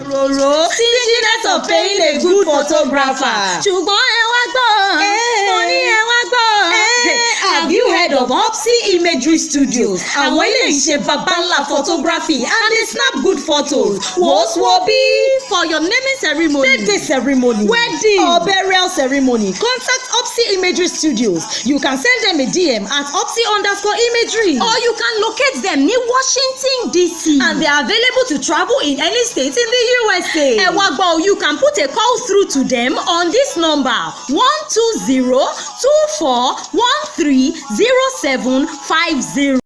Roro, stinginess of paying a good photographer. Ṣùgbọ́n ẹ wá gbọ́, mo ní ẹ wá gbọ́. Have you heard of HURPSYIMAGERY Studios? Àwọn ilé iṣẹ́ babalá photography and they snap good photos. Wobi for your naming ceremony, birthday ceremony, wedding or burial ceremony. Contact HURPSYIMAGERY Studios. You can send them a DM at HURPSY_imagery or you can locate them near Washington DC. And they are available to travel in any state in the USA. Ẹ wá gbọ́, you can put a call through to them on this number 120-2413-0750.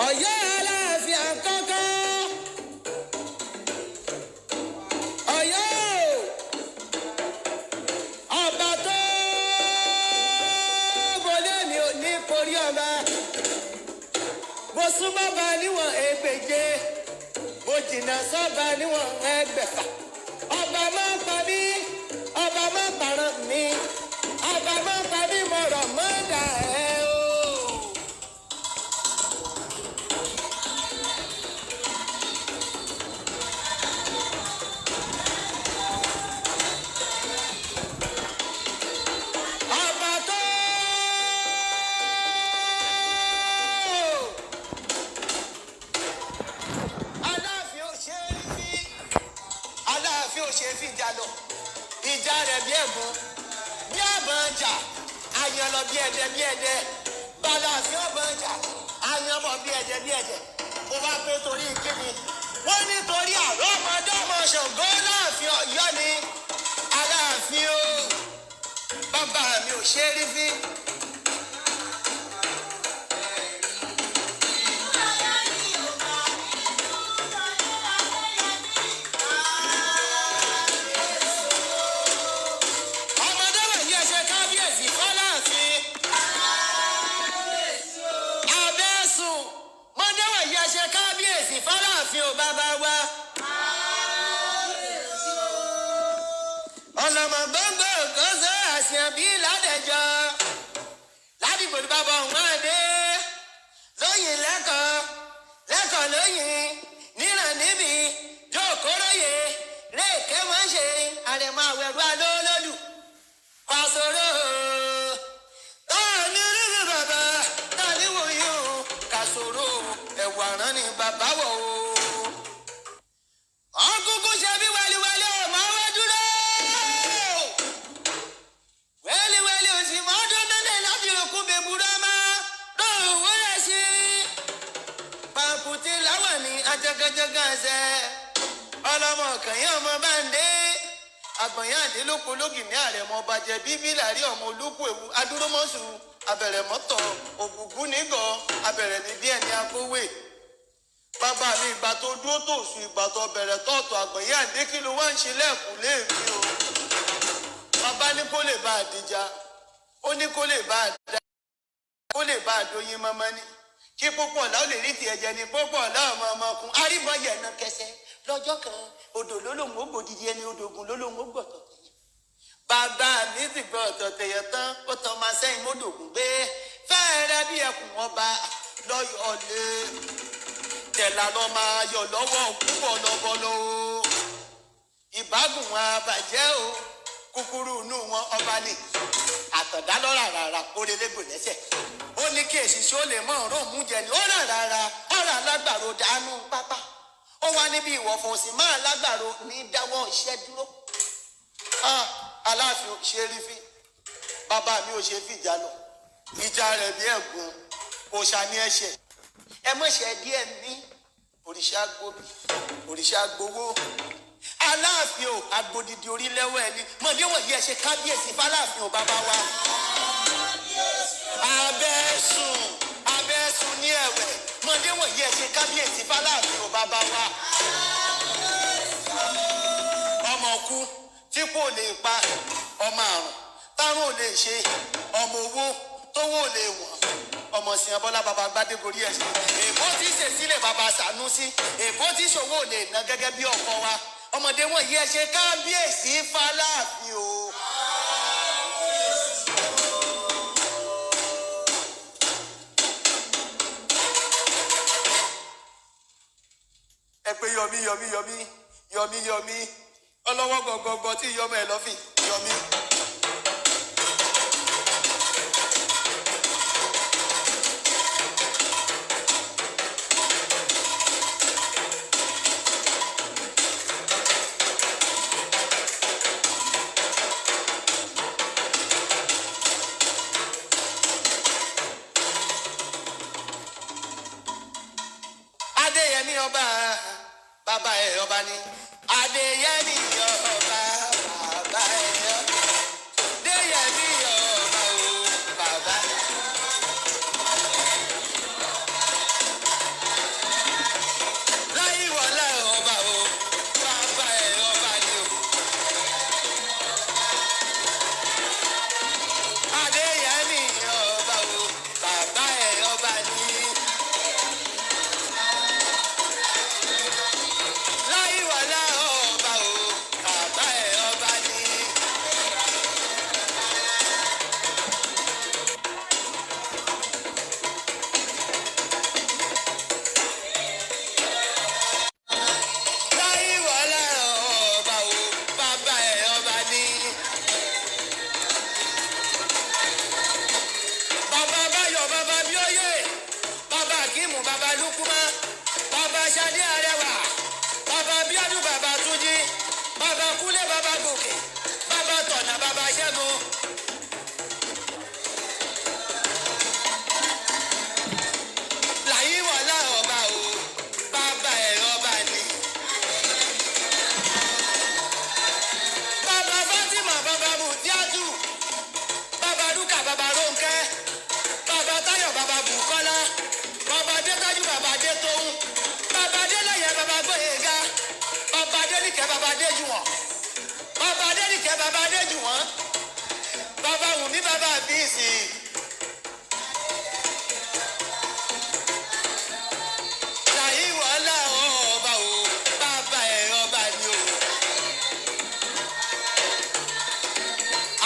Ọ̀yọ́ Alaafin àkọ́kọ́. Ọ̀yọ́ ọba tó wọlé mi ò ní korí ọba. Mo súnmọ́ bá níwọ̀n ẹgbẹ̀je. Mo jìnnà sọ́ba níwọ̀n ẹgbẹ̀fà. Ọba máa pa mí, ọba máa pàrọ̀ mi. Ọba máa pa mí mọ̀rọ̀ mọ́dà ẹ̀ o. Alaafin ò ṣe fìjà lọ ìjà rẹ̀ bí ẹ̀gún bí àbọ̀n jà àyàn lọ bí ẹ̀dẹ̀ Alaafin ọ̀bọ̀n jà àyàn bọ̀ bí ẹ̀dẹ̀ ó bá pé torí kíni wọ́n nítorí àrọ́ ọmọdé ọmọ Ṣàngó Alaafin Ọ̀yọ́ ni Alaafin o bàbá mi ò ṣe rí fín. Alaafin ò bàbá wa. Ọlọ́mọ gbọ́ngbò kò sọ àṣìyàn bí ládẹjọ́. Ládìgbò ní bàbá òun máa dé. Lóyìn lẹ́kọ̀ọ́ lóyìn. Níran níbi jókòróyè. Léèké wọ́n ṣe àrẹ̀mọ àwẹ̀rú alólólù. Pàṣọrò. Táàní rírì bàbá. Táàní wòye o. Kàṣọrò. Ẹ̀wà rán ni bàbá wọ̀ o. Ọkùnkùn ṣe bí wẹ́líwẹ́lí ò máa wá dúró. Wẹ́líwẹ́lí ò sì máa dún nílẹ̀ láti òkú bèbúrọ́ máa lóòrùn wúrẹ́ sí. Pàkùtì láwà ní ajẹgẹjẹgẹ ẹsẹ̀. Ọlọ́mọ kẹ̀yìn ọmọ bá ń dé. Àgbọ̀nyán àdélókò lógì ní àrẹ̀mọ bàjẹ́ bíbí làrí ọmọ olókù ewu adúrómọ́sù abẹ̀rẹ̀ mọ́tọ̀ ògùngún nígọ̀ abẹ̀rẹ̀ ní bí ẹni akówé. Bàbá mi ìgbà tó dúró tó sùn ìgbà tó bẹ̀rẹ̀ tọ̀tọ̀ Àgbọ̀nyán àdé kí ló wá ń ṣe lẹ́ẹ̀kú léèmí o. Bàbá ní kó lè bá àdìjà ó ní kó lè bá àdá kó lè bá àdóyin mọ́mọ́ ní. Kí púpọ̀ ọ̀la ó lè rí tiẹ̀ jẹ ní púpọ̀ ọ̀la ọmọ ọmọkùn aríbọn yẹ̀nà kẹsẹ̀ lọ́jọ́ kan odò lólóhùn ó gbòdìdí ẹni odògùn lólóhùn ó gbọ̀tọ̀ tẹ̀yẹ. Bàbá mi ti gbọ́ ọ̀tọ̀ tẹ̀yẹ tán ó tọ́ máa sẹ́yìn mọ́dògùn gbé fẹ́ẹ́rẹ́ bí ẹkùn ọba lọ́yọ̀ lé. Tẹ̀lá lọ máa yọ̀ lọ́wọ́ púpọ̀ lọ́bọ̀lọ́ o. Ìbágùn wọn àbàjẹ́ o. Kúkúrú inú wọn ọba ni. Àtọ̀dá lọ́ra rárá orelégbò lẹ́sẹ̀. Ó ní kí èsì ṣó lè mọ ọ̀rọ̀ mú jẹ ni. Ó rà rárá ọ̀rọ̀ alágbàro dànù pápá. Ó wá níbi ìwọ̀fọ̀ òsì máa lágbàro ní dáwọ́ iṣẹ́ dúró. Alaafin ò ṣe rí fín. Bàbá mi ò ṣe fìjà lọ. Ìjà rẹ̀ bí ẹ̀gún òòṣà ní ẹ̀ṣẹ̀. Ẹ mọ̀ṣẹ́ díẹ̀ ní òrìṣà gbòbí òrìṣà gbowó. Alaafin ò agbódìdí orílẹ̀-èwọ̀ ẹni mọ̀dé wọ̀nyí ẹ ṣe kábíyèsí f'Alaafin ò bàbá wa. Abẹ́sùn ní ẹ̀wẹ̀ mọ̀dé kábíyèsí fáláàfin ò bàbá wa. ọmọ kú tí kò lè pa, ọmọ àrùn tárùn ò lè ṣe, ọmọ owó tówó ò lè wọ̀n, ọmọ sìn abọ́lá bàbá gbádégorí ẹ̀sìn. èbó tí ṣèṣílẹ̀ bàbá Sànúsí, èbó tí ṣòwò ò lè ná gẹ́gẹ́ bí ọkọ wa. ọmọdé wọn yìí ẹ ṣe kábíyèsí fáláàfin o. ẹ pé yọmí yọmí yọmí yọmí yọmí ọlọ́wọ́ gọ̀gọ̀gọ̀ tí yọmọ ẹ lọ́fìn yọmí. Adeyemi ọba bàbá ẹ ọba ni. Adeyemi ọba bàbá ẹ ọba. Adeyemi ọba o bàbá. Láyíwọlá ọba o bàbá ẹ ọba ni o. Adeyemi ọba o bàbá ẹ ọba ni. Láyíwọlá ọba o bàbá ẹ ọba ni. Láyíwọlá ọba o bàbá ẹ ọba ni. Bàbá Báyọ̀ bàbá Bíóyè, bàbá Akímù bàbá Lúkúmá, bàbá Ṣadé Arẹwà, bàbá Bíọ́dún bàbá Túnjí, bàbá Kúnlé bàbá Gòkè, bàbá Tọ̀nà bàbá Ṣẹ́gun. Láyíwọlá ọba o bàbá ẹ ọba ni. Bàbá Fátímà bàbá Mùtíátù, bàbá Rúkà bàbá Rónkẹ́, bàbá Táyọ̀ bàbá Bùkọ́lá, bàbá Adétájú bàbá Adétóhùn, bàbá Adélẹ́yẹ bàbá Gbóyèga, bàbá Adéníkẹ́ bàbá Adéjùwọ̀n, bàbá Adéníkẹ́ bàbá Adéjùwọ̀n, bàbá Wùmí bàbá Bíìsì. Láyíwọlá ọba o bàbá ẹ ọba ni o.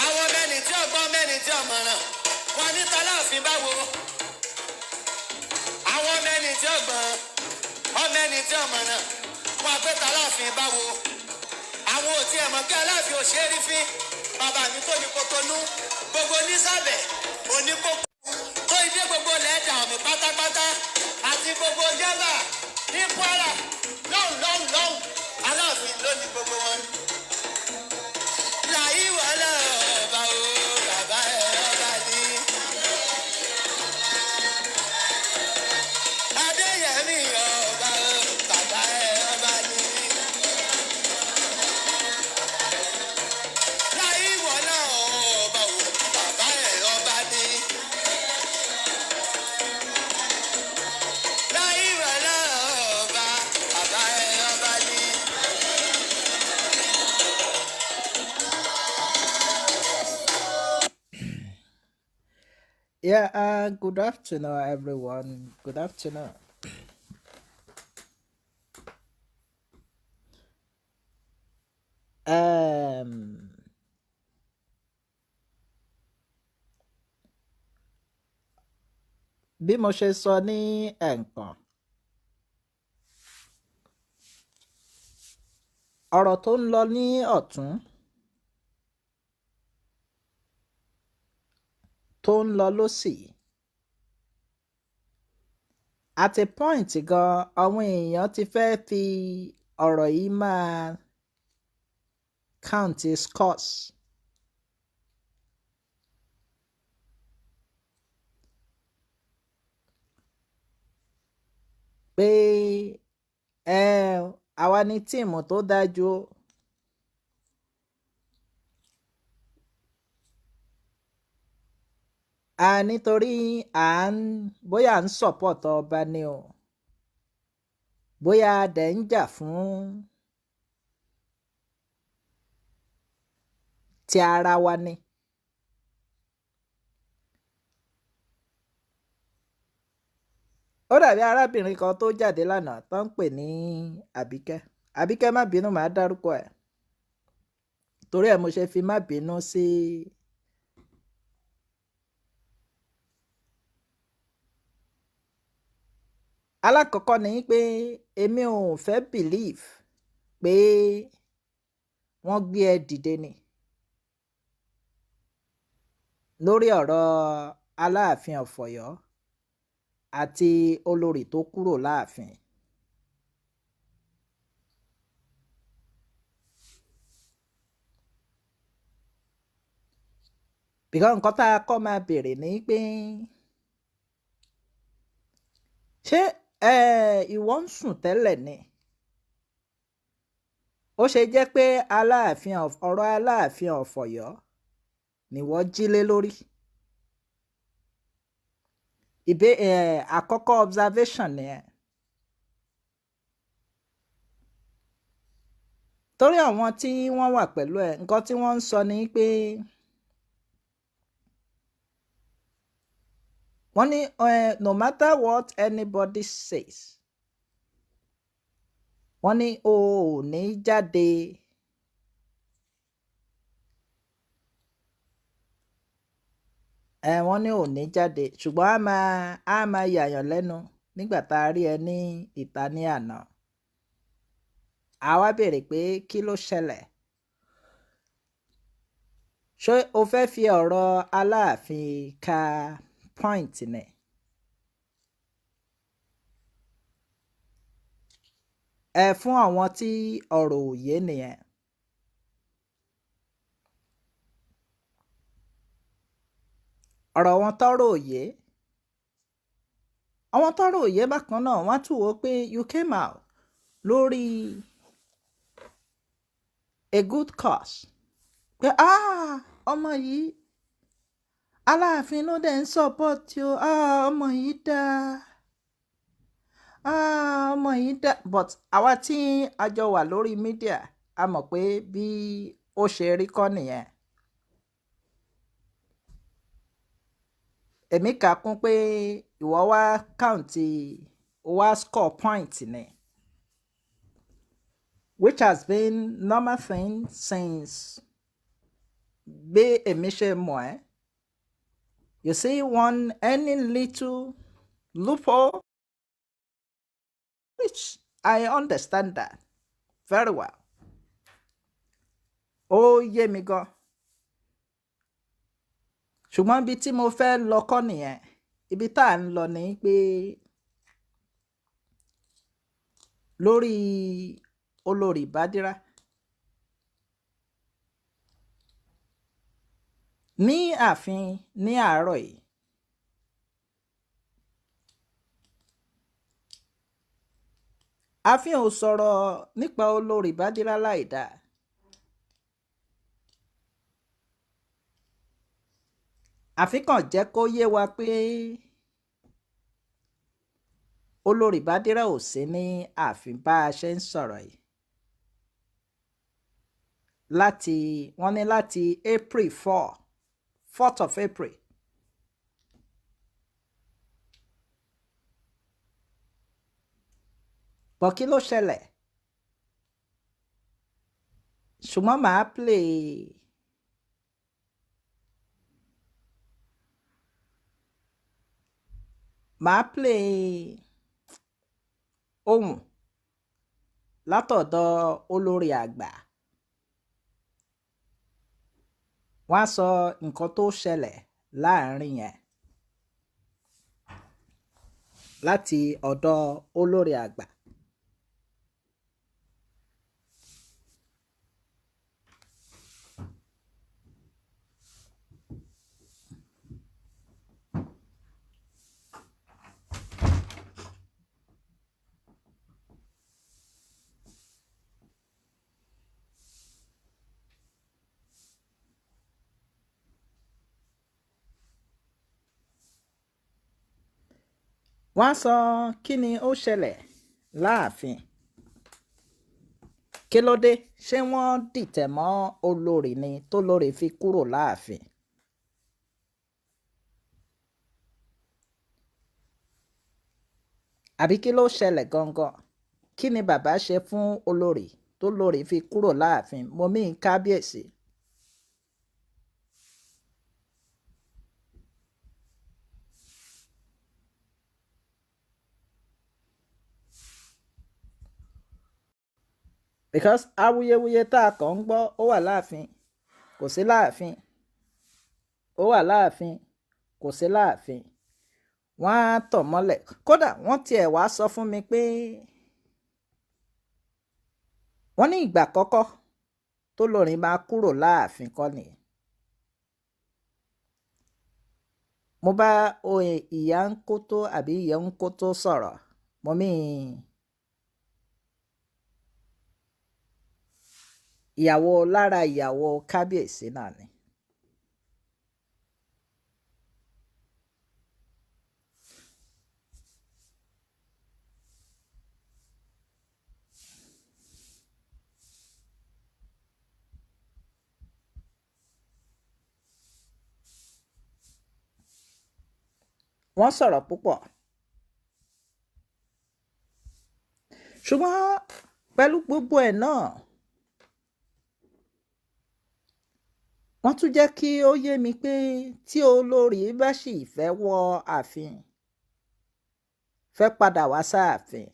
àwọn mẹ́ni tí ọgbọ́n mẹ́ni tí ọmọràn wọn ní tAláàfin báwo. àwọn mẹ́ni tí ọgbọ́n ọmẹ́ni tí ọmọràn wọn pé tAláàfin báwo. àwọn ò tiẹ̀ mọ̀ kí Aláàfin ò ṣe é rí fín. bàbá mi tó ní Kòtónú, gbogbo nísàbẹ̀ oníkókó tó ìdí gbogbo lẹ́ẹ̀dà ọ̀mì pátápátá àti gbogbo Jábà ní Kwara lọ́hùn. Aláàfin ló ní gbogbo wọn. Láyíwọlá ọba o bàbá ẹ ọba ni. Adéyẹmí ọba o bàbá ẹ ọba ni. Láyíwọlá ọba o bàbá ẹ ọba ni. Láyíwọlá ọba bàbá ẹ ọba ni. Yeah, good afternoon, everyone. Good afternoon. Um, bí mo ṣe sọ ní ẹ̀ǹkan, ọ̀rọ̀ tó ń lọ ní ọ̀tún, tó ń lọ lósì, at a point gan àwọn èèyàn ti fẹ́ fi ọ̀rọ̀ yìí máa count scores. Pé àwa ní tíìmù tó dájú ó. Nítorí bóyá à ń support ọba ni o. bóyá a dẹ̀ ń jà fún ti ara wa ni. Ó dàbí arábìnrin kan tó jáde lánàá tó ń pè ní Àbíkẹ́ má bínú màá dárúkọ ẹ̀ torí ẹ̀ mo ṣe fi má bínú sí alákọ̀ọ́kọ́ ni pé èmi ò fẹ́ believe pé wọ́n gbé ẹ dìde ni lórí ọ̀rọ̀ Aláàfin of Ọ̀yọ́ àti olórí tó kúrò láàfin. Because nǹkan tá a kọ́ máa bèrè ni pé ṣé ìwọ ń sùn tẹ́lẹ̀ ni? Ó ṣe jẹ́ pé ọ̀rọ̀ Aláàfin of Ọ̀yọ́ ni wọ́n jí lé lórí. Àkọ́kọ́ observation nìyẹn. Torí àwọn tí wọ́n wà pẹ̀lú ẹ̀ nǹkan tí wọ́n ń sọ ni pé wọ́n ní no matter what anybody says wọ́n ní o ò ní jáde wọ́n ní ò ní jáde ṣùgbọ́n á máa yàyàn lẹ́nu nígbà tá a rí ẹ ní ìta ní àná. A wá béèrè pé kí ló ṣẹlẹ̀? Ṣé o fẹ́ fi ọ̀rọ̀ Aláàfin ka point ni? Fún àwọn tí ọ̀rọ̀ òye nìyẹn. Ọ̀rọ̀ wọn tọ́rọ̀ òye. Àwọn tọ́rọ̀ òye bákan náà wọ́n tún wò pé you came out lórí a good cause. Pé ọmọ yìí Aláàfin ló dẹ̀ ń support o, ọmọ yìí dáa. Ọmọ yìí dáa. But àwa tí a jọ wà lórí mídíà a mọ̀ pé bí ó ṣe rí kọ́ nìyẹn. Èmi kà kún pé ìwọ wá káùntì wá score point ni, which has been normal thing since bí èmi ṣe mọ̀ ẹ́. You see any little loophole, which I understand that very well. Ó yé mi gan. Ṣùgbọ́n ibi tí mo fẹ́ lọ kọ́ nìyẹn. Ibi tá à ń lọ ni pé lórí OLORIBADIRAT. Ní ààfin ní àárọ̀ yìí, ààfin ò sọ̀rọ̀ nípa OLORIBADIRAT láìdáa. Ààfin kàn jẹ́ kó yé wa pé OLORIBADIRAT ò sí ní ààfin bá a ṣe ń sọ̀rọ̀ yìí. Wọ́n ní láti April 4th of April. Bọ̀ kí ló ṣẹlẹ̀? Ṣùgbọ́n màá play ohùn látọ̀dọ̀ olórí àgbà. Wọ́n á sọ nǹkan tó ṣẹlẹ̀ láàrin yẹn láti ọ̀dọ̀ olórí àgbà. Wọ́n á sọ kí ni ó ṣẹlẹ̀ láàfin kí ló dé ṣé wọ́n dìtẹ̀ mọ́ olórí ni tó lórí fi kúrò láàfin àbí kí ló ṣẹlẹ̀ gangan kí ni bàbá ṣe fún olórí tó lórí fi kúrò láàfin mo mí kábíyèsí. because awuyewuye tá a kàn ń gbọ́ ó wà láàfin kò sí láàfin ó wà láàfin kò sí láàfin wọ́n á tọ̀ mọ́lẹ̀ kódà wọ́n tiẹ̀ wá sọ fún mi pé wọ́n ní ìgbà àkọ́kọ́ tó lórin máa kúrò láàfin kọ́ nìyẹn. mo bá ìyá ń kó tó àbí ìyá ń kó tó sọ̀rọ̀ mo mí ìyàwó lára ìyàwó kábíyèsí náà ni. wọ́n sọ̀rọ̀ púpọ̀ ṣùgbọ́n pẹ̀lú gbogbo ẹ̀ náà wọ́n tún jẹ́ kí ó yé mi pé tí olórí bá sì fẹ́ wọ ààfin fẹ́ padà wá sáàfin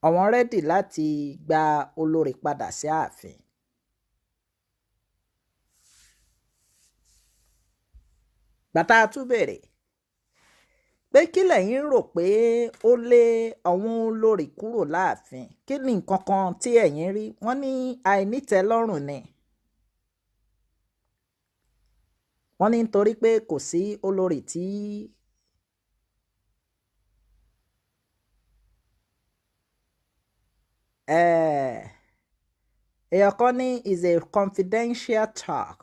àwọn rẹ́dì láti gba olórí padà sí ààfin. bàtà tún bèrè pé kí lẹ̀yin rò pé ó lé àwọn olórí kúrò láàfin kí ni nǹkan kan tí ẹ̀yin rí wọ́n ní àìnítẹ́lọ́rùn ni wọ́n ní nítorí pé kò sí olórí tí èèyàn kan ní is a confidential talk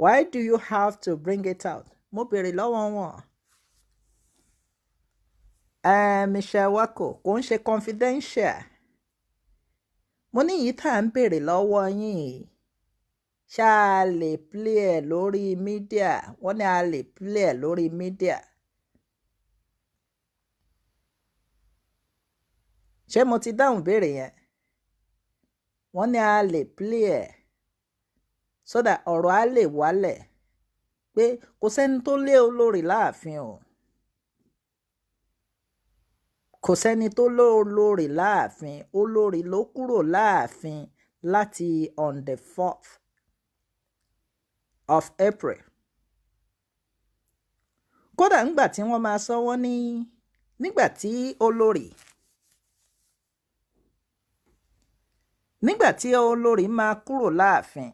why do you have to bring it out mo béèrè lọ́wọ́ wọn Michelle Wako kò ń ṣe confidential mo ní yìí tá à ń béèrè lọ́wọ́ yín ṣá a lè play ẹ̀ lórí mídíà wọ́n ní a lè play ẹ̀ lórí mídíà ṣé mo ti dáhùn béèrè yẹn wọ́n ní a lè play ẹ̀ sódà ọ̀rọ̀ á lè wálẹ̀ pé kò sẹ́ni tó lé olórí láàfin o kò sẹ́ni tó lé olórí láàfin olórí ló kúrò láàfin láti on the 4th of April kódà ńgbà tí wọ́n máa sọ wọ́n ní nígbà tí olórí máa kúrò láàfin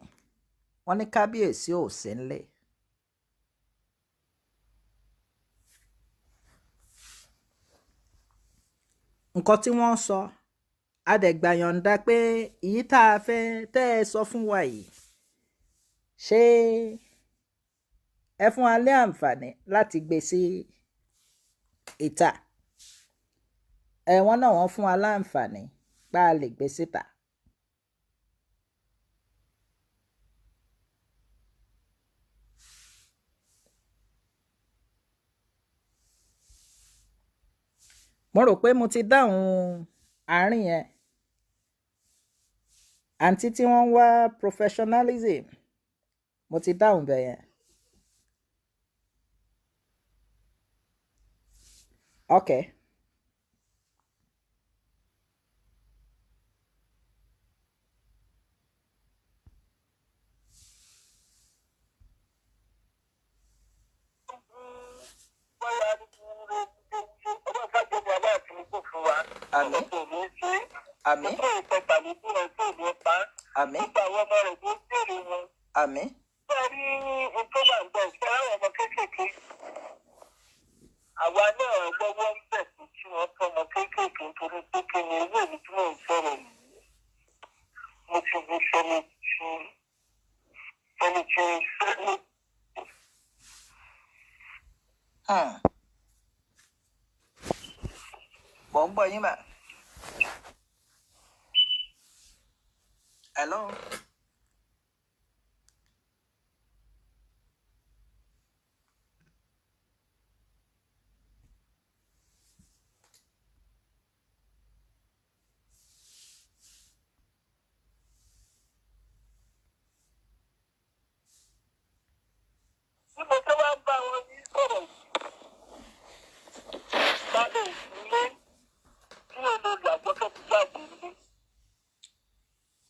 wọ́n ní kábíyèsí ò sí nílé. nǹkan tí wọ́n sọ adẹ̀gbàyànda pé èyí tá a fẹ́ tẹ́ ẹ sọ fún wa yìí ṣé ẹ fún wa ní àǹfààní láti gbé sí ìta wọ́n náà wọ́n fún wa láǹfààní pé a lè gbé síta. mo rò pé mo ti dáhùn àárín yẹn àǹtí tí wọ́n ń wá professionalism mo ti dáhùn bẹ́ẹ̀ yẹn. Okay. Àmín. Àmín. Àmín. Àmín. àwa náà gbọ́wọ́ ń bẹ̀ sí tí wọ́n tọmọ kéékèèké nítorí pé kí ni owó mi tí mò ń sọ̀rọ̀ yìí mo ti di sẹ́ni sẹ́ni. ń gbọ́ yín mà. Hello.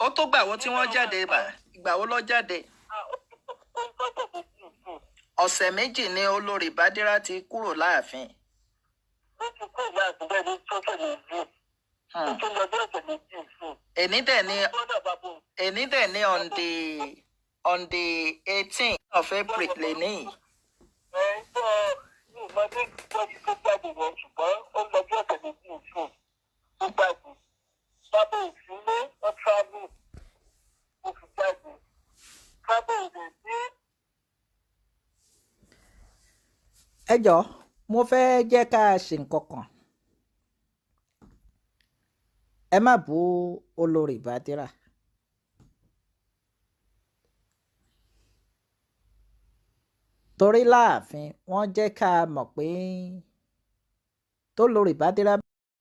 Ó tó gbà wo tí wọ́n jáde mà, ìgbà wo ló jáde? Ọ̀sẹ̀ méjì ni olórí Bádírà ti kúrò láàfin. Èní dẹ̀ ní on the 18th of April lẹ́ni. Ẹ jọ̀ọ́, mo fẹ́ jẹ́ ká ṣe nǹkan kan. Ẹ má bú olórí Bádírà. Torí láàfin wọ́n jẹ́ ká mọ̀ pé tó lórí Bádírà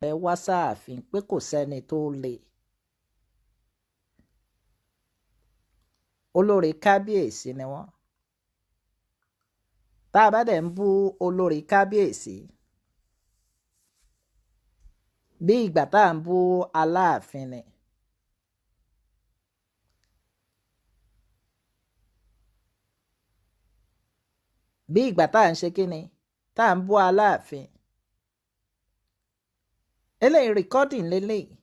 ẹ wá sáàfin pé kò sẹ́ni tó lè. Olórí kábíyèsí ni wọ́n. Tá a bá dẹ̀ ń bú olórí kábíyèsí bí ìgbà tá à ń bú Aláàfin ni. Bí ìgbà tá à ń ṣe kíni tá à ń bú Aláàfin. Eléyìí recording lélẹ́yìí.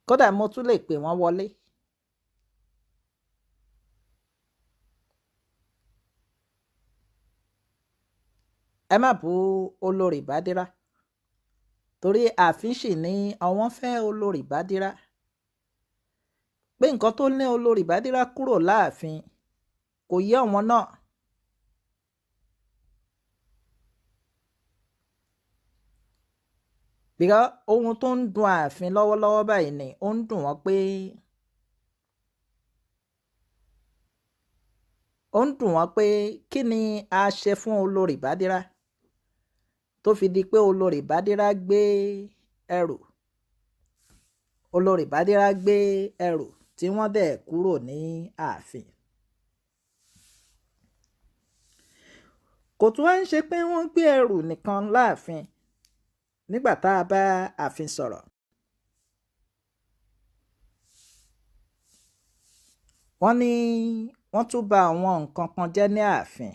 Kódà mo tún lè pè wọ́n wọlé. Ẹ má bú olórí Bádírà torí ààfin sì ní àwọn fẹ́ olórí Bádírà pé nǹkan tó ní olórí Bádírà kúrò láàfin kò yé àwọn náà. Bíkọ́ ohun tó ń dùn ààfin lọ́wọ́lọ́wọ́ báyìí ni ó ń dùn wọ́n pé kí ni a ṣe fún olórí Bádírà tó fi di pé olórí Bádírà gbé ẹrù. Olórí Bádírà gbé ẹrù tí wọ́n dẹ̀ kúrò ní ààfin. Kò tún wá ń ṣe pé wọ́n gbé ẹrù nìkan láàfin nígbà tá a bá ààfin sọ̀rọ̀. Wọ́n ní wọ́n tún bà àwọn nǹkan kan jẹ́ ní ààfin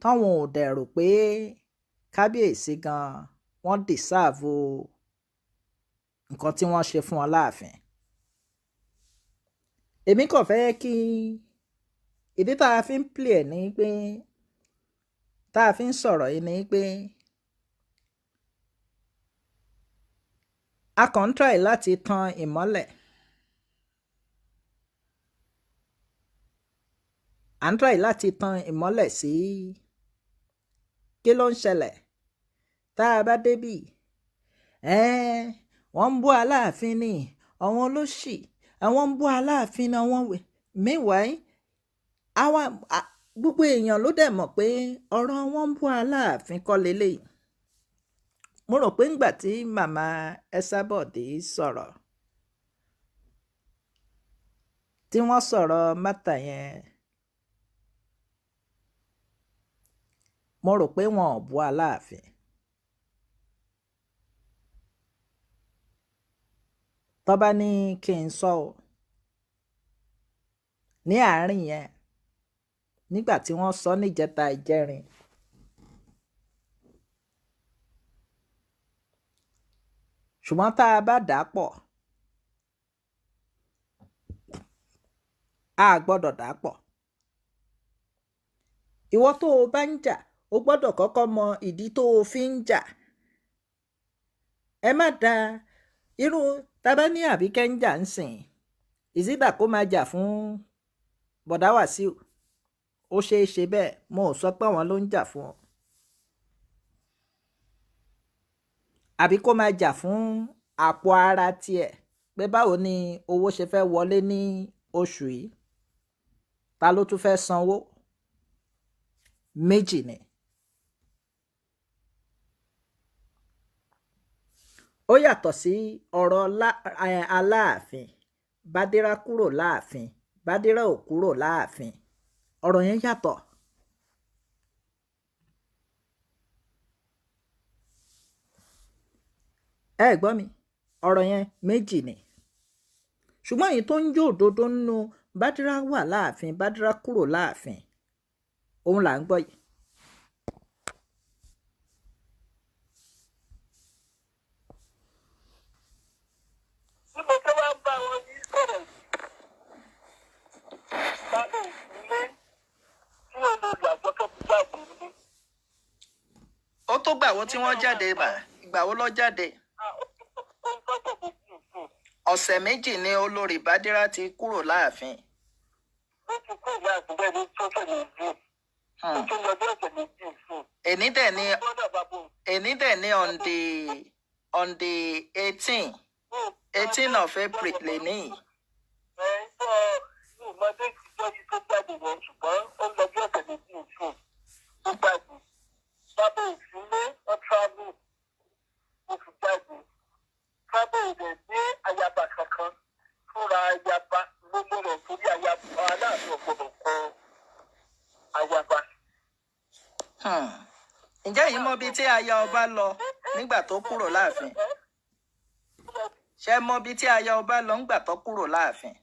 táwọn ò dẹ̀ rò pé kábíyèsí gan wọ́n dìsáàvù nǹkan tí wọ́n ṣe fún wọn láàfin. Èmi kàn fẹ́ kí ìdí tá a fi ń play ẹ̀ ní pé tá a fi ń sọ̀rọ̀ yìí ní pé a kàn ń try láti tan ìmọ́lẹ̀. À ń try láti tan ìmọ́lẹ̀ sí kí ló ń ṣẹlẹ̀ tá a bá débì. Wọ́n ń bú Aláàfin ni àwọn olóṣì, àwọn ń bú Aláàfin ni àwọn wẹ̀. Meanwhile gbogbo èèyàn ló dẹ̀ mọ̀ pé ọ̀rọ̀ wọn ń bú Aláàfin kọ́ leléyìí. Mo rò pé ńgbà tí màmá Ẹsábọ̀dé sọ̀rọ̀ tí wọ́n sọ̀rọ̀ mátà yẹn, mo rò pé wọn ò bú Aláàfin. Tó bá ní kí n sọ ọ́ ní àárín yẹn nígbà tí wọ́n sọ níjẹta ìjẹrin, ṣùgbọ́n tá a bá dà á pọ̀ a gbọ́dọ̀ dà á pọ̀. Ìwọ tó o bá ń jà o gbọ́dọ̀ kọ́kọ́ mọ ìdí tó o fi ń jà. Ẹ má da irú tábà ní Àbíkẹ́ ń jà ń sìn ìsídà kó máa jà fún bọ̀dá Wàsíù. Ó ṣeé ṣe bẹ́ẹ̀, mo ò sọ pé àwọn ló ń jà fún ọ. àbí kó máa jà fún àpò ara tiẹ̀ pé báwo ni owó ṣe fẹ́ wọlé ní oṣù yìí, ta ló tún fẹ́ sanwó? Méjì ni. Ó yàtọ̀ sí ọ̀rọ̀ Aláàfin. Bádírá kúrò láàfin, Bádírá ò kúrò láàfin. Ọ̀rọ̀ yẹn yàtọ̀. Ẹ gbọ́ mi, ọ̀rọ̀ yẹn méjì ni. Ṣùgbọ́n èyí tó ń jó òdodo nínú Bádírá wà láàfin, Bádírá kúrò láàfin, òun là ń gbọ́ yìí. Ó tó gbàwó tí wọ́n jáde mà, ìgbàwó ló jáde. Ọ̀sẹ̀ méjì ni olórí Bádírá ti kúrò láàfin. Èní dẹ̀ ní on the 18 of April lẹ́ni. Ǹjẹ́ yìí mọ bí tí aya ọba lọ nígbà tó kúrò láàfin? Ṣé mọ bí tí aya ọba lọ nígbà tó kúrò láàfin?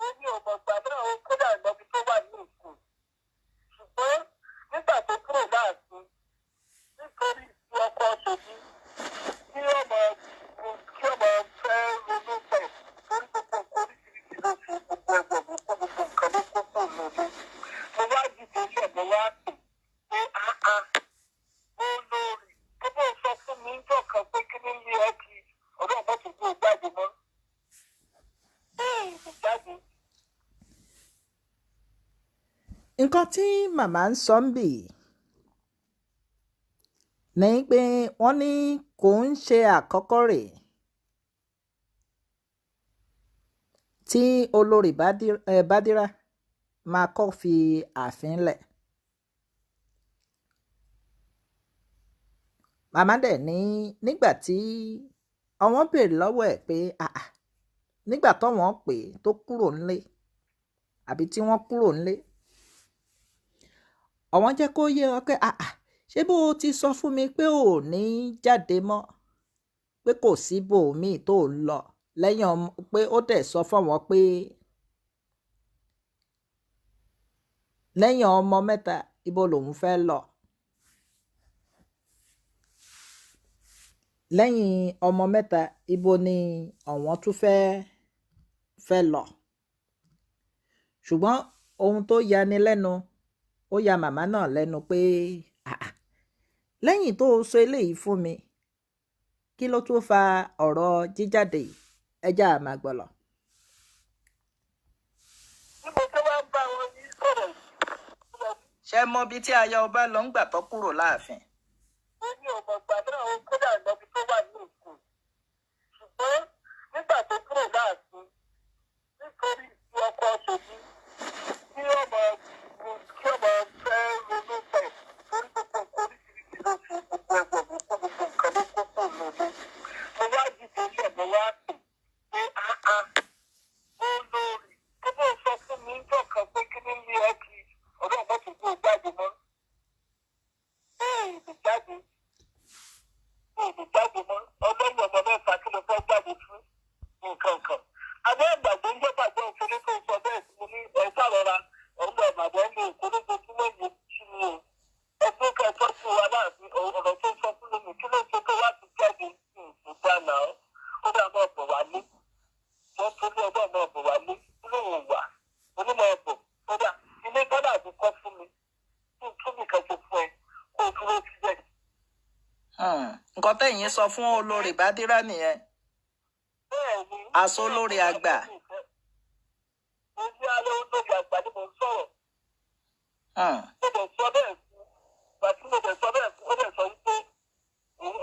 Èmi ò mọ̀ gbà náà ó kódà ìmọ̀bí tó wà ní ìsìn. Ṣùgbọ́n nígbà tó kúrò láàfin, nítorí tí ọkọ ṣòbí kí ọmọ fẹ́ ronú pẹ̀ torí gbogbo oríṣiríṣi ló fi gbogbo ẹgbẹ̀ mi kó gbogbo nǹkan ló kó kó lòdì. Mo wá dìde ilé ẹ̀gbẹ́ wá pè pé olórí tó bó sọ fún mi níjọ́ kan pé kí ní ilé ẹ kí ọ̀dọ́ ọmọ tó gbé jáde mọ́. Nǹkan tí màmá ń sọ ń bì ní pé wọ́n ní kò ń ṣe àkọ́kọ́ rẹ̀ tí olórí Bádírá máa kọ́ fi ààfin lẹ̀. Màmá dẹ̀ ní nígbà tí àwọn béèrè lọ́wọ́ ẹ̀ pé nígbà táwọn pè tó kúrò nílé àbí tí wọ́n kúrò nílé, àwọn jẹ́ kó yé wọn pé ṣé bó o ti sọ fún mi pé ò ní jáde mọ́, pé kò sí bòmíì tó ń lọ lẹ́yìn pé ó dẹ̀ sọ fáwọn pé lẹ́yìn ọmọ mẹ́ta ibo lòun fẹ́ lọ. Lẹ́yìn ọmọ mẹ́ta ibo ni àwọn tún fẹ́ lọ. Ṣùgbọ́n ohun tó yani lẹ́nu, ó ya màmá náà lẹ́nu pé lẹ́yìn tó sọ eléyìí fún mi, kí ló tún fa ọ̀rọ̀ jíjáde yìí? Ẹja àmàgbọ̀lọ̀. Ṣé mọ bí tí aya ọba lọ ń gbà tó kúrò láàfin? Èmi ò mọ̀ gbà náà ó kódà ìmọ̀bí tó wà ní ìsìn. Ṣùgbọ́n nígbà tó kúrò láàfin, nítorí tí ọkọ ṣòbí kí ọmọ fẹ́ ronú pẹ̀ torí gbogbo oríṣiríṣi ló fi gbogbo ẹgbẹ̀ mi kó gbogbo nǹkan ló kó kó lòdì. Mo wá dìde ilé ẹ̀gbẹ́ wá pè pé olórí tó bó sọ fún mi níjọ́ kan pé kí ní ilé ẹ kí ọ̀dọ́ ọmọ tó gbé jáde mọ́. Jáde mọ́ ọlọ́yìn ọmọ mẹ́ta kí ló fẹ́ jáde fún nǹkan kan. Àwọn ìgbàgbọ́ ń jẹ́ bàjẹ́ òfin tó sọ bẹ́ẹ̀ sí mo ní ẹ̀ka rọra ọ̀gbọ́n bàbá mi ìkólógbòjúmọ́ yìí sí mi o. Ẹgbẹ́ kẹtọ́ sí wa láàfin ọ̀rọ̀ tó sọ fún mi kí ló ṣe tó wá ti jáde ìgbà náà ó dà mọ́ ọ̀pọ̀ wá ní. Wọ́n tó ní ọgbọ́n mọ́ ọ̀pọ̀ wá ní lóhùn wà onímọ̀ ọ̀pọ̀ ó dà ilé bọ́lá àti kọ́ fún mi kí n tún nìkan ṣe fún ẹ kó o dúró síbẹ̀. Nǹkan tẹ̀yìn sọ fún olórí Bádírá nìyẹn. Aṣọ olórí àgbà. Mo ní alẹ́ olórí àgbà ni mo ń sọ̀rọ̀. Mo dẹ̀ sọ bẹ́ẹ̀ fún. Ìgbà tí mo dẹ̀ sọ bẹ́ẹ̀ fún, ó dẹ̀ sọ wípé òun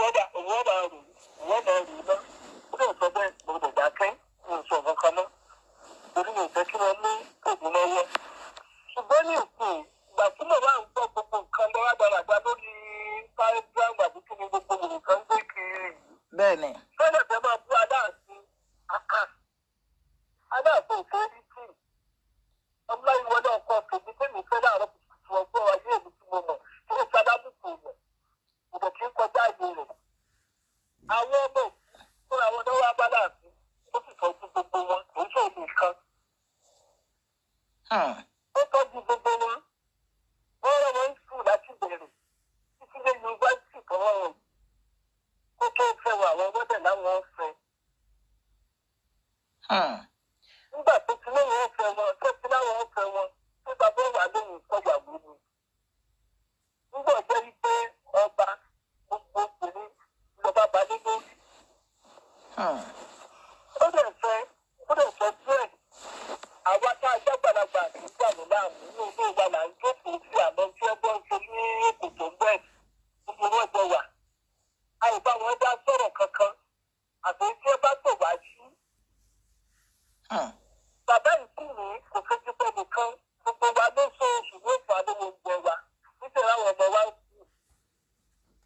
ọba rò ṣùgbọ́n ní ìsìn ìgbà tí mo máa ń gbọ́ gbogbo nǹkan lọ́wọ́ dáradára lórí Instagram àbí kí ni gbogbo nǹkan gbé kiri. bẹ́ẹ̀ni. fẹ́lẹ̀ fẹ́ máa bú Aláàfin Aláàfin òfin rí tì ọmọ ìwọ náà kọ tèmi tèmi fẹ́ láàárọ̀ kùtùkùtù ọgbọ́n ayé èmi tí mo mọ̀ kí ó sálábùkù rẹ̀ ìbò kí ń kọjá ìlú rẹ̀. àwọn ọmọ fúnra wọn náà wá bá Aláàfin ó sì tọ́jú gbogbo wọn kì í ṣe òní kan. ó tọ́jú gbogbo wọn wọ́n rán wọn sùn láti bẹ̀rẹ̀ títí dé yunifásitì kan wọ́n rọ̀ kó tó fẹ́ wọ àwọn ọmọdé láwọn fẹ́. nígbà tó ti lóun ó fẹ́ wọn tó ti láwọn ó fẹ́ wọn tó bàbá wà lóhùn ìkọyàwó ni. nígbà jẹ́ wípé ọba gbogbo obìnrin lọ́ba balẹ̀ lórí. ó lè fẹ́ díẹ̀ àwa tá a jágbàlagbà àti ìgbàlù láàmú ní ilé ìwà là ń jókòó sí àmọ́ tí ẹgbẹ́ ń ṣe ní èkó tó ń bẹ̀ gbogbo wọn jọ wà. àìbá wọn dá sọ̀rọ̀ kankan àti tí ẹ bá tò wá sí. bàbá ìsìn ní kò fojú pẹ́ nìkan gbogbo wa ló sọ oṣù ló fà á lówó oúnjẹ wa nítorí àwọn ọmọ wa kú.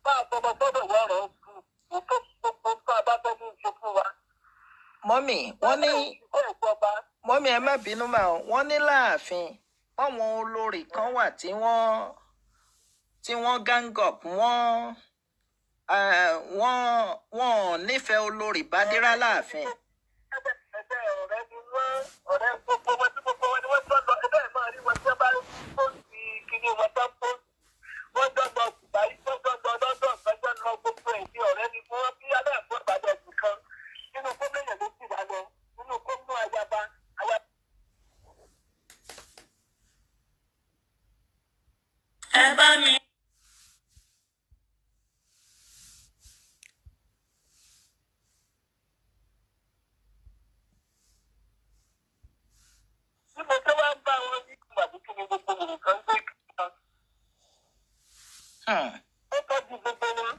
bá a tọmọ gbọ́dọ̀ wọ́n rọ̀ kú ètò gbogbo tó a bá fẹ́ ní ìṣe fún wa. mọ́mì wọ́n ní mọ́mì ẹ má bínú mà wọ́n ní láàfin àwọn olórí kan wà tí wọ́n gang up wọ́n nífẹ̀ẹ́ olórí Bádírà láàfin. ẹgbẹ́ ọ̀rẹ́ ni wọ́n ọ̀rẹ́ gbogbo wọn tí gbogbo wọn ni wọ́n tọ́ lọ ẹgbẹ́ ẹ̀ máa rí wọn tí wọ́n bá pósì kíní wọn tán pósì wọ́n dọ́gbọ́ báyìí wọ́n dọ́gbọ́ lọ́dọ̀ ọ̀gbẹ́jọ́ lọ gbogbo ẹ̀ ní ọ̀rẹ́ ni wọ́n bí Aláàfin Ìbàdàn nìkan nínú gómìnà ló sì wà lọ nínú gómìnà ayaba. ẹ bá mi. tí mo fẹ́ wá ń bá wọn ní ìgbà tí kí ni gbogbo nǹkan gbé kan. ó tọ́jú gbogbo wọn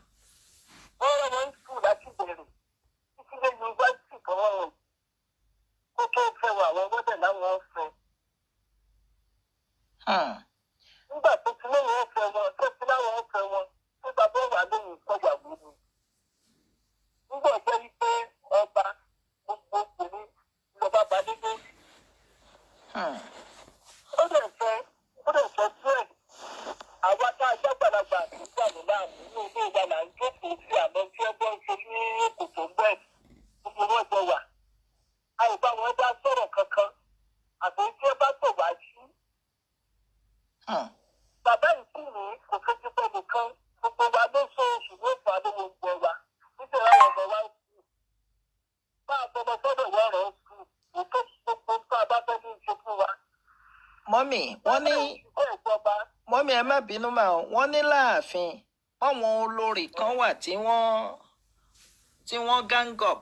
wọ́n rán wọn sùn láti bẹ̀rẹ̀ títí dé yunifásitì kan wọ́n rọ̀ kó tó fẹ́ wọ àwọn ọmọdé láwọn fẹ́. nígbà tó ti lóun ó fẹ́ wọn tó ti láwọn ó fẹ́ wọn tó bàbá wà lóhùn ìkọyàwó ni. nígbà jẹ́ wípé ọba gbogbo obìnrin lọ́ba balẹ̀ lórí. ó lè fẹ́ díẹ̀ àwa tá a jágbàlagbà àti ìgbàlù láàmú ní ilé ìwà là ń jókòó sí àmọ́ tí ẹgbẹ́ ń ṣe ní èkó tó ń bẹ̀ gbogbo wọn jọ wà. àìbá wọn dá sọ̀rọ̀ kankan àti tí ẹ bá tò wá sí. bàbá ìsìn ní kò fojú pẹ́ nìkan gbogbo wa ló sọ oṣù ló fà á lówó oúnjẹ wa nítorí àwọn ọmọ wa kú. bá a tọmọ gbọ́dọ̀ wọ́n rọ̀ kú ètò gbogbo tó a bá fẹ́ ní ìṣe fún wa. mọ́mì wọ́n ní mọ́mì ẹ má bínú mà wọ́n ní láàfin àwọn olórí kan wà tí wọ́n gang up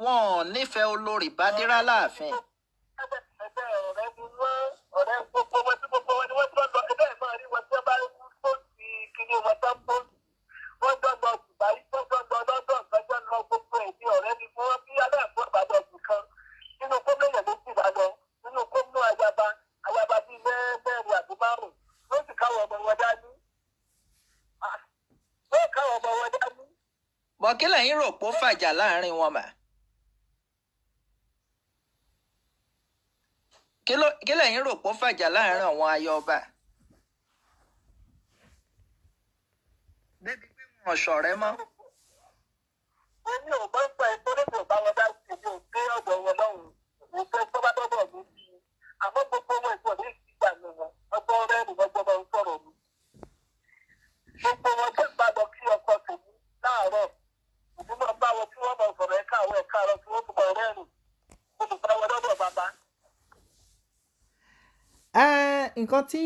wọ́n nífẹ̀ẹ́ olórí Bádírà láàfin. ẹgbẹ́ ọ̀rẹ́ ni wọ́n ọ̀rẹ́ gbogbo wọn tí gbogbo wọn ni wọ́n tọ́ lọ ẹgbẹ́ ẹ̀ máa rí wọn tí wọ́n bá pósì kíní wọn tán pósì wọ́n dọ́gbọ́ báyìí wọ́n dọ́gbọ́ lọ́dọ̀ ọ̀gbẹ́jọ́ lọ gbogbo ẹ̀ ní ọ̀rẹ́ ni wọ́n bí Aláàfin Ìbàdàn nìkan nínú gómìnà ló sì wà lọ nínú gómìnà ayaba bíi mẹ́rin àti márùn-ún ló sì káwọn ọmọ wọn dání. bọ́ kí lẹ́yìn rò pó fàjà láàrin wọn mà? kí lẹ́yìn rò pó fàjà láàrin àwọn ayọba? débi pé wọn ṣọ̀rẹ́ mọ́. èmi ò bá ń pa ẹgbẹ́ lóde ọ̀bá wọn bá ti ṣe òkè ọ̀dọ̀ wọn lọ́hùn òkè tó bá dọ́dọ̀ mi sí i àmọ́ gbogbo wọn ìjọ ní ìgbà mi wọn ọgbọ́n rẹ́rìn lọ́jọ́ bá ń sọ̀rọ̀ mi. gbogbo wọn tó bá lọ kí ọkọ tèmi láàárọ̀ ìdí máa bá wọn tí wọ́n mọ̀ sọ̀rọ̀ ẹ̀ka àwọn ẹ̀ka àrọ̀ tí wọ́n tún mọ̀ rẹ́rìn olùbá wọn lọ́dọ̀ bàbá. nǹkan tí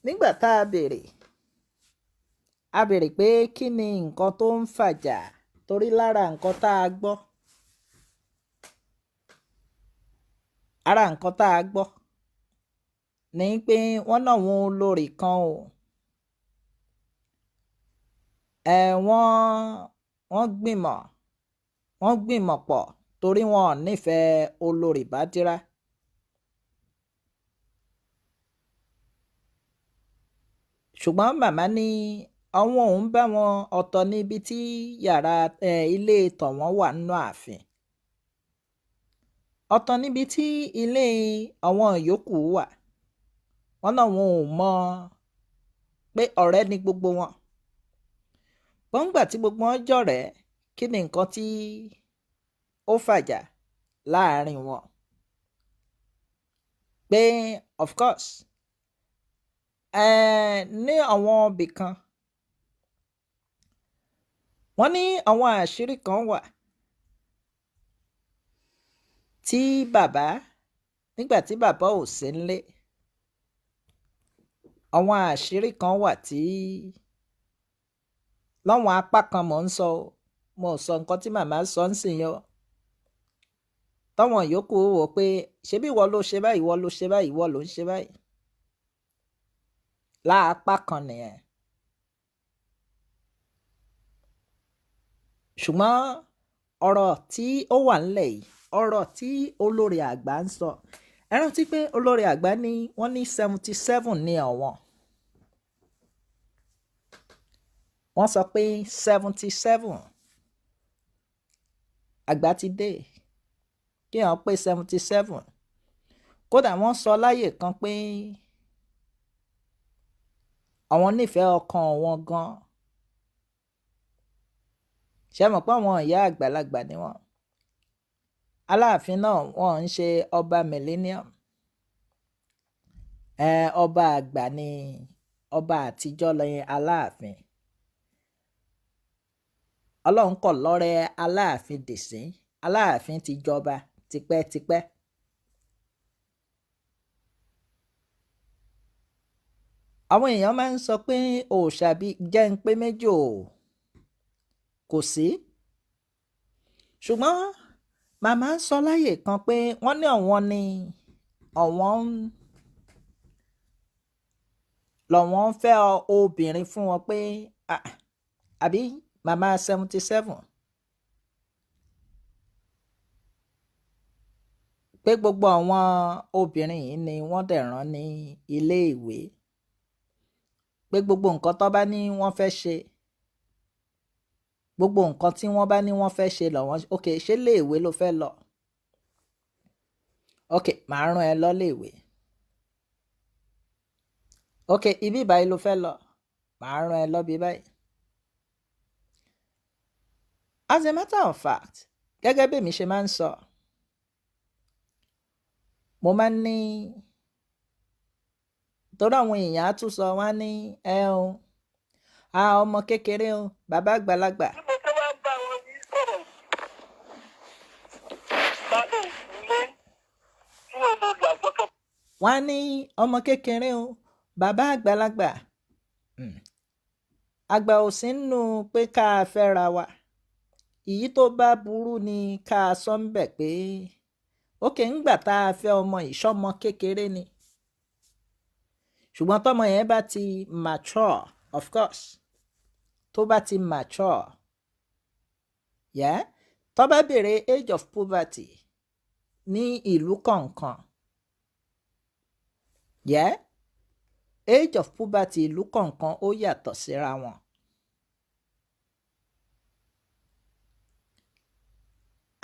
nígbà tá a béèrè pé kí ni nǹkan tó ń fàjà torí lára nǹkan tá a gbọ́ ní pé wọ́n náà wọn olórí kan o wọ́n gbìmọ̀ pọ̀ torí wọn ò nífẹ̀ẹ́ olórí Bádírà ṣùgbọ́n màmá ní àwọn òun bá wọn ọ̀tọ̀ níbi tí yàrá ilé tọ̀wọ́n wà nínú ààfin, ọ̀tọ̀ níbi tí ilé àwọn yòókù wà. Wọ́n náà wọn ò mọ̀ pé ọ̀rẹ́ ni gbogbo wọn. Gbọ́ngbà tí gbogbo wọn jọ̀rẹ́, kí ni nǹkan tí ó fàjà láàrin wọn? Pé of course ní àwọn ibì kan wọ́n ní àwọn àṣírí kan wà tí bàbá, nígbà tí bàbá ò sí nílé, àwọn àṣírí kan wà tí láwọn apá kan mò ń sọ, mo sọ nǹkan tí màmá sọ ń sìn yọ, táwọn yòókù wò pé ṣebí ìwọ ló ṣe báyìí, ìwọ ló ṣe báyìí, ìwọ ló ń ṣe báyìí. Láapá kan nìyẹn. Ṣùgbọ́n ọ̀rọ̀ tí ó wà ńlẹ̀ yìí, ọ̀rọ̀ tí olórí àgbà ń sọ, ẹ rántí pé olórí àgbà ní wọ́n ní 77 ní àwọn. Wọ́n sọ pé 77 àgbà ti dé, kí wọ́n pé 77. Kódà wọ́n sọ láyè kan pé àwọn nífẹ̀ẹ́ ọkàn wọn gan. Ṣé mọ̀ pé àwọn ìyá àgbàlagbà ni wọ́n? Aláàfin náà wọ́n ń ṣe ọba millennium. Ọba àgbà ni ọba àtijọ́ lẹ́yìn Aláàfin. Ọlọ́run kọ̀ lọ́rẹ́ Aláàfin dìsín. Aláàfin ti jọba tipẹ́tipẹ́. Àwọn èèyàn máa ń sọ pé òòṣà bí jẹ́ ń pé méjì kò sí. Ṣùgbọ́n màmá ń sọ láyè kan pé wọ́n ní àwọn lọ́wọ́n fẹ́ obìnrin fún wọn pé àbí màmá 77. Pé gbogbo àwọn obìnrin yìí ni wọ́n dẹ̀ rán ní ilé ìwé. Pé gbogbo nǹkan tó bá ní wọ́n fẹ́ ṣe, gbogbo nǹkan tí wọ́n bá ní wọ́n fẹ́ ṣe lọ́wọ́n. Ok, ṣé iléèwé ló fẹ́ lọ? Ok, màá rán ẹ lọ iléèwé. Ok, ibi báyìí ló fẹ́ lọ, màá rán ẹ lọ bí báyìí. As a matter of fact, gẹ́gẹ́ bí mi ṣe máa ń sọ, mo máa ń ní, torí àwọn èèyàn á tún sọ wá ní ọmọ kékeré o, bàbá àgbàlagbà. Bí mo fẹ́ wá bá wọn ní sọ̀rọ̀, bàbá ìdílé tí olórí àgbọ̀ tó. Wọ́n á ní ọmọ kékeré o, bàbá àgbàlagbà. Àgbà ò sí nínú pé ká fẹ́ra wa. Èyí tó bá burú ni ká sọ ń bẹ̀ pé ókè ńgbà tá a fẹ́ ọmọ ìṣọ́mọ kékeré ni. Ṣùgbọ́n tọ́mọ yẹn bá ti mature, of course, tó bá ti mature, tó bá bèrè age of puberty ní ìlú kọ̀ọ̀kan, age of puberty ìlú kọ̀ọ̀kan ó yàtọ̀ síra wọn.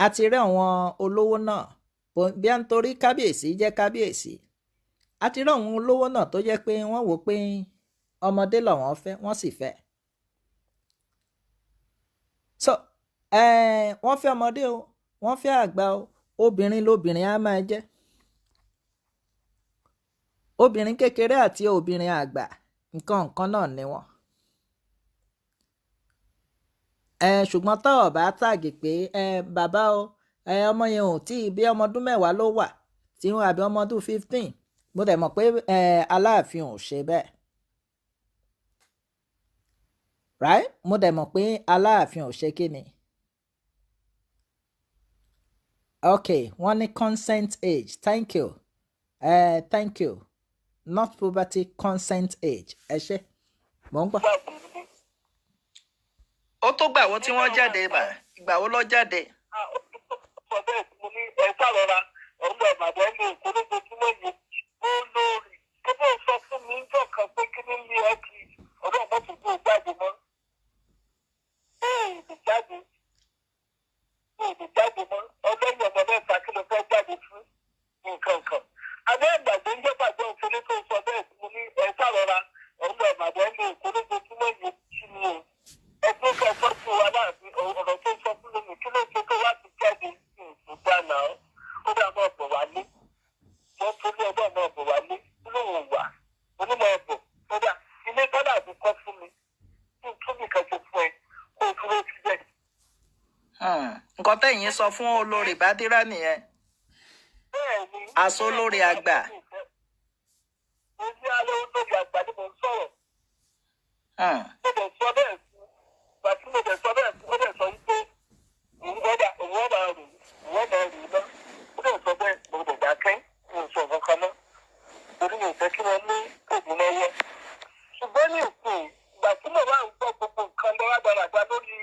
A ti rí àwọn olówó náà bí a ń torí kábíyèsí jẹ́ kábíyèsí. A ti rí àwọn olówó náà tó jẹ́ pé wọ́n wò pé ọmọdé lọ́wọ́n fẹ́, wọ́n sì fẹ́. So wọ́n fẹ́ ọmọdé o, wọ́n fẹ́ àgbà o, obìnrin lóbìnrin á máa jẹ́. Obìnrin kékeré àti obìnrin àgbà nǹkan náà ni wọ́n. Ṣùgbọ́n tó o bá tàgì pé bàbá o, ọmọ yẹn ò tí ì bí ọmọ ọdún 10 ló wà, tí wọ́n àbí ọmọ ọdún 15, mo dẹ̀ mọ̀ pé Aláàfin ò ṣe bẹ́ẹ̀. Right? Mo dẹ̀ mọ̀ pé Aláàfin ò ṣe kíni. Okay, wọ́n ní consent age. Thank you. Thank you. Not puberty, consent age. Ẹ ṣé. Mo ń gbọ́. Ó tó gbà wo tí wọ́n jáde bà? Ìgbà wo ló jáde? Sọ bẹ́ẹ̀ tí mo ní ẹ sàrọ̀ra ọmọ ìbàdàn ní ìkólógbòtúmọ̀ yìí ó lórí. Tó bó sọ fún mi níjọ́ kan pé kí ní ilé ẹ kì í ń jẹ́ pàjọ́ òfin tó sọ bẹ́ẹ̀ tí mo ní ẹ sàrọ̀ra ọ̀gbọ́n ìmàdé ní ìkólógbó tí wọ́n yẹ sí ni o. Ẹgbẹ́ kẹfọ́ fún wa láàfin ọ̀rọ̀ tó sọ fún mi kí ló ṣe tó wá ti jáde ìgbà náà. Ó dà mọ́ ọ̀bọ̀ wálé. Wọ́n torí ọgbọ́n mọ́ ọ̀bọ̀ wálé. Ilé ìwò wà. Onímọ̀ ọ̀bọ̀. Ó dà ilé tọ́lá ti kọ́ fún mi. Kí n tún nìkan ṣe fún ẹ kó o dúró síbẹ̀. Nǹkan tẹ̀yìn sọ fún olórí Bádírà nìyẹn. Bẹ́ẹ̀ni. Aṣọ olórí àgbà. Mo ní alẹ́ olórí àgbà ni mo ń sọ̀rọ̀. Mo dẹ̀ sọ bẹ́ẹ̀ fún ìgbà tí mo dẹ̀ sọ bẹ́ẹ̀ fún ó dẹ̀ sọ wípé òun ọba rè náà. Ó dẹ̀ sọ bẹ́ẹ̀ mo dẹ̀ dákẹ́ mo sọ kankan náà. Torí mi ò fẹ́ kí wọ́n ní òògùn lọ́wọ́. Ṣùgbọ́n ní ìsìn ìgbà tí mo máa ń gbọ́ gbogbo nǹkan lọ́wọ́ àgbàlagbà lórí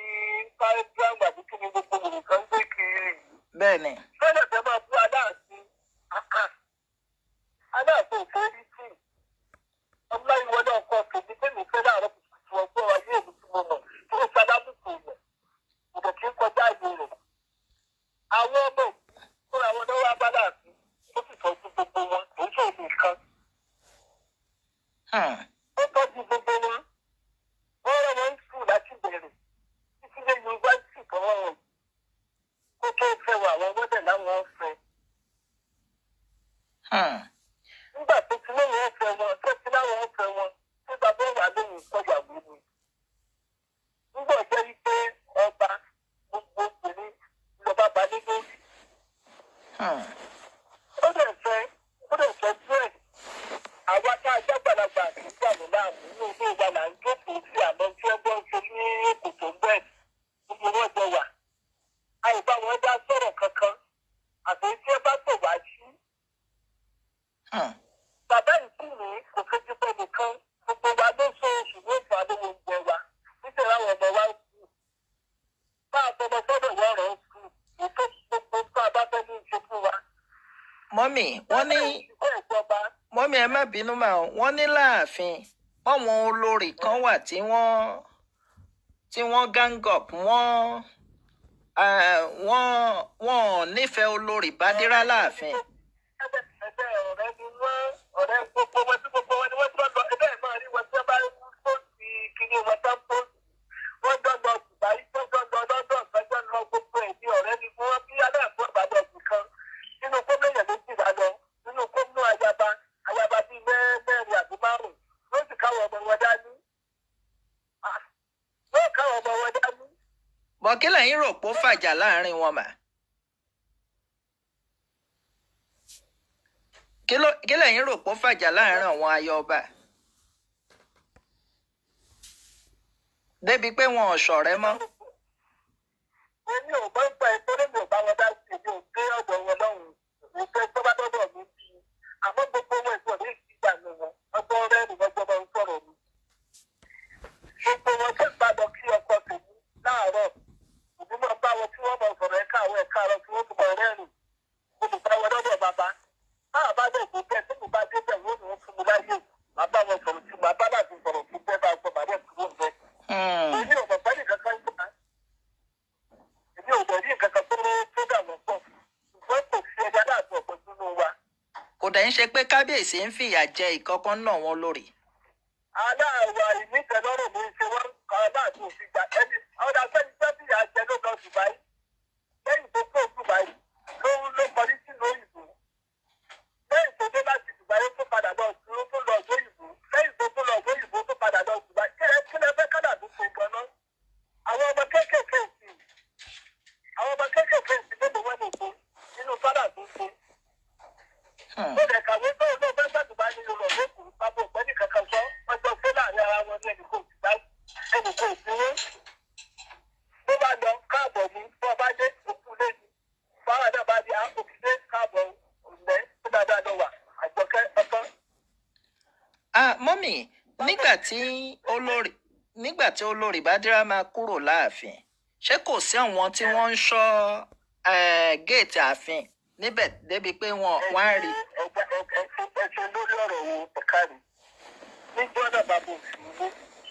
Instagram àbí kí ni gbogbo nǹkan gbé kiri. Bẹ́ẹ̀ni. Fẹ́lẹ̀ fẹ́ máa bú Aláàfin. Aláàfin òfin rí sí. Ọmọ ìwọ náà kọ tèmi tèmi fẹ́ láàárọ̀ kùtùkùtù ọgbọ́n ayé èmi tí mo mọ̀ tí ó ṣe alábùkù rẹ̀. Ìbò kí ń kọjá ìlú rẹ̀. Àwọn ọmọ fún àwọn náà wá bá Aláàfin ó sì tọ́jú gbogbo wọn kì í ṣe òun nìkan. Ó tọ́jú gbogbo wọn. Wọ́n rẹ̀ wọ́n ń sùn láti bẹ̀rẹ̀ títí dé yunifásitì kan wọ́n kó tó fẹ́ wọ àwọn ọmọdé láwọn fẹ́. Nígbà tó ti lóun ọ̀fẹ́ wọn tó ti láwọn ọ̀fẹ́ wọn tó bàbá wà lóhùn ìkọyàwó ni. Nígbà jẹ́ wípé ọba gbogbo obìnrin lọ́ba balẹ̀ lórí. Ó dẹ̀ fẹ́ díẹ̀. Àwa tá a jẹ́ gbàlagbà àti ìgbàlù láàmú ní ilé ìwà là ń jókòó sí àmọ́ tí ẹgbẹ́ ń ṣe ní èkó tó ń bẹ̀. Gbogbo wọn jọ wà. Àìbá wọn dá sọ̀rọ̀ kankan àti tí ẹ bá tò wá sí. Bàbá ìsìnlẹ̀ kò fojú pẹ́ nìkan gbogbo wa ló sọ oṣù mẹ́fà lówó oúnjẹ wa nítorí àwọn ọmọ wa ń sùn. Bá a tọmọ sọ́dọ̀ wọ́n rọ̀ ń sùn ètò gbogbo tó a bá fẹ́ ní ìṣe fún wa. Mọ́mì ẹ má bínú mà wọ́n ní láàfin àwọn olórí kan wà tí wọ́n gang up wọ́n nífẹ̀ẹ́ olórí Bádírà láàfin. Ẹgbẹ́ ọ̀rẹ́ ni wọ́n ọ̀rẹ́ gbogbo wọn tí gbogbo wọn ni wọ́n tọ́ lọ ẹgbẹ́ ẹ̀ máa rí wọn tí wọ́n bá ń pòsì kiri wọn tán pòsì. Wọ́n dọ́dọ̀ Dubai tó dọ́dọ̀ lọ́dọ̀ ìgbẹ́jọ́ lọ gbogbo ẹ̀ ní ọ̀rẹ́ ni wọ́n bí Aláàfin Ìbàdàn nìkan nínú gómìnà méjìlá lọ nínú gómìnà ayaba bíi mẹ́rin àti márùn-ún ló sì káwọn ọmọ wọn dání. Bọ̀ kí lẹ̀yin rò pó fàjà láàrin wọn mà? Kí lẹ̀yin rò pó fàjà láàrin àwọn ayọba? Débi pé wọn ò ṣọ̀rẹ́ mọ́. Èmi ò bá ń pa ẹ̀kọ́ lẹ́nu ọ̀bá wọn dá sí èmi ò gbé ọ̀dọ̀ wọn lọ́hùn-ún. Mo fẹ́ tó bá dọ́dọ̀ mi bí i. Àmọ́ gbogbo wọn ìfọ̀ ní ìgbà mi wọn. Ọgbọ́n rẹ̀ ni wọ́n gbọ́dọ̀ ń sọ̀rọ̀ mi. Gbogbo wọn tó bá lọ kí ọkọ tèmi láàárọ̀. Ìbí máa bá wọn tí wọ́n máa sọ̀rọ̀ ẹ̀ka àwọn ẹ̀ka àrọ̀ tí wọ́n ti máa rẹ́rìn. Mo lè bá wọn lọ́dọ̀ bàbá. Báà bá dẹ̀ tó bẹ́ẹ̀ tí mo bá dé bẹ̀ wọ́n ni wọ́n fún mi láyé. Màá bá wọn sọ̀rọ̀ tí màá bá láti sọ̀rọ̀ tí bẹ́ẹ̀ bá gbọ́ màá dẹ̀ kúrò bẹ́ẹ̀. Èmi ò mọ̀ pẹ́ẹ́nì kankan ń gbà. Èmi ò mọ̀ rí nǹkan kan tó dà wọ́n pọ̀. Ṣùgbọ́n kò sí ẹja láti ọ̀pọ̀ sínú wa. Kò dẹ̀ ń ṣe pé kábíyèsí ń fìyà jẹ ìkọ̀kan náà wọn lórí. Aláàwọ̀ ìníkẹ̀lọ́rùn mi ṣe wọ́n kọ́ láti òfin gbà ẹni. Ọ̀dà sẹ́ni tó fìyà jẹ ló lọ Dubai. Lẹ́yìn tó kó Dubai ló kọrí sínú òyìnbó. Lẹ́yìn tó dé láti Dubai tó padà lọ sí ó tó lọ òyìnbó. Lẹ́yìn tó lọ òyìnbó tó padà lọ Dubai. Kí lẹ fẹ́ kádà tó ṣe gan-an? Àwọn ọmọ kéékèèké sí lóde wọn lè ṣe nínú fádà tó ṣe. Ó lè kàwé tó ló fẹ́ gbà Dubai nínú lọ lókùn pápá òpẹ́ni kankan sọ wọ́n jọ fẹ́ láàrin ara wọn ní ẹnì kò sí wọ́n. Tó bá lọ káàbọ̀ ní tó bá dé òkú lẹ́yìn. Fáwọn náà bá di àkókò káàbọ̀ òǹlẹ́ tó dáadáa lọ wà àjọkẹ́ ọkọ. Mọ́mì nígbà tí olórí Bádírà máa kúrò láàfin ṣé kò sí àwọn tí wọ́n ń ṣọ́ géètì ààfin níbẹ̀ débi pé wọ́n á rí. Ẹ̀ṣẹ̀ lórí ọ̀rọ̀ wo ẹ̀ka rí. Nígbà náà bàbá òfin ló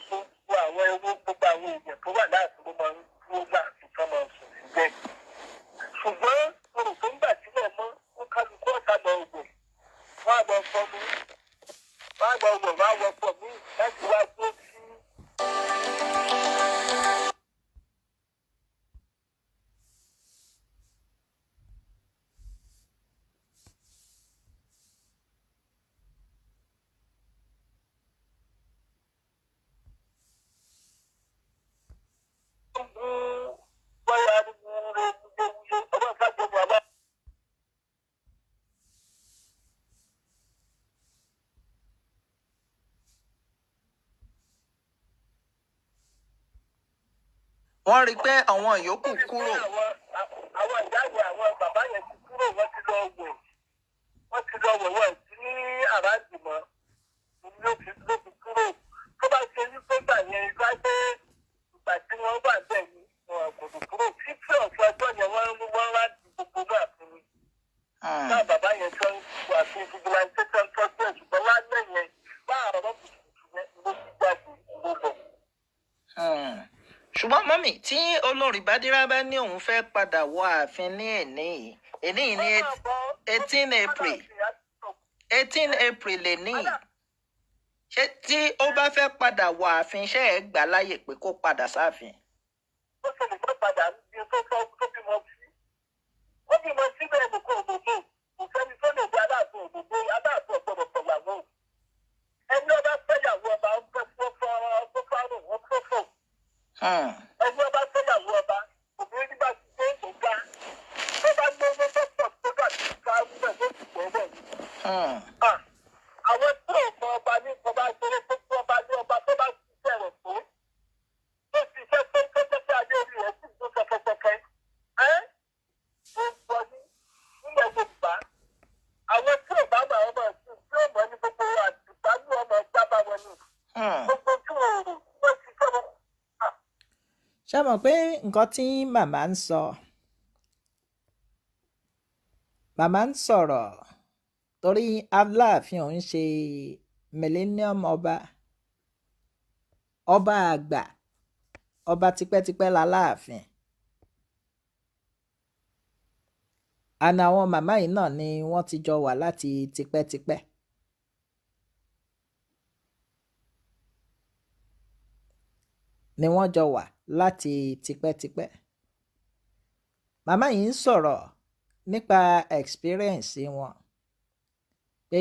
gbogbo àwọn ewu gbogbo àwọn èèyàn tó wà láàfin ló máa ń dúró láàfin tó máa ń sùn síbẹ̀. Ṣùgbọ́n mo rò pé nígbà sílẹ̀ mọ́ ó kálukú ọ̀tá lọ ògbò. Wọ́n á lọ fọmọ wá lọ wọ̀ wá wọpọ̀ mí láti wá tó sí. wọ́n rí i pé àwọn yòókù kúrò. àwọn ìyá yẹn àwọn bàbá yẹn ti kúrò wọ́n ti lọ wẹ̀ wọ́n sí ní àràjùmọ̀ ló fi kúrò tó bá ṣe ní pé gbà yẹn lágbé ìgbà tí wọ́n wà bẹ́ẹ̀ ni kò tó kúrò títí ọ̀sẹ̀ ọjọ́ yẹn wọ́n láti gbogbo náà fún mi. náà bàbá yẹn tó ń wà sí vigilante tó ń tọ́jú ẹ̀ ṣùgbọ́n lálẹ́ yẹn láàárọ̀ kùtùkùtù yẹn ló ti jáde ló lọ. ṣùgbọ́n mọ́mì tí olórí Bádírá bá ní òun fẹ́ padà wọ ààfin ní èní yìí ní 18 April lè ní ṣé tí ó bá fẹ́ padà wọ ààfin ṣé ẹ gbà láyè pé kó padà sáàfin. ó ṣe lè fẹ́ padà ní tó bímọ sí ó bímọ síbẹ̀ ẹ̀dùn kó òdòdó kò sẹ́ni tó lè di aláàfin òdòdó aláàfin ọ̀gbọ́dọ̀ pẹ̀láwó ẹni ọba fẹ́yàwó ọba ń fẹ́ fọ́fọ́rùn wọn fọ́fọ́ ẹni ọba fẹ́yàwó ọba obìnrin nígbà tí ó ń ga tó bá gbé owó tó pọ̀ tó dà sí ká wúlẹ̀ ló ti gbọ́dọ̀ àwọn tí ò mọ ọba ní ọba ṣeré tó kú ọba ní ọba tó bá ti bẹ̀rẹ̀ pé ó ti fẹ́ pé kẹ́kẹ́ adé orí rẹ̀ sì tó kẹ́kẹ́kẹ́ ó ń sọ ní nílẹ̀ Yorùbá àwọn tí ò bá mọ ọmọ ẹ̀sìn tí ò mọ ní gbogbo àtìgbà ní ọmọ ẹgbẹ́ bá wọn ní gbogbo tí ò rò wọ́n ti fẹ́ wọn. ṣé mọ̀ pé nǹkan tí màmá ń sọ màmá ń sọ̀rọ̀ torí Alaafin òun ṣe millennium ọba àgbà ọba tipẹ́tipẹ́ l'Alaafin àna àwọn màmá yìí náà ni wọ́n ti jọ wà láti tipẹ́tipẹ́ ni wọ́n jọ wà láti tipẹ́tipẹ́ màmá yìí ń sọ̀rọ̀ nípa experience wọn pé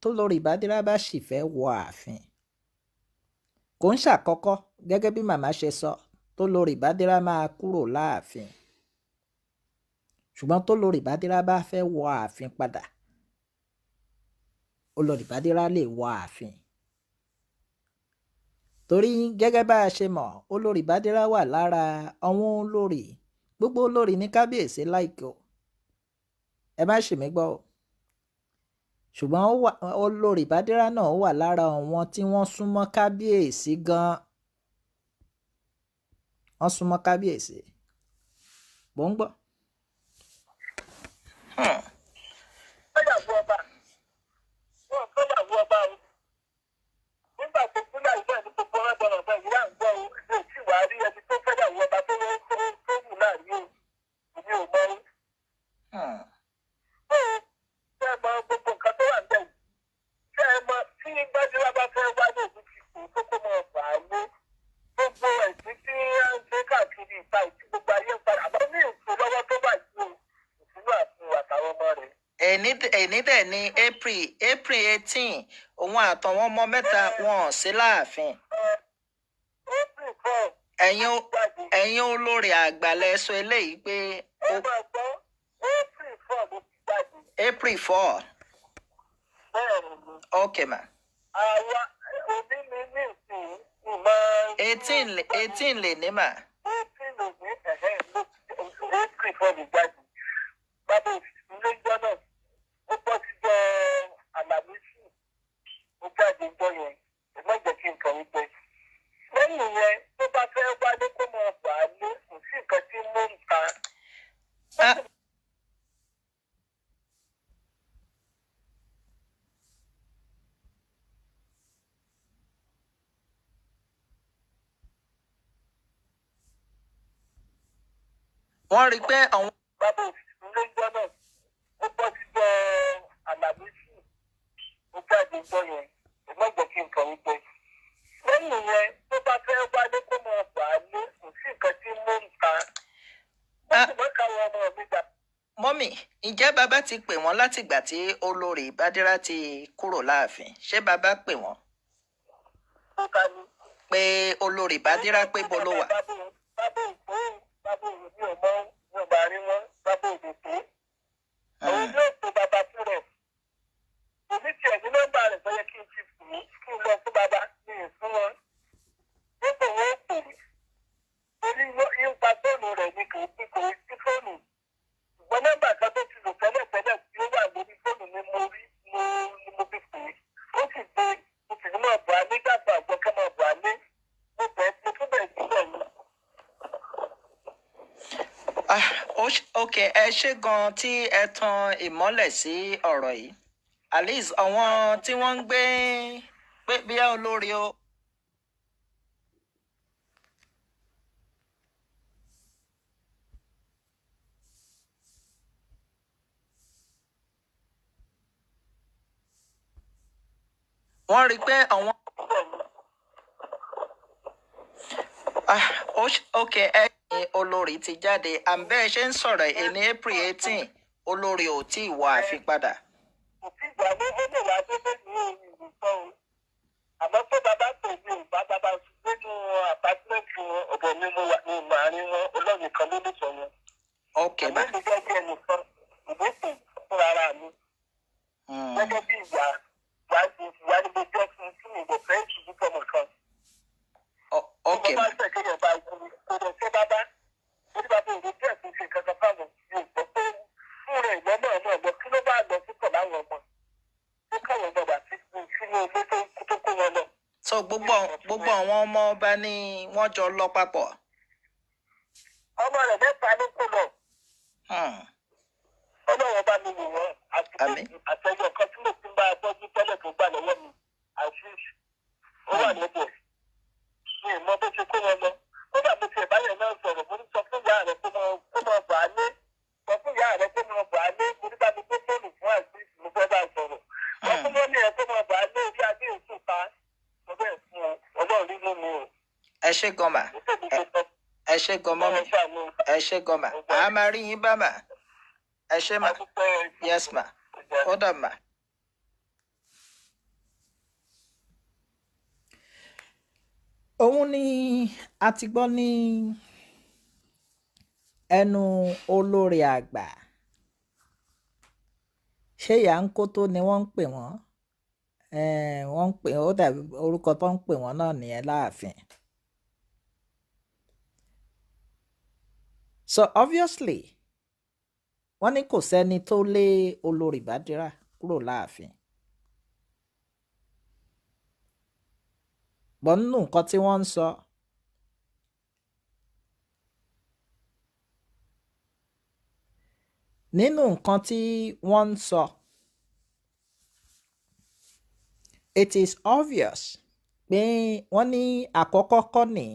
tólórí Bádírá bá sì fẹ́ wọ ààfin kò ń ṣàkọ́kọ́ gẹ́gẹ́ bí màmá ṣe sọ tólórí Bádírá máa kúrò láàfin ṣùgbọ́n tólórí Bádírá bá fẹ́ wọ ààfin padà olórí Bádírá lè wọ ààfin torí gẹ́gẹ́ bá a ṣe mọ̀ olórí Bádírá wà lára àwọn olórí gbogbo olórí ní kábíyèsí láìkó ẹ má ṣì mí gbọ́ o ṣùgbọ́n olórí Bádírá náà wà lára àwọn tí wọ́n súnmọ́ kábíyèsí gan-an wọ́n súnmọ́ kábíyèsí bó ń gbọ́. fẹ́yàwó ọba wọn fẹ́yàwó ọba o nígbà tó kúnlẹ̀ ìgbà ní gbogbo ọlọ́dọ̀ ọ̀bẹ yìí à ń gbọ́ o ilé tí wàá rí ẹni tó fẹ́yàwó ọba tó wù láàrin o èmi ò mọ o. ṣé ẹ mọ gbogbo nǹkan tó wà ń bẹ̀ yìí ṣé ẹ mọ tí Bádírá bá fẹ́ wá ní òbí ti kù tó kó mọ ọ̀fà lé gbogbo ẹ̀sìn tí a ń ṣe káàkiri ìta ìtí gbogbo ayé ń padà àmọ́ ní ìfún lọ́wọ́ tó wà yìí o ìfúnú àti àtàwọn ọmọ rẹ̀. ẹni dẹ̀ ní April 18 òun àtàwọn ọmọ mẹ́ta wọn ò sí láàfin. April 4 ẹ̀yin olórí àgbà lẹ sọ eléyìí pé. ẹ máa gbọ́ April 4 ló ti jáde. April 4. bẹ́ẹ̀ ni. ok ma. àwa òbí mi ní ìsìn ìmọ̀. 18 lè ní mà. 18 ló ní April 4 ló jáde. bàbá ilé ìjọ náà ó bọ́ síjọ́ Àlàmísì ó jáde ìjọ yẹn ẹ má jẹ́ kí n kàn ń gbẹ. lẹ́yìn yẹn tó bá fẹ́ wálé kó mọ̀ ọ̀gbà lé kò sí nǹkan tí mò ń ta. wọ́n rí i pé àwọn. bàbá ilé ìjọ náà ó bọ́ síjọ́ Àlàmísì gbọ́ yẹn ẹ má jẹ́ kí nǹkan yín gbé. lẹ́yìn yẹn tó bá fẹ́ wálé kó máa bà á lé kò sí nǹkan tí mò ń ta. ó sì mọ́ káwọn ọmọ mi gbà. mọ́mì ǹjẹ́ bàbá ti pè wọ́n látìgbà tí olórí Bádírà ti kúrò láàfin ṣé bàbá pè wọ́n ó ká ní. pé olórí Bádírà pé bó ló wà. bábò ìpè bábò ìròyìn ọmọ wọn bá rí wọn bábò ìdòtò. àwọn yóò pe bàbá fún rẹ̀. òbí tiẹ̀ ní nọ́mbà rẹ̀ bọ́yẹ kí n ti fún un kí n lọ fún bàbá ní ìfún wọn. nígbà wọn ó pè mí. torí yípa fóònù rẹ̀ ni kò sí fóònù. ṣùgbọ́n nọ́mbà kan tó ti lò tẹ́lẹ̀tẹ́lẹ̀ tí ó wà lórí fóònù ni mo rí ni mo fi pè é. ó sì gbé mo sì ní mọ̀ bọ̀ á nígbàgbọ́ àgbọ̀kẹ́ mọ̀ bọ̀ á ní. mo tún bẹ̀ sílẹ̀ ni. ok ẹ ṣé gan tí ẹ tan ìmọ́lẹ̀ sí ọ̀rọ̀ yìí at least àwọn tí wọ́n ń gbé pé bí olórí o. wọ́n rí i pé àwọn. ok ẹ ní olórí ti jáde àbẹ́ ṣe ń sọ̀rọ̀ ẹ̀ ní April 18 olórí ò tí ì wọ ààfin padà. kò sí ìgbà ní ó lè wá dé lẹ́yìn ìlú kan o. àmọ́ tó bàbá tó ní ìbá bàbá nínú àpátímẹ́ǹtì ọ̀dọ̀ mi mo wà ní ìmọ̀-àárín wọn ọlọ́run kan ló lè sọ wọn. ok bá. àmọ́ mi gẹ́gẹ́ ẹnìkan ìgbésẹ̀ fún ara mi. gẹ́gẹ́ bí ìyá ní mo jẹ́ fún ìbò fẹ́ǹsì púpọ̀ mọ̀kan. ok bá. mo máa ń tẹ̀kẹ́yẹ̀ bá ikú kó lọ sí bàbá. ó ní bàbá òun díẹ̀ tó ṣe kankan fáwọn yóò gbọ́ pé fún rẹ̀ ìgbọ́n náà lọ kí ló bá lọ sí pọ̀ láwọn ọmọ. ó káwọn ọmọ bàtí sínú ilé tó kó wọn lọ. so gbogbo àwọn ọmọ ọba ni wọ́n jọ lọ papọ̀. ọmọ rẹ̀ mẹ́ta ló kó lọ. ọlọ́run bá mi wò wọ́n àtẹ̀yọ̀ kan tí mo ti ń bá a tọ́jú tẹ́lẹ̀ tó gbà lọ́wọ́ mi àṣìṣ ó wà níbẹ̀ mi ì mọ bó ṣe kó wọn lọ. ó dà mo tiẹ̀ báyẹn náà sọ̀rọ̀ mo ní sọ fún ìyá rẹ̀ kó mọ bà á lé sọ fún ìyá rẹ̀ kó mọ bà á lé mo ní bá mi gbé fóònù fún àṣìṣ mo fẹ́ bá a sọ̀rọ̀. wọ́n fún mọ́mí ẹ̀ kó mọ bà á lé orí adé òtún pa mo bẹ́ẹ̀ fún ọ ọlọ́run nínú mi o. ẹ ṣé gan mà ẹ ṣé gan mọ́mí ẹ ṣé gan mà a máa rí yín bá mà ẹ ṣé mà yes mà ó dà mà. òun ni a ti gbọ́ ní ẹnu olórí àgbà ṣé ìyá ń kó tó ni wọ́n ń pè wọ́n wọ́n ń pè ó dàbí orúkọ tó ń pè wọ́n náà nìyẹn láàfin. so obviously wọ́n ní kò sẹ́ni tó lé olórí Bádírà kúrò láàfin. bọ́n nínú nǹkan tí wọ́n ń sọ it is obvious pé wọ́n ní àkọ́kọ́ kọ́ ni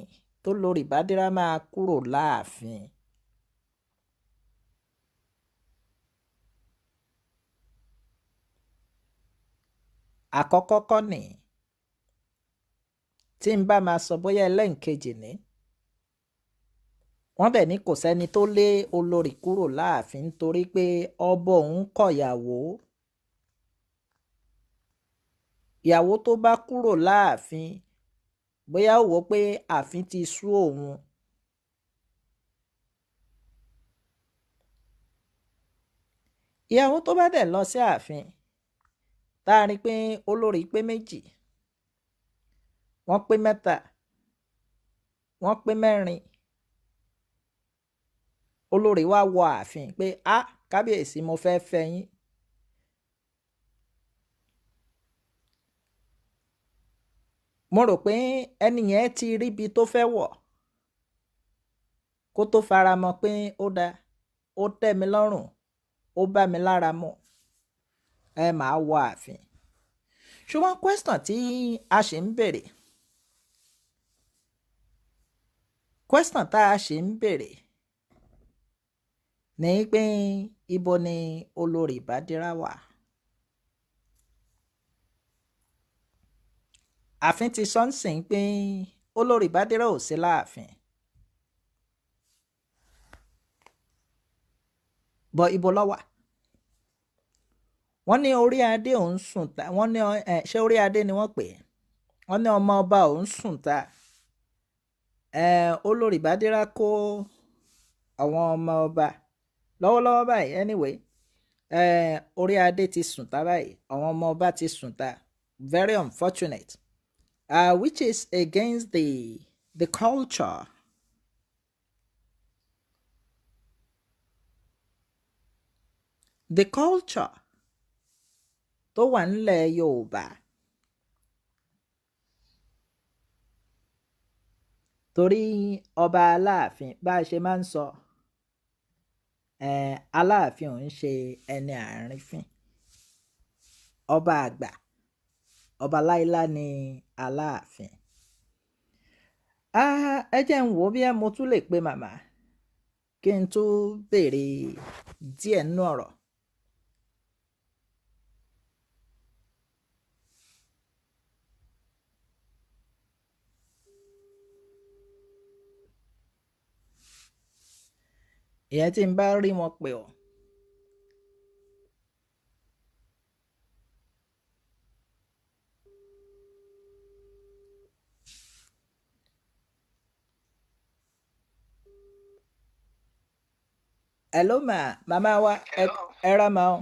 tó lórí Bádírà máa kúrò láàfin. àkọ́kọ́ kọ́ ni tí n bá máa sọ bóyá ẹlẹ́ǹkejì ni wọ́n dẹ̀ ní kò sẹ́ni tó lé olórí kúrò láàfin nítorí pé ọba òun kọ̀yàwó ìyàwó tó bá kúrò láàfin bóyá ó wò pé ààfin ti sú òun ìyàwó tó bá dẹ̀ lọ sí ààfin tá a rí pé olórí pé méjì wọ́n pé mẹ́ta wọ́n pé mẹ́rin olórí wá wọ ààfin pé kábíyèsí mo fẹ́ fẹ́ yín. mo rò pé ẹni yẹn ti ríbi tó fẹ́ wọ̀ kó tó fara mọ́ pé ó dáa ó tẹ́ mi lọ́rùn ó bá mi lára mu ẹ máa wọ ààfin. ṣùgbọ́n question tí a ṣì ń béèrè ní pé ibo ni olórí Bádírà wà. ààfin ti sọ ń sìn pé olórí Bádírà ò sí láàfin bọ̀ ibo ló wà. wọ́n ní orí adé òun sùn ta, wọ́n ní ṣé orí adé ni wọ́n pè é, wọ́n ní ọmọ ọba òun sùn ta. olórí Bádírà kó àwọn ọmọ ọba lọ́wọ́lọ́wọ́ báyìí anyway, orí adé ti sùn ta báyìí, àwọn ọmọ ọba ti sùn ta, very unfortunate, which is against the culture. The culture tó wà nílẹ̀ Yorùbá. torí ọba Aláàfin bá a ṣe máa ń sọ, Aláàfin ò ń ṣe ẹni àárífín, ọba àgbà, ọba láíláí ni Aláàfin. ẹ jẹ́ ń wò bí mo tún lè pe màmá kí n tó béèrè díẹ̀ nínú ọ̀rọ̀. ìyẹn tí n bá rí wọn pè ọ́. hello ma màmá wa ẹ rà mà ọ́.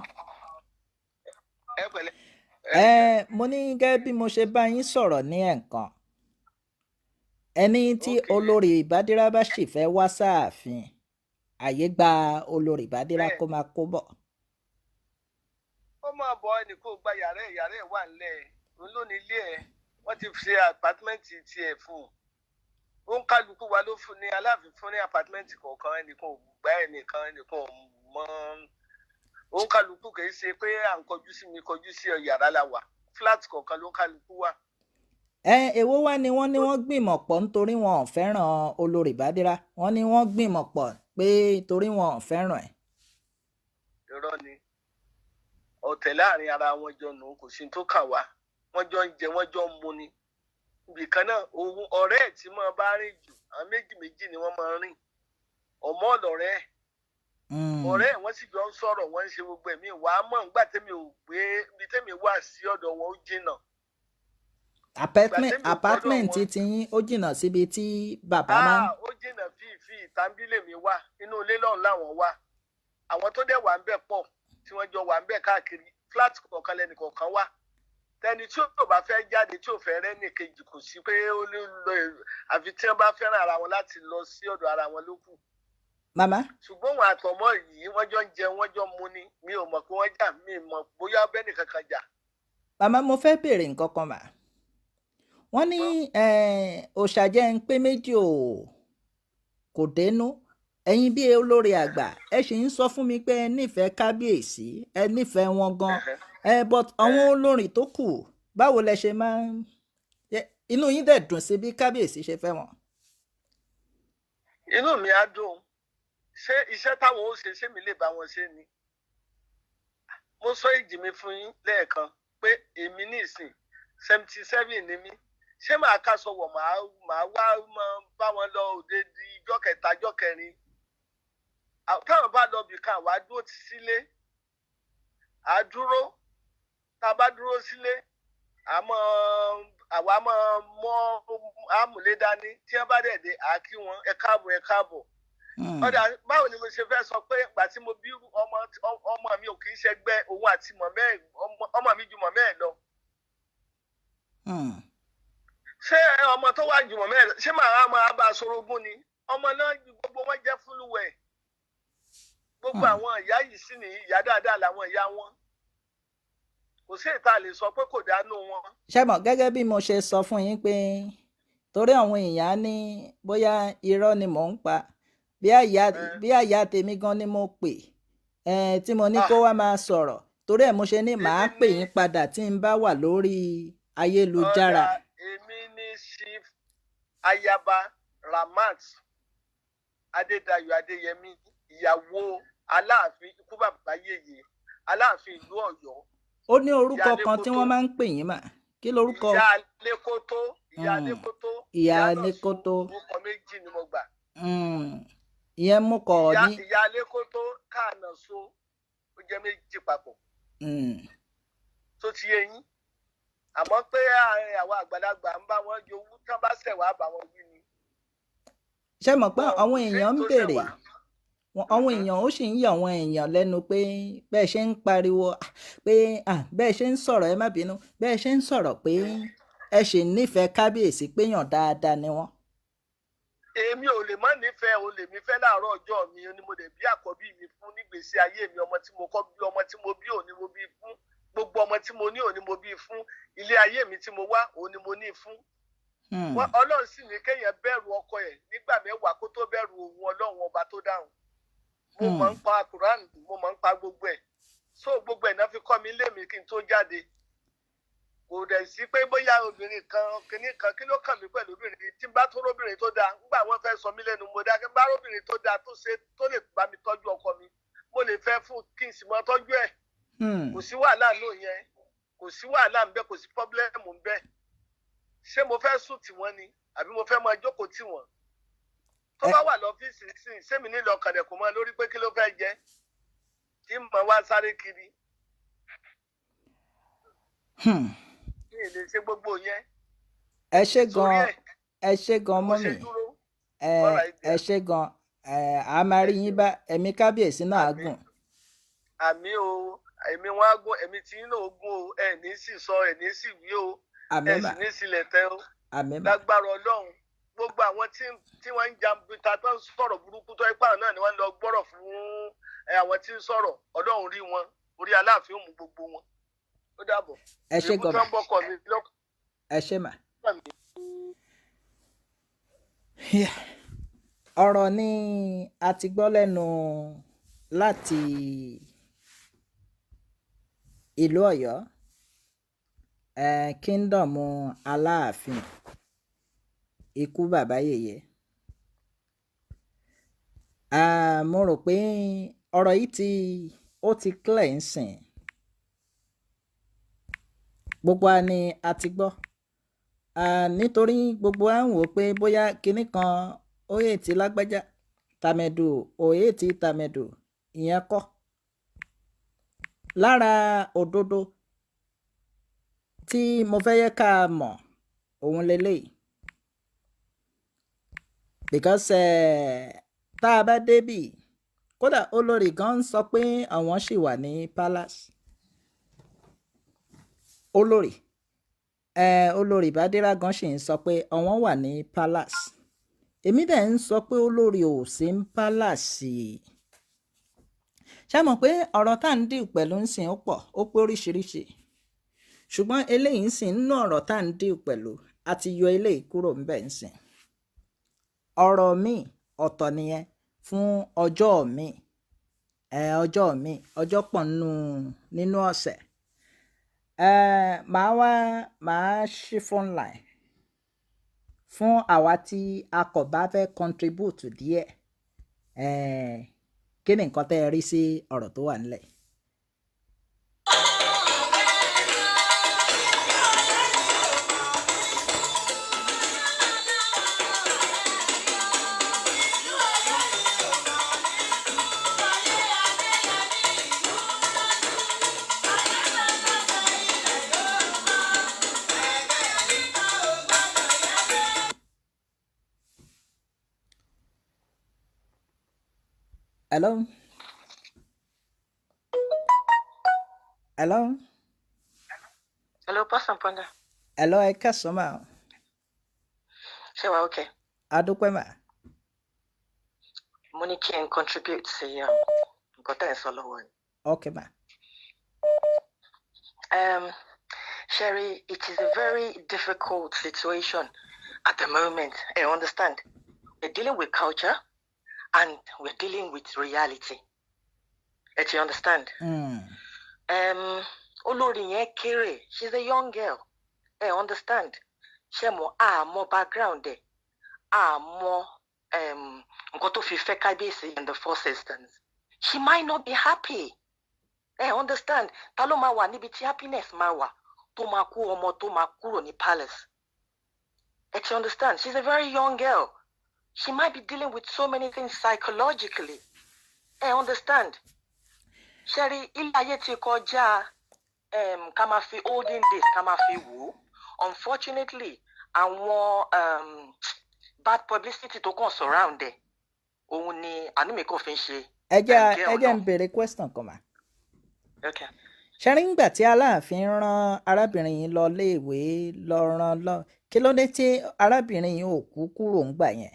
ẹ pẹ̀lẹ́. mo ní gẹ́gẹ́ bí mo ṣe bá yín sọ̀rọ̀ ní ẹ̀ẹ̀kan, ẹni tí olórí Bádírà bá sì fẹ́ wá sáàfin, àyè gba olórí Bádírà kó máa kó bọ̀. ó máa bọ̀ ẹnì kó gba yàrá ẹ̀ wà nílẹ̀ òun ló ní ilé ẹ̀ wọ́n ti ṣe àpátímẹ́ǹtì tiẹ̀ fún un. ó ń kálukú wa ló fún ní Aláàfin fún ní àpátímẹ́ǹtì kọ̀ọ̀kan, ẹnìkan ò gbá ẹnìkan ò mọ. ó ń kálukú kì í ṣe pé à ń kọjú sí mi kọjú sí yàrá la wà, fúláàtì kọ̀ọ̀kan ló ń kálukú wà. èwo wá ni wọ́n ní wọ́n gbìmọ̀ pọ̀ nítorí wọn ò fẹ́ràn olórí Bádírà, wọ́n ní wọ́n gbìmọ̀ pọ̀ pé torí wọn ò fẹ́ràn ẹ̀. irọ́ ni ọ̀tẹ̀ láàrin ara wọn jọ nù, kò sí tó kàn wá, wọ́n jọ ń jẹ wọ́n jọ ń mu ni. ibì kan náà òun ọ̀rẹ́ ẹ̀ tí máa bá rìn jù, àwọn méjì ni wọ́n máa rìn, ọmọ ọ̀lọ́rẹ́ ẹ̀ ọ̀rẹ́ ẹ̀ wọ́n sì jọ ń sọ̀rọ̀, wọ́n ń ṣe gbogbo ẹ̀mí wàá mọ̀ nígbà tẹ́mi ò gbé ibi tẹ́mi wà sí ọ̀dọ̀ wọn ó jìnnà. apartment ti yín ó jìnnà síbi tí bàbá máa ń. ó jìnnà fífi ìtàǹbílẹ̀ mi wà, inú ilé lọ́run làwọn wà. àwọn tó dẹ̀ wà ń bẹ̀ pọ̀ tí wọ́n jọ wà ń bẹ̀ káàkiri, flat kọ̀ọ̀kan lẹ́nì kọ̀ọ̀kan wà. tẹni tí ò bá fẹ́ jáde tí ò fẹ́ rẹ́nì kejì kò sí pé ó lè lọ, àfi tí wọ́n bá fẹ́ràn ara wọn láti lọ sí ọ̀dọ̀ ara wọn ló kù. màmá. ṣùgbọ́n wọn àtọmọ yìí wọ́n jọ ń jẹ wọ́n jọ ń mu ni, mi ò mọ̀ pé wọ́n jà, mi ò mọ̀ bóyá bẹ́ẹ̀ nìkan kan jà. màmá mo fẹ́ béèrè nǹkan kan mà. wọ́n ní òṣàjẹ́ ń pé méjì kò dénú, ẹ̀yin bí olórí àgbà ẹ sì ń sọ fún mi pé ẹ nífẹ̀ẹ́ kábíyèsí, ẹ nífẹ̀ẹ́ wọn gan, but àwọn olórin tó kù báwo lẹ ṣe máa ń inú yín dẹ̀ dùn sí bí kábíyèsí ṣe fẹ́ wọn. inú mi á dùn, ṣé iṣẹ́ táwọn ó ṣe mi lè bá wọn ṣe ni. mo sọ èjì mi fún yín lẹ́ẹ̀kan pé èmi ní ìsìn 77 ni mí, ṣé màá káṣọ wọ̀ màá wá bá wọn lọ òde di ijọ́ kẹta ijọ́ kẹrin. táwọn bá lọ bìkan àwa dúró ti sílé, àdúró tá a bá dúró sílé àwa máa mọ àmúlé dání, tí wọ́n bá dẹ̀ dé àkí wọn ẹ káàbọ̀. ọ̀dà báwo ni mo ṣe fẹ́ sọ pé ìgbà tí mo bí ọmọ mi ò kì í ṣẹgbẹ́ òun àti ọmọ mi ju mọ̀mẹ́ ẹ̀ lọ. ṣé ọmọ tó wà jùmọ̀ mẹ́rin ṣé màá máa bá a sorogún ni? ọmọ náà gbogbo wọn jẹ́ fúlùwẹ̀, gbogbo àwọn ìyá yìí sì ní ìyá dáadáa làwọn ìyá wọn, kò sí ìta lè sọ pé kò dánú wọn. ṣẹ́mọ̀ gẹ́gẹ́ bí mo ṣe sọ fún yín pé torí àwọn èèyàn ní bóyá irọ́ ni mò ń pa, bí àyà tèmi gan ni mo pè tí mo ní kó wá máa sọ̀rọ̀, torí ẹ̀ mo ṣe ní màá pè yín padà tí n bá wà lórí ayélujára. èmi ní Chief Ayaba Ramat Adédayọ̀ Adéyẹmí, ìyàwó Aláàfin ikú bàbá yèyé, Aláàfin ìlú Ọ̀yọ́. ó ní orúkọ kan tí wọ́n máa ń pè yín mà, kí lorúkọ ìyá Alékótó ìyá Alékótó ìyá náà Alékótó orúkọ méjì ni mo gbà. ìyẹn mú kọ ní. ìyá Alékótó káànà so ó jẹ́ méjì papọ̀. tó ti yé yín àmọ́ pé àwọn àgbàlagbà ń bá wọn jowú tán bá ṣẹ̀ wá bá wọn wí ni. ṣé mọ̀ pé àwọn èèyàn ń béèrè àwọn èèyàn ó sì ń yà àwọn èèyàn lẹ́nu pé bẹ́ẹ̀ ṣe ń pariwo pé bẹ́ẹ̀ ṣe ń sọ̀rọ̀ ẹ má bínú bẹ́ẹ̀ ṣe ń sọ̀rọ̀ pé ẹ ṣì nífẹ̀ẹ́ kábíyèsí péyàn dáadáa ni wọ́n. èmi ò lè má nífẹ̀ẹ́ o lè mi fẹ́ láàárọ̀ ọjọ́ mi ni mo lè bí àkọ́bí mi fún nígbèésí ayé mi ọmọ tí mo kọ́ bí ọmọ tí mo bí òní mo bí fún gbogbo ọmọ tí mo ní òní mo bí fún ilé ayé mi tí mo wá òní mo ní fún. Ọlọ́run sì ní kéèyàn bẹ̀rù ọkọ ẹ̀ nígbà mẹ́wàá kó tó bẹ̀rù òun Ọlọ́run ọba tó dáhùn. mo mọ̀ ń pa Quran mo mọ̀ ń pa gbogbo ẹ̀ so gbogbo ẹ̀ náà fi kọ́ mi lé mi kí n tó jáde. kò dẹ̀ sí pé bóyá obìnrin kan kìíní kan kí ló kàn mí pẹ̀lú obìnrin tí n bá tó róbìnrin tó dáa nígbà wọ́n fẹ́ sọ mí lẹ́nu mo dáa kí n bá róbìnrin tó dáa tó lè bá mi tọ́jú ọkọ mi mo lè fẹ́ fún kí n sì mọ tọ́jú ẹ̀. kò sí wàhálà náà yẹn kò sí wàhálà ń bẹ kò sí pọ́blẹ́mù ń bẹ ṣé mo fẹ́ sùn tì wọ́n ni àbí mo fẹ́ máa jókòó tì wọ́n tó bá wà lọ́fíìsì sí sẹ́mi nílò ọ̀kadà kò mọ lórí pé kí ló fẹ́ jẹ tí mo wá sáré kiri. kí ni lè ṣe gbogbo yẹn. ẹ ṣé gan mọ́mì ẹ ṣé gan a máa rí yín bá ẹ̀mí kábíyèsí náà gùn. àmì o ẹ̀mí wọn á gùn ẹ̀mí tí yín náà gùn o ẹ̀ ní sì sọ ẹ̀ ní sì wí o ẹ̀ sì ní sílẹ̀ tẹ́ o lágbára Ọlọ́run gbogbo àwọn tí wọ́n ń jàǹbìtà tó ń sọ̀rọ̀ burúkú tó ipá náà ni wọ́n lọ gbọ́rọ̀ fún àwọn tí ń sọ̀rọ̀ Ọlọ́run rí wọn orí Aláàfin mú gbogbo wọn ó dàbọ̀. ẹ ṣé gọbà ẹ ṣé mà. ọ̀rọ̀ ni a ti gbọ́ lẹ́nu láti ìlú Ọ̀yọ́ kingdom Aláàfin ikú bàbá yèyé. mo rò pé ọ̀rọ̀ yìí ó ti clear ń sìn gbogbo wa ni a ti gbọ́ nítorí gbogbo à ń wò pé bóyá kinní kan òye tí lágbájá tàmẹ̀dù òye tí tàmẹ̀dù ìyẹn kọ́ lára òdodo tí mo fẹ́ yẹ ká mọ̀ òun lélẹ́yìí because tá a bá débì kódà olórí gan sọ pé àwọn ṣì wà ní palace OLORIBADIRAT gan ṣì ń sọ pé àwọn wà ní palace èmi dẹ̀ ń sọ pé olórí ò sí ń palace ṣé mọ̀ pé ọ̀rọ̀ tá à ń dì pẹ̀lú ń sìn ó pọ̀ ó pé oríṣiríṣi ṣùgbọ́n eléyìí ń sìn nínú ọ̀rọ̀ tá à ń dì pẹ̀lú àti yọ eléyìí kúrò ńbẹ̀ ń sìn ọ̀rọ̀ míì ọ̀tọ̀ nìyẹn fún ọjọ́ míì ọjọ́ pọ̀ nínú ọ̀sẹ̀ màá ṣí phone line fún àwa tí a kò bá fẹ́ contribute díẹ̀ kí ni nǹkan tẹ́ ẹ rí sí ọ̀rọ̀ tó wà nílẹ̀. Hello? Hello? Hello, Pastor Panda. Hello, ẹ káàsán mà. Ṣé wàá okay? A dúpẹ́ mà. Mo ní kí n contribute sí nǹkan tẹ́ ẹ̀ sọ lọ́wọ́ ni. Okay mà. Sherry, it is a very difficult situation at the moment. I understand. We're dealing with culture and we're dealing with reality. Do you understand? Olori yẹn kéré. She's a young girl. I understand. Ṣé mo more background there. More nǹkan tó fi fẹ́ kábíyèsí in the first instance. She might not be happy. I understand. Ta ló máa wà níbi tí happiness máa wà. tó máa kú ọmọ tó máa kúrò ní palace. You understand? She's a very young girl. She might be dealing with so many things psychologically. Understand? Sherry, ilé ayé ti kọjá ká máa fi olden days ká máa fi wò. Unfortunately, àwọn bad publicity tó kàn surround ẹ̀ òun ni àánú kò fi ń ṣe. ẹ jẹ́ ń béèrè question kan mà. Okay. ṣe rí nígbà tí Aláàfin rán arábìnrin yìí lọ léèwé lọ kí ló dé tí arábìnrin yìí ò kú kúrò ńgbà yẹn.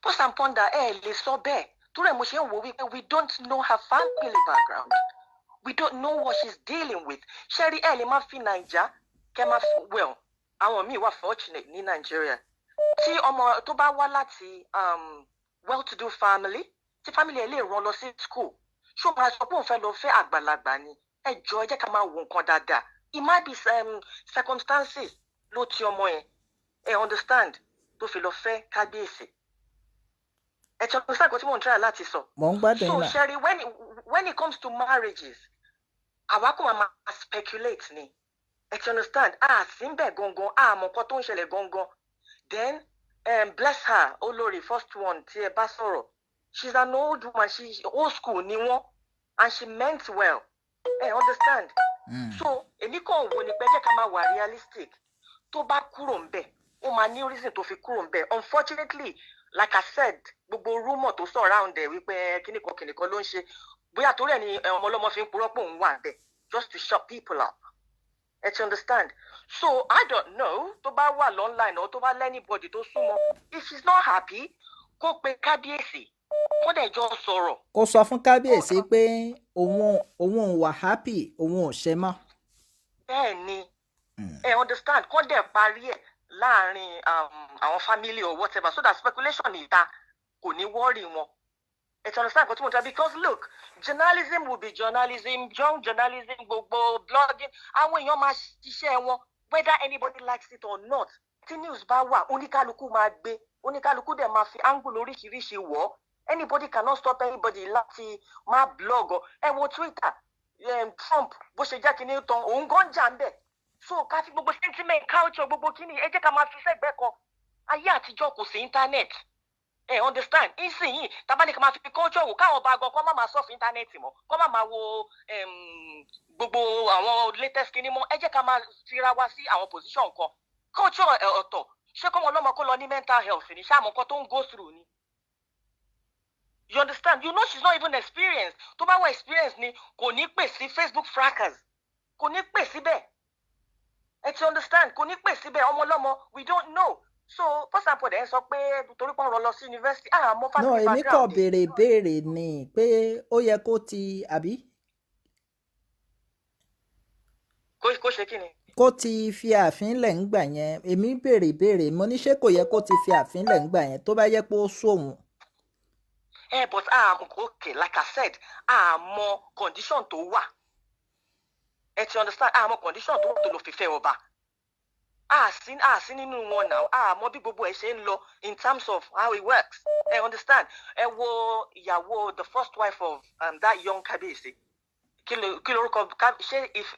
Post and ponder lè sọ bẹ́ẹ̀ torí ẹ̀ mo ṣe ń wò wípé we don't know her family background. We don't know what she's dealing with. Sherry lè má fi Naija kẹ́ máa fi well àwọn míì wà fortunate ní Nigeria. Tí ọmọ tó bá wá láti well-to-do family tí family ẹ̀ lè rán lọ sí school ṣó máa sọ pé òun fẹ́ lọ fẹ́ àgbàlagbà ni. Ẹ jọ̀ọ́ ẹ jẹ́ ká máa wo nǹkan dáadáa. It might be circumstances ló ti ọmọ yẹn. Understand tó fi lọ fẹ́ kábíyèsí. Ẹ ti understand kò tí mò ń try láti sọ. Mo ń gbádùn So náà. Sherry, when it comes to marriages, àwa kò máa speculate ni. Ẹ ti understand? Sí ń bẹ̀ gangan, mọ̀ nǹkan tó ń ṣẹlẹ̀ gangan. Then bless her, Olori, first one tí ẹ bá sọ̀rọ̀. She's an old woman, she's old school ni wọ́n, and she meant well. Understand? So èmi kàn wò ni pé jẹ́ ká máa wà realistic. Tó bá kúrò ń bẹ̀, ó máa ní reason tó fi kúrò ń bẹ̀. Unfortunately, like I said, gbogbo rumor tó surround ẹ̀ wípé kíníkan ló ń ṣe. Bóyá torí ẹ̀ ni ọmọ ọlọ́mọ fi ń purọ́ pé òun wà bẹ̀ just to shut people up. You understand? So I don't know tó bá wà online or tó bá anybody tó súnmọ́. If she's not happy, kó pe kábíyèsí. Kó dẹ̀ jọ sọ̀rọ̀. Kó sọ fún kábíyèsí pé òun ò wà happy, òun ò ṣe mọ́. Bẹ́ẹ̀ ni. Understand? Kó dẹ̀ parí ẹ̀ láàrin àwọn family or whatever so that speculation ìta kò ní worry wọn. You understand? Because look, journalism will be journalism, young journalism, gbogbo blogging, àwọn èèyàn máa ṣiṣẹ́ wọn whether anybody likes it or not. Tí news bá wà, oníkálukú máa gbé, oníkálukú dẹ̀ máa fi angle oríṣiríṣi wọ̀. Anybody cannot stop anybody láti máa blog or ẹ wo Twitter, Trump bó ṣe jẹ́ kíní tán, òun gan jà ń bẹ̀. So ká fi gbogbo sentiment, culture, gbogbo kíní, ẹ jẹ́ ká máa fi sẹ́gbẹ̀ẹ́ kan. Ayé àtijọ́ kò sí internet. Understand? Ìsìnyí, tábàlì kan máa fi culture wò káwọn bá gan kọ́ máa sọ fún internet mọ́, kọ́ máa wo gbogbo àwọn latest kíní mọ́. Ẹ jẹ́ ká máa fira wá sí àwọn position kan. Culture ọ̀tọ̀, ṣé kọ́ wọn lọ́mọ kó lọ ní mental health ni, ṣé àmọ́ nǹkan tó ń go through ni? You understand? You know she's not even experienced. Tó bá wà experienced ni kò ní pè sí Facebook fracas. Kò ní pè síbẹ̀. You understand? Kò ní pè síbẹ̀ ọmọ lọ́mọ. We don't know. So first and foremost sọ pé torí pé wọ́n lọ sí university. Mo family No, èmi kò background. béèrè ni pé ó yẹ kó ti àbí. Kó ṣe kí ni? Kó ti fi ààfin lẹ̀ ńgbà yẹn. Èmi béèrè mo ní ṣé kò yẹ kó ti fi ààfin lẹ̀ ńgbà yẹn tó bá yẹ pé ó sóhun. But okay, like I said, more condition tó wà. You understand? More condition tó wà tó lọ fi fẹ́ ọba. Sí nínú wọn náà. Mọ bí gbogbo ẹ̀ ṣe ń lọ in terms of how it works. Understand? Ẹ wo ìyàwó the first wife of that young kábíyèsí. Kí lorúkọ ṣé if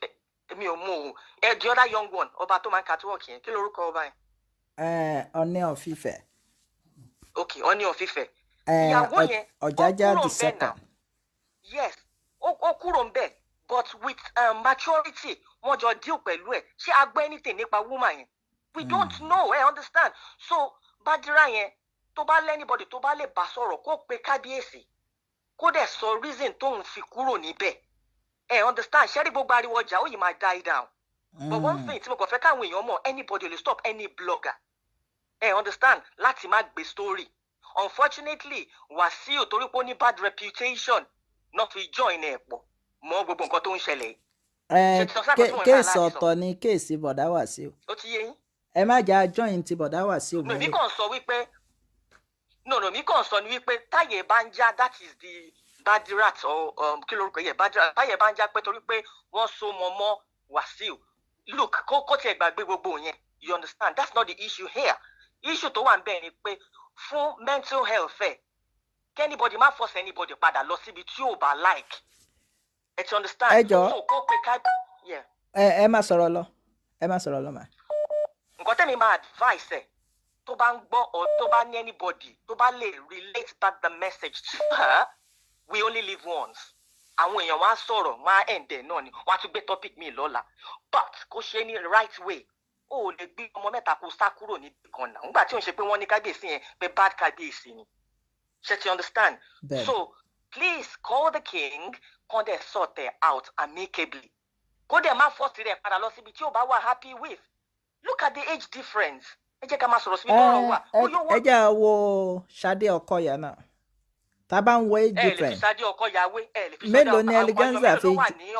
mi ò mú o. The other young one, ọba tó máa ń catwalk yẹn. Kí lorúkọ ọba yẹn? Ọọ̀ni of Ifẹ̀. Okay, Ọọ̀ni of Ifẹ̀. Ìyàwó yẹn Ọ̀jájá the second. Yes, ó kúrò ń bẹ̀, but with maturity wọ́n jọ deal pẹ̀lú ẹ̀. Ṣé a gbọ́ anything nípa woman yẹn? We don't know, understand? So Badira yẹn tó bá anybody tó bá lè bá sọ̀rọ̀ kó pe kábíyèsí kó dẹ̀ sọ reason tóun fi kúrò níbẹ̀. Understand? Ṣé rí gbogbo ariwo ọjà ó yìí máa die down. But one thing tí mo kàn fẹ́ káwọn èèyàn mọ̀, anybody will stop any blogger. Understand? Láti má gbé story. Unfortunately, Wasiu torí pé ó ní bad reputation náà fi join ẹ̀ pọ̀ mọ́ gbogbo nǹkan tó ń ṣẹlẹ̀. Kéèsì ọ̀tọ̀ ni kéèsì bọ̀dá Wasiu. Ó ti yé yín? Ẹ má jà join ti bọ̀dá Wasiu. Mi kàn sọ wípé mi kàn sọ ni wípé táyé bá ń já, that is the Badirat or kí lorúkọ yẹ Badirat, táyé bá ń já pé torí pé wọ́n so mọ́ Wasiu. Look, kó tiẹ̀ gbàgbé gbogbo yẹn. You understand? That's not the issue here. Issue tó wà ń bẹ̀ ni pé fún mental health anybody má force anybody padà lọ síbi tí ò bá like. You understand? Ẹ jọ̀ọ́. So kó pe ká. Yeah. ẹ má sọ̀rọ̀ lọ ẹ má sọ̀rọ̀ lọ mà. nǹkan tẹ́mi máa advice ẹ̀ tó bá ń gbọ́ or tó bá ní anybody tó bá lè relate back the message to her, we only live once. Àwọn èèyàn wá sọ̀rọ̀ wọ́n á end ẹ̀ náà ni wọ́n á tún gbé topic mi lọ́la but kó ṣe ní right way. O ò lè gbé ọmọ mẹ́ta kó sá kúrò níbi kan náà nígbà tí ò ń ṣe pé wọ́n ní kábíyèsí yẹn pé bad kábíyèsí ni. Ṣé ti understand? Bẹ́ẹ̀. So please call the king kàn dẹ̀ sort it out amicably. Kó dẹ̀ má force rẹ̀ padà lọ síbi tí ò bá wà happy with. Look at the age difference. Ẹ jẹ́ ká máa sọ̀rọ̀ síbi tọ́rọ̀ wà. ẹ jẹ́ á wo Ṣadé Ọkọyà náà tá a bá ń wo age difference. Ẹ lè fi Ṣadé Ọkọyà wé ẹ lè fi Ṣadé mélòó ni Eleganza fi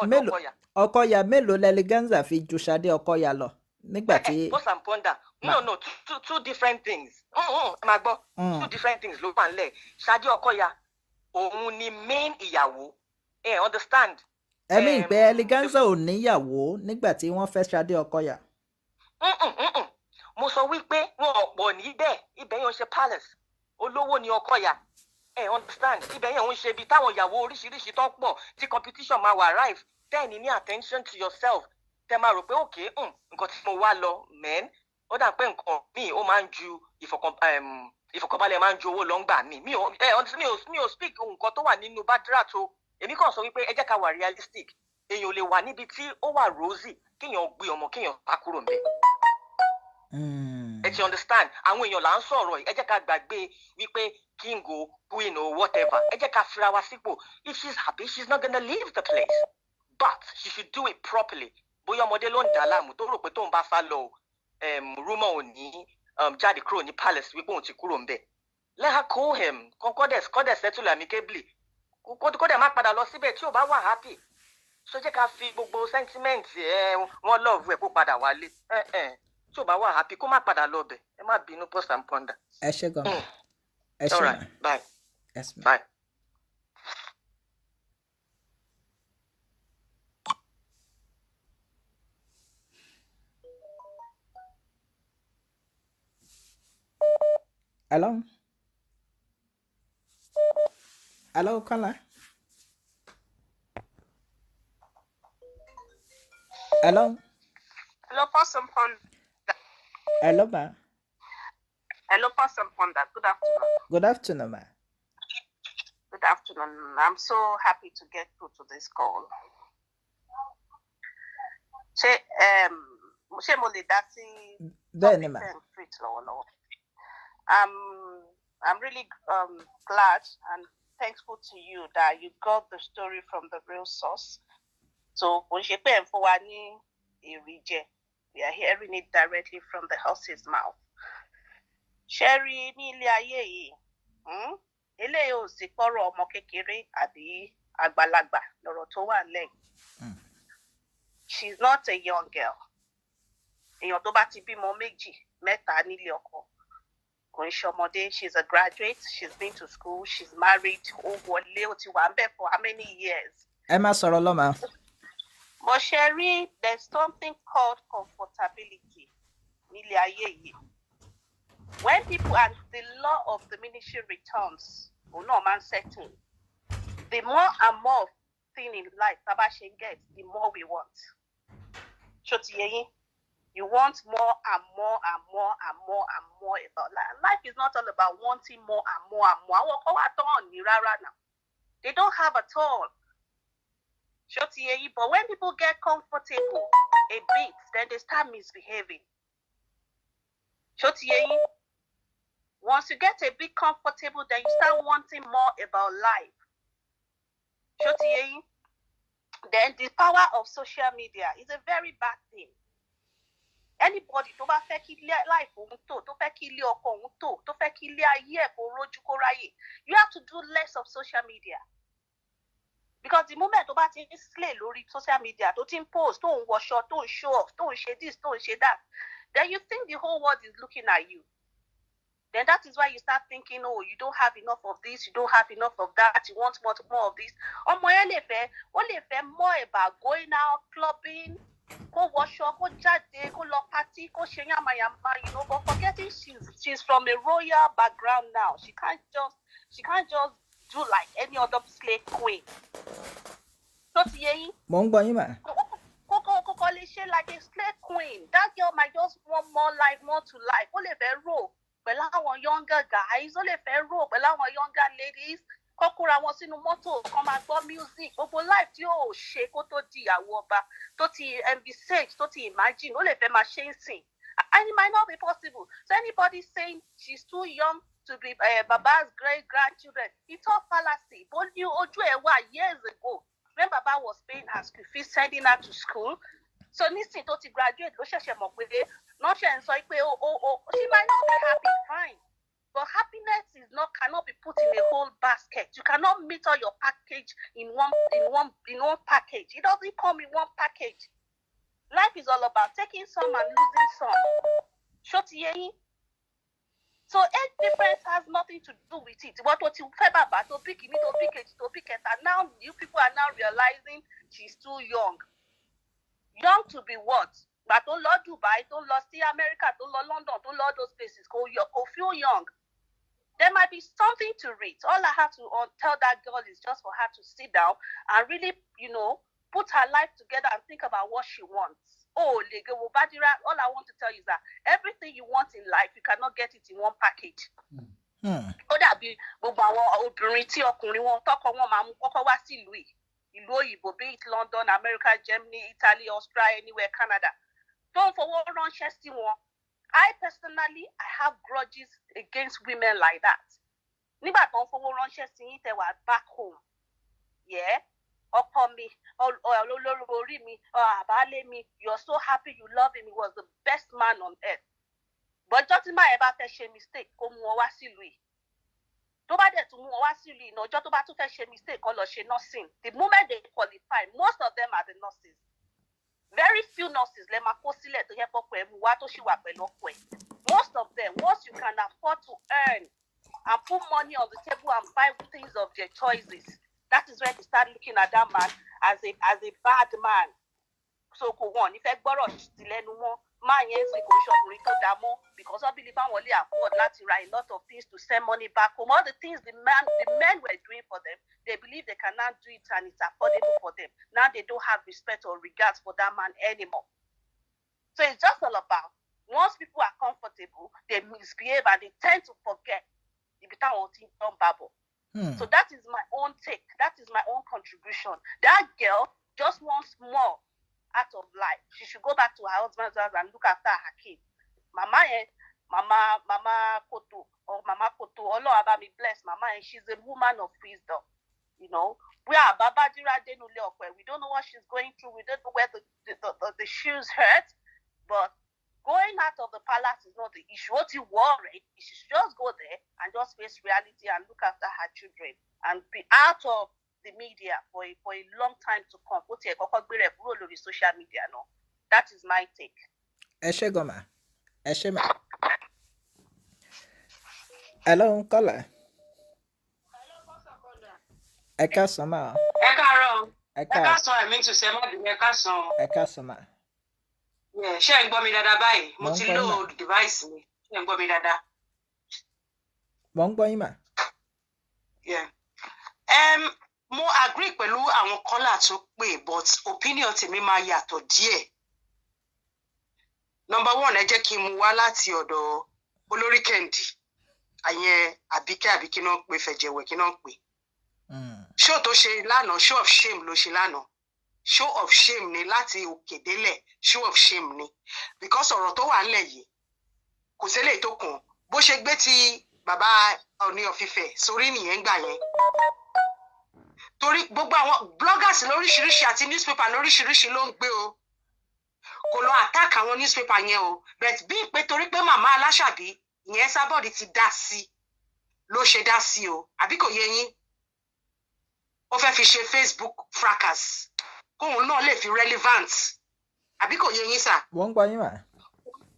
mélòó Ọkọyà mélòó ni Eleganza fi ju Ṣadé Ọkọyà lọ nígbà tí. Pause and ponder. No, two different things. Máa gbọ́. Two different things ló wà nílẹ̀. Ṣadé Ọkọyà òun ni main ìyàwó. Understand? Ẹ̀mí ìpè Eleganza ò níyàwó nígbà tí wọ́n fẹ́ Ṣadé Ọkọyà. Mo sọ wípé wọn ọ̀pọ̀ níbẹ̀ ibẹ̀ yẹn ń ṣe palace olówó ni Ọkọyà. Understand? Ibẹ̀ yẹn ń ṣe ibi táwọn ìyàwó oríṣiríṣi tó pọ̀ tí competition máa wà arrive. Then ní attention to yourself. Tẹ máa rò pé okay nǹkan tí mo wá lọ men ó dà pé nǹkan míì ó máa ń ju ìfọ̀kànbalẹ̀ máa ń ju owó lọ ń gbà mí. Mi ò speak nǹkan tó wà nínú Badirat o. Èmi kàn sọ wípé ẹ jẹ́ ká wà realistic. Èèyàn ò lè wà níbi tí ó wà rosy kéèyàn gbé ọmọ kéèyàn bá kúrò ń bẹ̀. Ẹ ti understand? Àwọn èèyàn là ń sọ̀rọ̀ yìí. Ẹ jẹ́ ká gbàgbé wípé king o queen o whatever. Ẹ jẹ́ ká fira wa sípò. If she's happy, she's not gonna leave the place. But she should do it properly. Bóyá ọmọdé ló ń dà láàmú tó rò pé tóun bá sá lọ rumor ò ní jáde kúrò ní palace wípé òun ti kúrò ń bẹ̀. Let her call him. Kọ́dẹ̀ settle amicably. Kọ́dẹ̀ má padà lọ síbẹ̀ tí ò bá wà happy. So jẹ́ ká fi gbogbo sentiment wọn love ẹ̀ kó padà wálé. Tí ò bá wà happy kó má padà lọ bẹ̀. Ẹ má bínú post and ponder. Ẹ ṣé gan. Ẹ ṣé. All right, bye. Yes, ma'am. Bye. Hello? Hello, caller? Hello? Hello, Person Ponder. Hello, ma. Hello, Person Ponder. Good afternoon. Good afternoon, ma. Good afternoon. I'm so happy to get through to this call. Ṣé mo lè dá sí Bẹ́ẹ̀ni, ma. topic lọ́wọ́lọ́wọ́? I'm really glad and thankful to you that you got the story from the real source. So, kò ṣe pé ẹ̀ ń fún wa ní èrè jẹ. We are hearing it directly from the horse's mouth. Sherry ní ilé ayé yìí, eléyìí ò sí pọ́rọ̀ ọmọ kékeré àbí àgbàlagbà lọ́rọ̀ tó wà lẹ́yìn. She's not a young girl. Èèyàn tó bá ti bímọ méjì, mẹ́ta nílé ọkọ. Kò ń ṣọmọdé. She's a graduate. She's been to school. She's married. Ó wọlé, ó ti wà ń bẹ̀ for how many years? Ẹ má sọ̀rọ̀ lọ, ma. But Sherry, there's something called comfortability nílé ayé yìí. When people and the law of diminishing returns will not man setting, the more and more thing in life Tabashe gets, the more we want. You want more and more and more and more and more about life. Life is not all about wanting more and more and more. They don't have at all. But when people get comfortable a bit, then they start misbehaving. Once you get a bit comfortable, then you start wanting more about life. Then the power of social media is a very bad thing. Anybody tó bá fẹ́ kí life òun tó fẹ́ kí ilé ọkọ òun tó fẹ́ kí ilé ayé ẹ̀ kó rójú kó ráyè, you have to do less of social media. Because the moment tó bá ti ń slay lórí social media, tó ti ń post, tó ń wọṣọ, tó ń show off, tó ń ṣe this, tó ń ṣe that, then you think the whole world is looking at you. Then that is why you start thinking, oh, you don't have enough of this, you don't have enough of that, you want more of this. Ọmọ yẹn lè fẹ́ more about going out, clubbing, kó wọṣọ, kó jáde, kó lọ party, kó ṣe yamayama, but forgetting she's from a royal background now. She can't just do like any other slave queen. So ti yé yín. Mo ń gbọ́ yín mà. Kó she like a slave queen. That girl might just want more life, more to life. Ó lè fẹ́ rò pẹ̀lú àwọn younger guys, ó lè fẹ́ rò pẹ̀lú àwọn younger ladies. Kọ́kúra wọn sínú mọ́tò kan máa gbọ́ music. Gbogbo life tí ó ṣe kó tó di ìyàwó ọba, tó ti envisage, tó ti imagine, ó lè fẹ́ máa ṣe ń sìn. And it might not be possible. So anybody saying she's too young to be Baba's great-grandchildren, it's all fallacy. But you years ago, when Baba was paying her school fees, sending her to school, so nísìnyí tó ti graduate, ló ṣẹ̀ṣẹ̀ mọ̀ pé not she might not be happy, fine. But happiness cannot be put in a whole basket. You cannot meet all your package in one package. It doesn't come in one package. Life is all about taking some and losing some. So age difference has nothing to do with it. What you Baba to pick me to pick it to pick it, and now you people are now realizing she's too young. Young to be what? But don't love Dubai, don't love see America, don't love London, don't love those places. Go feel young. There might be something to read. All I have to tell that girl is just for her to sit down and really, put her life together and think about what she wants. All I want to tell you is that everything you want in life, you cannot get it in one package. Ó dàbí gbogbo àwọn obìnrin tí ọkùnrin wọn tọkọ wọn máa mú kọ́kọ́ wá sí ìlú òyìnbó, be it London, America, Germany, Italy, Australia, anywhere, Canada. Don't forward ránṣẹ́ sí wọn. I personally, I have grudges against women like that. Nígbà tó ń fowó ránṣẹ́ sí yín tẹ́ wà back home. Yeah. Ọkọ mi, Olori mi, àbálé mi, you're so happy you love him, he was the best man on earth. But just in my ever fẹ́ ṣe mistake, kó mú ọ wá sílùú yìí. Tó bá dẹ̀ tún mú ọ wá sílùú yìí, ọjọ́ tó bá tún fẹ́ ṣe mistake, kó lọ ṣe nursing. The moment they qualify, most of them are the nurses. Very few nurses lè máa kó sílẹ̀ tó yẹ pọ́pọ́ ẹ̀ mú wá tó ṣì wà pẹ̀lú ọkọ ẹ̀. Most of them, once you can afford to earn and put money on the table and buy things of their choices, that is when they start looking at that man as a bad man. So kò wọ́n ní fẹ́ gbọ́rọ̀ sí lẹ́nu wọn. Máa yẹn sì kò ṣọkùnrin tó dá mọ́ because wọ́n believe àwọn lè afford láti ra a lot of things to send money back home. All the things the men were doing for them, they believe they can now do it and it's affordable for them. Now they don't have respect or regards for that man anymore. So it's just all about once people are comfortable, they misbehave and they tend to forget ibi táwọn ti ń tán bàbọ̀. So that is my own take. That is my own contribution. That girl just wants more out of life. She should go back to her husband's house and look after her kids. Mama Koto, or Mama Koto, Allah Abami bless Mama, and she's a woman of wisdom. We are Babadirat Denule. We don't know what she's going through. We don't know where the shoes hurt. But going out of the palace is not the issue. What you worry, she should just go there and just face reality and look after her children and be out of the media for a long time to come. Social media, no. That is my take. Eshegoma. Eshema. Hello, caller. Eka sama. Eka so I mean to say Eka so. Eka sama. Yeah, ṣé ń gbọ́ mi dáadáa báyìí. Mo ti load device mi. Ṣé ń gbọ́ mi dáadáa? Mo ń gbọ́ yín mà. Yeah. Mo agree pẹ̀lú àwọn caller tó pè, but opinion tèmi máa yàtọ̀ díẹ̀. Number one, ẹ jẹ́ kí n mú wá láti ọ̀dọ̀ Olori Kendi. Àyẹn Àbíkẹ́ náà pè fẹ̀jẹ̀wẹ̀ kí náà pè. Show tó ṣe lánàá, show of shame ló ṣe lánàá. Show of shame ni láti òkè délẹ̀, show of shame ni. Because ọ̀rọ̀ tó wà ńlẹ̀ yìí, kò ṣẹlẹ̀ tó kàn. Bó ṣe gbé ti bàbá Ọọ̀ni of Ifẹ̀ sórí nìyẹn gbà yẹn. Torí gbogbo àwọn bloggers lóríṣiríṣi àti newspaper lóríṣiríṣi ló ń gbé o. Kò lọ attack àwọn newspaper yẹn o. But bí pé torí pé màmá Aláṣàbí ìyẹn Sábọ̀dì ti dá sí ló ṣe dá sí o. Àbí kò yé yín? Ó fẹ́ fi ṣe Facebook fracas. Kóun náà lè fi relevant. Àbí kò yé yín sà? Wọ́n gbọ́ yín mà.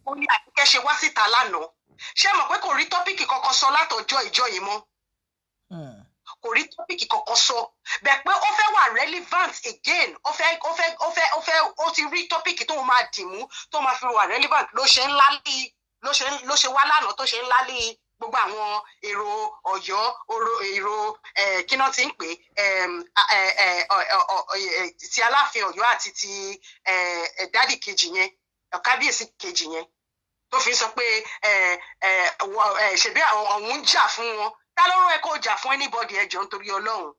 Ó ní Àbíkẹ́ ṣe wá síta lánàá. Ṣé mọ̀ pé kò rí tọ́pìkì kankan sọ látọjọ́ ìjọ yìí mọ́? Kò rí tọ́pìkì kankan sọ. Bẹ́ẹ̀ pé ó fẹ́ wà relevant again. Ó ti rí tọ́pìkì tó máa dì mú tó máa fi wà relevant ló ṣe wá lánàá tó ṣe ńlá lé gbogbo àwọn èrò Ọ̀yọ́ èrò kí náà ti ń pè ti Aláàfin Ọ̀yọ́ àti ti dádì kejì yẹn kábíyèsí kejì yẹn tó fi sọ pé ṣebí àwọn ń jà fún wọn. Ta ló rán ẹ kó jà fún anybody ẹjọ́ nítorí Ọlọ́run?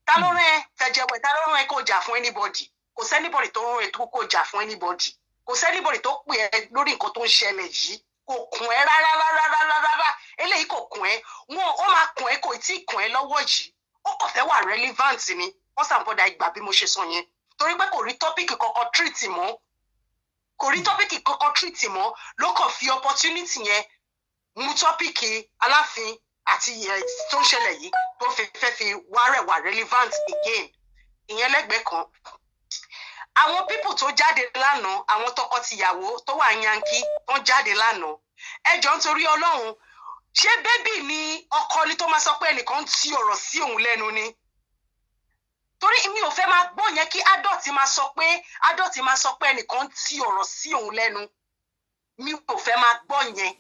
Ta ló rán ẹ Fẹjẹwẹ? Ta ló rán ẹ kó jà fún anybody? Kò sẹ́nibọ̀dì tó rán ẹ kó jà fún anybody. Kò sẹ́nibọ̀dì tó pè ẹ́ lórí nǹkan tó ń ṣẹlẹ̀ yìí. Kò kùn ẹ́ rárá. Eléyìí kò kùn ẹ́. Ó máa kùn ẹ́, kò tí ì kùn ẹ́ lọ́wọ́ yìí. Ó kàn fẹ́ wà relevant ni. Wọ́n sàǹbọ̀dà ìgbà bí mo ṣe sọ yẹn. Torí pé kò rí tọ́pìkì kankan treat mọ́. Kò rí tọ́pìkì kankan treat mọ́. Ló kàn fi opportunity yẹn mú tọ́pìkì Aláàfin àti tó ń ṣẹlẹ̀ yìí tó fẹ́ fi wá relevant again. Ìyẹn lẹ́gbẹ̀ẹ́ kan. Àwọn pípù tó jáde lánàá, àwọn tọkọtìyàwó tó wà Yankee tó ń jáde lánàá, ẹ jọ̀ọ́ nítorí Ọlọ́run, ṣé bébì ni ọkọ ni tó máa sọ pé ẹnìkan ti ọ̀rọ̀ sí òun lẹ́nu ni? Torí mi ò fẹ́ máa gbọ́ yẹn kí adọ́tí máa sọ pé ẹnìkan ti ọ̀rọ̀ sí òun lẹ́nu. Mi ò fẹ́ máa gbọ́ yẹn.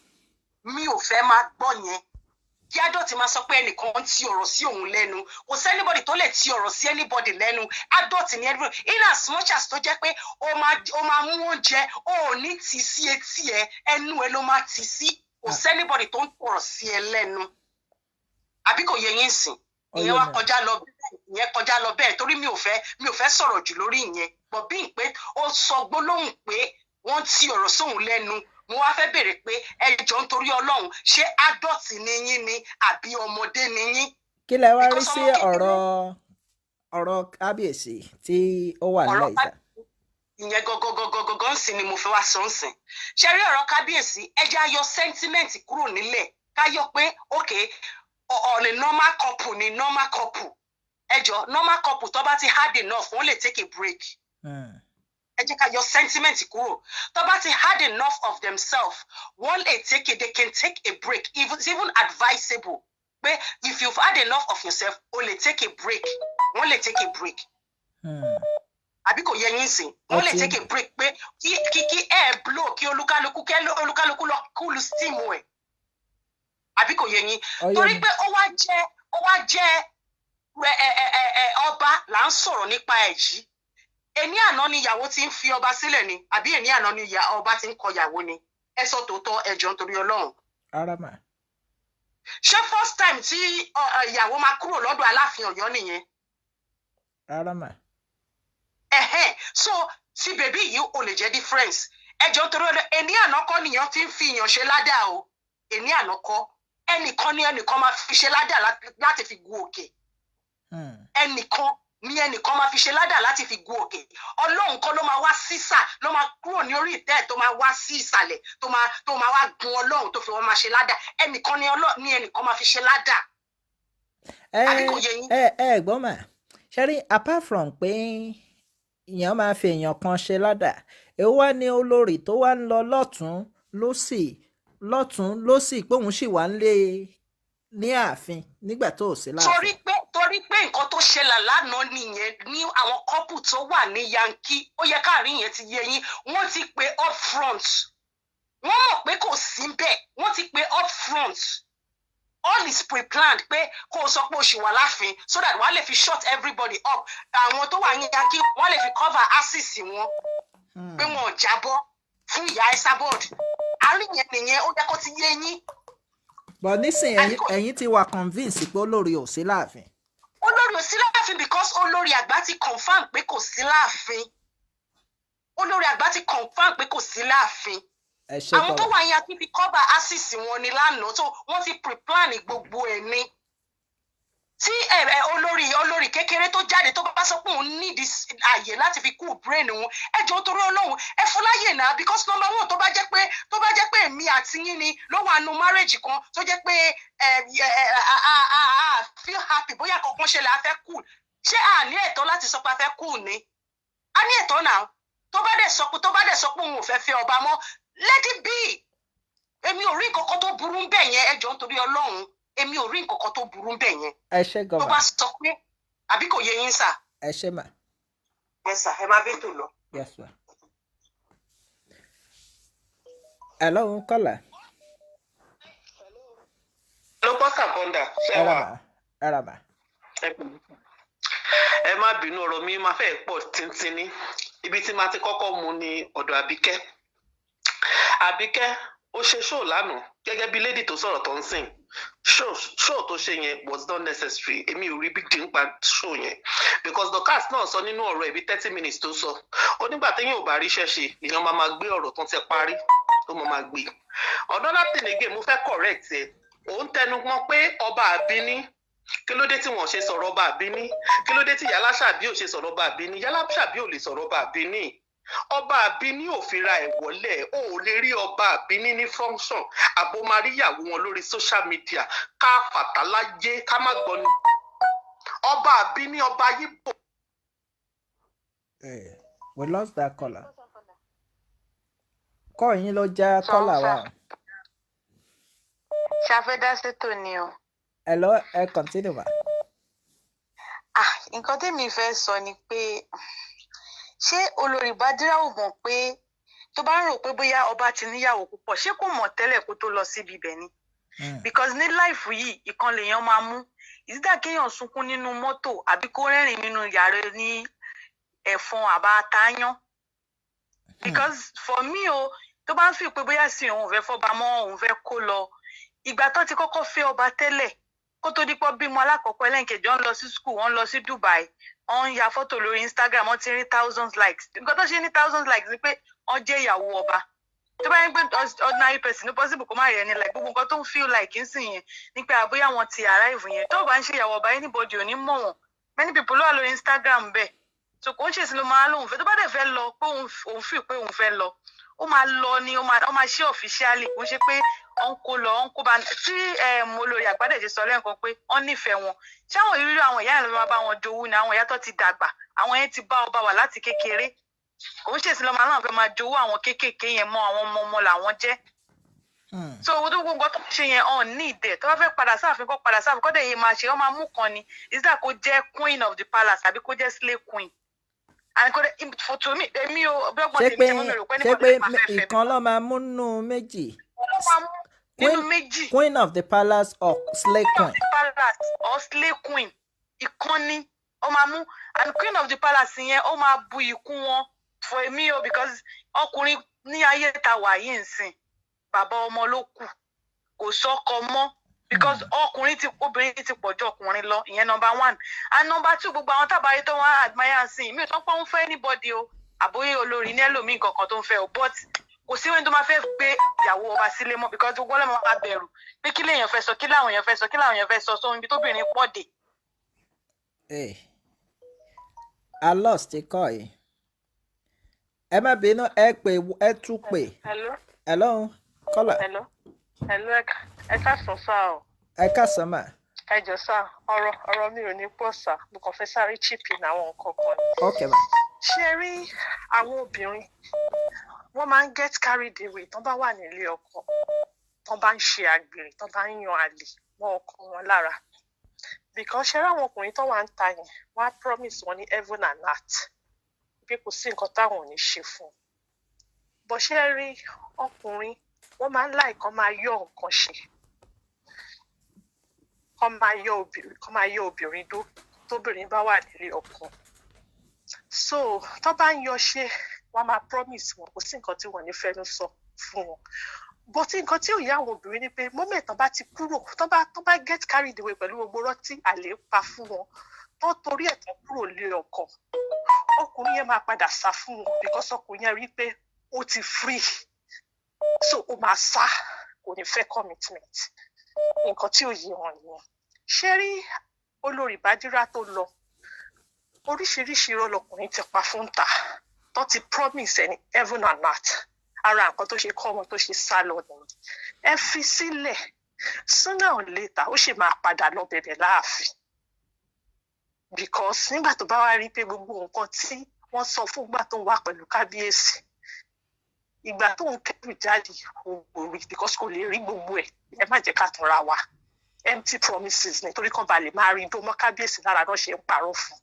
Kí adọ́tí máa sọ pé ẹnìkan ti ọ̀rọ̀ sí òun lẹ́nu. Kò sẹ́nibọ̀dì tó lè ti ọ̀rọ̀ sí anybody lẹ́nu. Adọ́tí ni everybody. In as much as tó jẹ́ pé o máa mú oúnjẹ, o ò ní tì sí etí ẹ, ẹnu ẹ ló máa tì sí. Kò sẹ́nibọ̀dì tó ń ọ̀rọ̀ sí ẹ lẹ́nu. Àbí kò yẹ yín sìn? Ìyẹn wá kọjá lọ bẹ́ẹ̀ torí mi ò fẹ́ sọ̀rọ̀ jù lórí ìyẹn. Bọ̀ bí n pé ó sọ gbólóhùn pé wọ́n ti ọ̀rọ̀ sóhun lẹ́nu. Mo wá fẹ́ béèrè pé ẹ jọ̀ọ́ nítorí Ọlọ́run, ṣé adult ni yín ni àbí ọmọdé ni yín? Kí lẹ wá rí sí ọ̀rọ̀ kábíyèsí tí ó wà nílẹ̀ ìta? Ìyẹn gọgọgọgọgọ ń sìn ni mo fẹ́ wá sọ ń sìn. Ṣé rí ọ̀rọ̀ kábíyèsí, ẹ jẹ́ á yọ sentiment kúrò nílẹ̀ ká yọ pé okay on a normal couple ni normal couple. Ẹ jọ̀ọ́ normal couple tó bá ti hard enough wọ́n lè take a break. Ẹ jẹ́ ká yọ sentiment kúrò. Tó bá ti hard enough of themselves, they can take a break. It's even advisable. But if you've had enough of yourself, only take a break. Wọ́n lè take a break. Àbí kò yẹ yín sìn. Wọ́n lè take a break pé kí air blow kí olúkálukú lọ cool steam ẹ̀. Àbí kò yẹ yín. Torí pé ó wá jẹ́ ọba là ń sọ̀rọ̀ nípa ẹ̀ yìí. Ẹni àná ni ìyàwó ti ń fi ọba sílẹ̀ ni àbí ẹni àná ni ọba ti ń kọ ìyàwó ni? Ẹ sọ tòótọ́ ẹ jọ̀ọ́ nítorí Ọlọ́run. Arama. Ṣé first time tí ìyàwó máa kúrò lọ́dọ̀ Aláàfin Ọ̀yọ́ nìyẹn? Arama. So tí bèbí yìí ò lè jẹ́ difference. Ẹ jọ̀ọ́ nítorí Ọlọ́run, ẹni àná kọ́ nìyẹn ti ń fi ìyàn ṣe ládàá o. Ẹni àná kọ́ ẹnìkan máa fi ṣe ládàá láti fi gun òkè. Ẹnìkan máa fi ṣe ládàá láti fi gun òkè. Ọlọ́run kọ́ ló máa wá sísà, ló máa kúrò ní orí ìtẹ́ tó máa wá sí ìsàlẹ̀ tó máa wá gun Ọlọ́run tó fi wọ́n máa ṣe ládàá. Ẹnìkan máa fi ṣe ládàá. Àbí kò yẹ yín? Gbọ́n mà ṣe rí apart from pé èèyàn máa fi èèyàn kan ṣe ládàá, èwo wá ní olórí tó wá ń lọ lọ́tún lósì pé òun sì wà ń lé ní ààfin nígbà tó sí láàfin. Torí pé nǹkan tó ṣẹlẹ̀ lánàá nìyẹn ní àwọn couple tó wà ní Yankee, ó yẹ káàrin yẹn ti yé yín. Wọ́n ti pè up front. Wọ́n mọ̀ pé kò sí bẹ́ẹ̀. Wọ́n ti pè up front. All is pre-planned pé kó o sọ pé o ṣì wà láàfin so that wọ́n lè fi shut everybody up. Àwọn tó wà ní Yankee wọ́n lè fi cover access wọn pé wọn ò jábọ́ fún ìyá Esabod. Àárín yẹn nìyẹn ó yẹ kó ti yé yín. But nísìnyí ẹ̀yin ti wà convince pé olórí ò sí láàfin. Olórí ò sí láàfin because olórí àgbà ti confirm pé kò sí láàfin. Olórí àgbà ti confirm pé kò sí láàfin. Àwọn tó wà yẹn kí fi cover access wọn ni lánàá so wọ́n ti pre-plan gbogbo ẹ̀ ni. Tí olórí kékeré tó jáde tó bá sọ pé òun need àyè láti fi cool brain òun, ẹ jọ̀ọ́ torí Ọlọ́run ẹ fún láyè náà because number one tó bá jẹ́ pé èmi àti yín ni ló wà nù marriage kan tó jẹ́ pé feel happy bóyá kankan ṣẹlẹ̀ a fẹ́ cool. Ṣé a ní ẹ̀tọ́ láti sọ pé a fẹ́ cool ni? A ní ẹ̀tọ́ náà. Tó bá dẹ̀ sọ pé òun ò fẹ́ fẹ́ ọba mọ́, let it be. Èmi ò rí nǹkan kan tó burú bẹ́ẹ̀ yẹn, ẹ jọ̀ọ́ nítorí Ọlọ́run. Èmi ò rí nǹkan kan tó burú bẹ́ẹ̀ yẹn. Ẹ ṣé gọ́mà. Tó bá sọ pé àbí kò yé yín sà. Ẹ ṣé mà. Yes sir, ẹ máa bí tò lọ. Yes sir. Hello, caller. Araba. Ẹ má bínú ọ̀rọ̀ mi máa fẹ́ pọ̀ tíntínní. Ibi tí máa ti kọ́kọ́ mú ni ọ̀dọ̀ Àbíkẹ́. Àbíkẹ́ ó ṣe show lánàá gẹ́gẹ́ bí lady tó sọ̀rọ̀ tó ń sìn. Show tó ṣe yẹn was not necessary. Èmi ò rí big deal nípa show yẹn. Because the cast náà sọ nínú ọ̀rọ̀ ẹ̀ bí 30 minutes tó sọ. Ó nígbà téèyàn ò bá ríṣẹ́ ṣe, èèyàn máa gbé ọ̀rọ̀ tó ti parí. Ó máa gbé. Another thing again, mo fẹ́ correct ẹ. Òun tẹnu mọ́ pé ọba àbíní. Kí ló dé tí wọ́n ṣe sọ̀rọ̀ ọba àbíní? Kí ló dé tí Yálà Ṣàbí ò ṣe sọ̀rọ̀ ọba àbíní? Yálà Ṣàbí ò lè sọ̀rọ̀ ọba àbíní. Ọba àbíní ò fira ẹ̀ wọlé. O ò lè rí ọba àbíní ní function. Àbò máa rí ìyàwó wọn lórí social media. Ká fàtàlájé ká má gbọ́ ni. Ọba àbíní ọba Yíbò. We lost that caller. Kọ́ yín ló já caller wa. Ṣàfẹ́dá ṣètò ni o. Hello, continue ma. Nǹkan tèmi fẹ́ sọ ni pé ṣé Oloribadirat ò mọ̀ pé tó bá ń rò pé bóyá ọba ti níyàwó púpọ̀ ṣé kò mọ̀ tẹ́lẹ̀ kó tó lọ síbi ibẹ̀ ni. Because ní life yìí ìkan lèèyàn máa mú ìsídà kéèyàn sunkún nínú mọ́tò àbí kó rẹ́rìn nínú yàrá ní ẹ̀fọn àbá táyán. Because for me o tó bá ń fi pé bóyá sí òun fẹ́ fọba mọ́ òun fẹ́ kó lọ ìgbà tó ti kọ́kọ́ fẹ́ ọba tẹ́lẹ̀ kó tó dípọ́ bímọ alákọ̀ọ́kọ́ ẹlẹ́nkejì wọ́n lọ sí school wọ́n lọ sí Dubai wọ́n ya fọ́tò lórí Instagram wọ́n ti rí thousands likes nǹkan tó ṣe ní thousands likes ni pé wọ́n jẹ́ ìyàwó ọba tó bá yẹn pé ordinary person ní possible kó má rí ẹni like gbogbo nǹkan tó ń feel like ń sìn yẹn ní pé àbóyá wọn ti arrive yẹn tó bá ń ṣe ìyàwó ọba anybody ò ní mọ̀ wọ́n many people ló wà lórí Instagram bẹ́ẹ̀ so kò ń ṣèṣin ló máa lóun fẹ́ tó bá dẹ̀ fẹ́ lọ pé òun feel pé òun fẹ́ lọ ó máa lọ ni ó máa ṣe officially kò ń ṣe pé ọ̀n kó lọ ọ̀n kó bá tí Olórí Àgbàdéjì sọ lẹ́ǹkan pé wọ́n nífẹ̀ẹ́ wọn ṣé àwọn ìrírí àwọn ìyá yẹn ló máa bá wọn jowú ni àwọn ìyá tó ti dàgbà àwọn yẹn ti bá ọba wà láti kékeré òun ṣèṣin lọ́mọ aláwọ̀ fẹ́ máa jowú àwọn kéékèèké yẹn mọ́ àwọn ọmọ làwọn jẹ́ so owó tó gbogbo tó ṣe yẹn ọ̀n ní ìdẹ̀ tó bá fẹ́ padà sáàfin kọ́ dẹ̀ yé máa ṣe ọ́ máa mú kan ni ìsídà kó jẹ́ queen of the palace àbí kó jẹ́ slay queen and for to me èmi ò bí ọgbọ́n tèmi tèmi rò pé níbo lè máa fẹ́ fẹ́ ìkan ló máa mú nínú méjì. nínú méjì. Queen of the palace or slay queen. Palace or slay queen ìkànnì ó máa mú and queen of the palace yẹn ó máa bu ìkún wọn for èmi o because ọkùnrin ní ayé ta wà yìí nsìn bàbá ọmọ ló kù kò sọ́kọ mọ́ because obìnrin ti pọ̀ jù ọkùnrin lọ ìyẹn number 1 and number 2 gbogbo àwọn tábàáyé tó wọ́n admire sí mi ò tán pọ́n ń fẹ́ anybody o àbóyé olórí ní ẹlòmíì kankan tó ń fẹ́ o but kò sí wọn tó máa fẹ́ gbé ìyàwó ọba sílé mọ́ because gbogbo ọlọ́mọ máa bẹ̀rù pé kí lèèyàn fẹ́ sọ kí làwọn èèyàn fẹ́ sọ kí làwọn èèyàn fẹ́ sọ sóhun ibi tóbìnrin pọ̀ dé. I lost the call. Ẹ má bínú ẹ tún pè. Hello. Caller. Ẹ káàsán sá o. Ẹ káàsán mà. Ẹ jọ̀ọ́ sá ọ̀rọ̀ mi ò ní pọ̀ sá mo kàn fẹ́ sáré chip in àwọn nǹkan kan. Okay ma. Ṣé rí àwọn obìnrin wọ́n máa ń get carried away tán bá wà nílé ọkọ tán bá ń ṣe àgbèrè tán bá ń yan àlè mọ́ ọkọ wọn lára because ṣe ráwọn ọkùnrin tó wà ń ta yẹn wọ́n á promise wọn ní heaven and earth bí kò sí nǹkan táwọn ò ní ṣe fún un bó ṣe rí ọkùnrin wọ́n máa ń láì kán máa yọ nǹkan ṣe kán máa yọ obìnrin tóbìnrin bá wà nílé ọkọ so tó bá ń yọ ṣe wọ́n máa promise wọn kò sí nǹkan tí wọ́n ní fẹ́nu sọ fún wọn but nǹkan tí ò yá àwọn obìnrin ni pé moment tán bá ti kúrò tán bá get carried away pẹ̀lú gbogbo rọ́tí àlè pa fún wọn tán torí ẹ̀ tán kúrò lé ọkọ ọkùnrin yẹn máa padà sá fún wọn because ọkùnrin yẹn rí pé ó ti free so ó máa sá kò ní fẹ́ commitment nǹkan tí ò yé wọn nìyẹn ṣé rí Oloribadirat tó lọ oríṣiríṣi irọ́ lọkùnrin ti pa fún ta tó ti promise ẹni heaven and earth ara nǹkan tó ṣe kọ́ wọn tó ṣe sá lọ nìyẹn ẹ fi sílẹ̀ sooner or later ó sì máa padà lọ bẹ̀bẹ̀ láàfin because nígbà tó bá wá rí pé gbogbo nǹkan tí wọ́n sọ fún ìgbà tó ń wà pẹ̀lú kábíyèsí ìgbà tó ń kẹ́rù jáde kò rí because kò lè rí gbogbo ẹ̀ ẹ má jẹ́ ká tanra wa empty promises nítorí kan bá lè máa rí tó mọ́ kábíyèsí lára náà ṣe ń parọ́ fún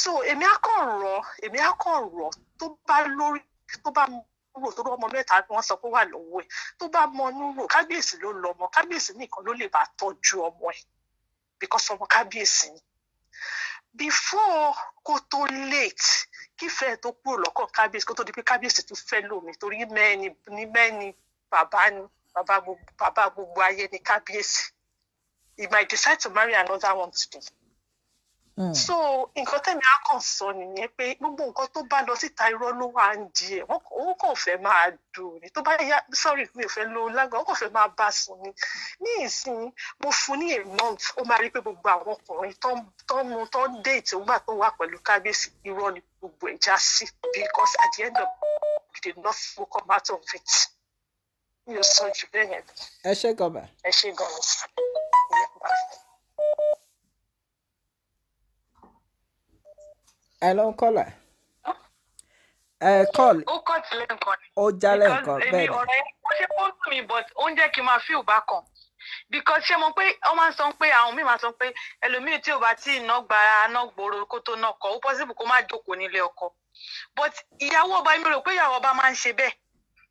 so èmi á kàn rọ̀ tó bá rò tó ọmọ mẹ́ta ni wọ́n sọ pé wà lọ́wọ́ ẹ̀ tó bá mọnú rò kábíyèsí ló lọ́mọ kábíyèsí nìkan ló lè bá tọ́jú ọmọ ẹ̀ because ọmọ kábíyèsí ni. Before kó tó late kífẹ́ tó kúrò lọ́kàn kábíyèsí kó tó di pé kábíyèsí tún fẹ́ lómi torí mẹ́ni bàbá gbogbo ayé ni kábíyèsí. He might decide to marry another one today. So nǹkan tẹ̀mí á kàn sọ nìyẹn pé gbogbo nǹkan tó bá lọ síta irọ́ ló wà ń di ẹ̀ wọ́n kàn fẹ́ máa dùn ní tó bá yá sorry mi ò fẹ́ lo lágbà wọ́n kàn fẹ́ máa bá sùn ni. Ní ìsìn mo fún ní a month ó máa rí pé gbogbo àwọn ọkùnrin tó ń déètì ògbà tó wà pẹ̀lú kábíyèsí irọ́ ni gbogbo ẹ̀ já sí because at the end of the day nothing will come out of it. Mi ò sọ jù bẹ́ẹ̀ yẹn. Ẹ ṣé gan-an. Ẹ ṣé gan-an. Hello, caller. Call. Ó kọ́ tilẹ̀ nǹkan ni. Ó jálẹ̀ nǹkan bẹ́ẹ̀ ni. Ọ̀rọ̀ yẹn ó ṣe kó dùn mí but ó ń jẹ́ kí n máa feel bákan. Because ṣé mo pé ó máa ń sọ pé àwọn míì máa sọ pé ẹlòmíì tí ò bá tí ì ná gbàrà ná gbòòrò kó tó ná kọ ó possible kó má jókòó nílé ọkọ. But ìyàwó ọba mi rò pé ìyàwó ọba máa ń ṣe bẹ́ẹ̀.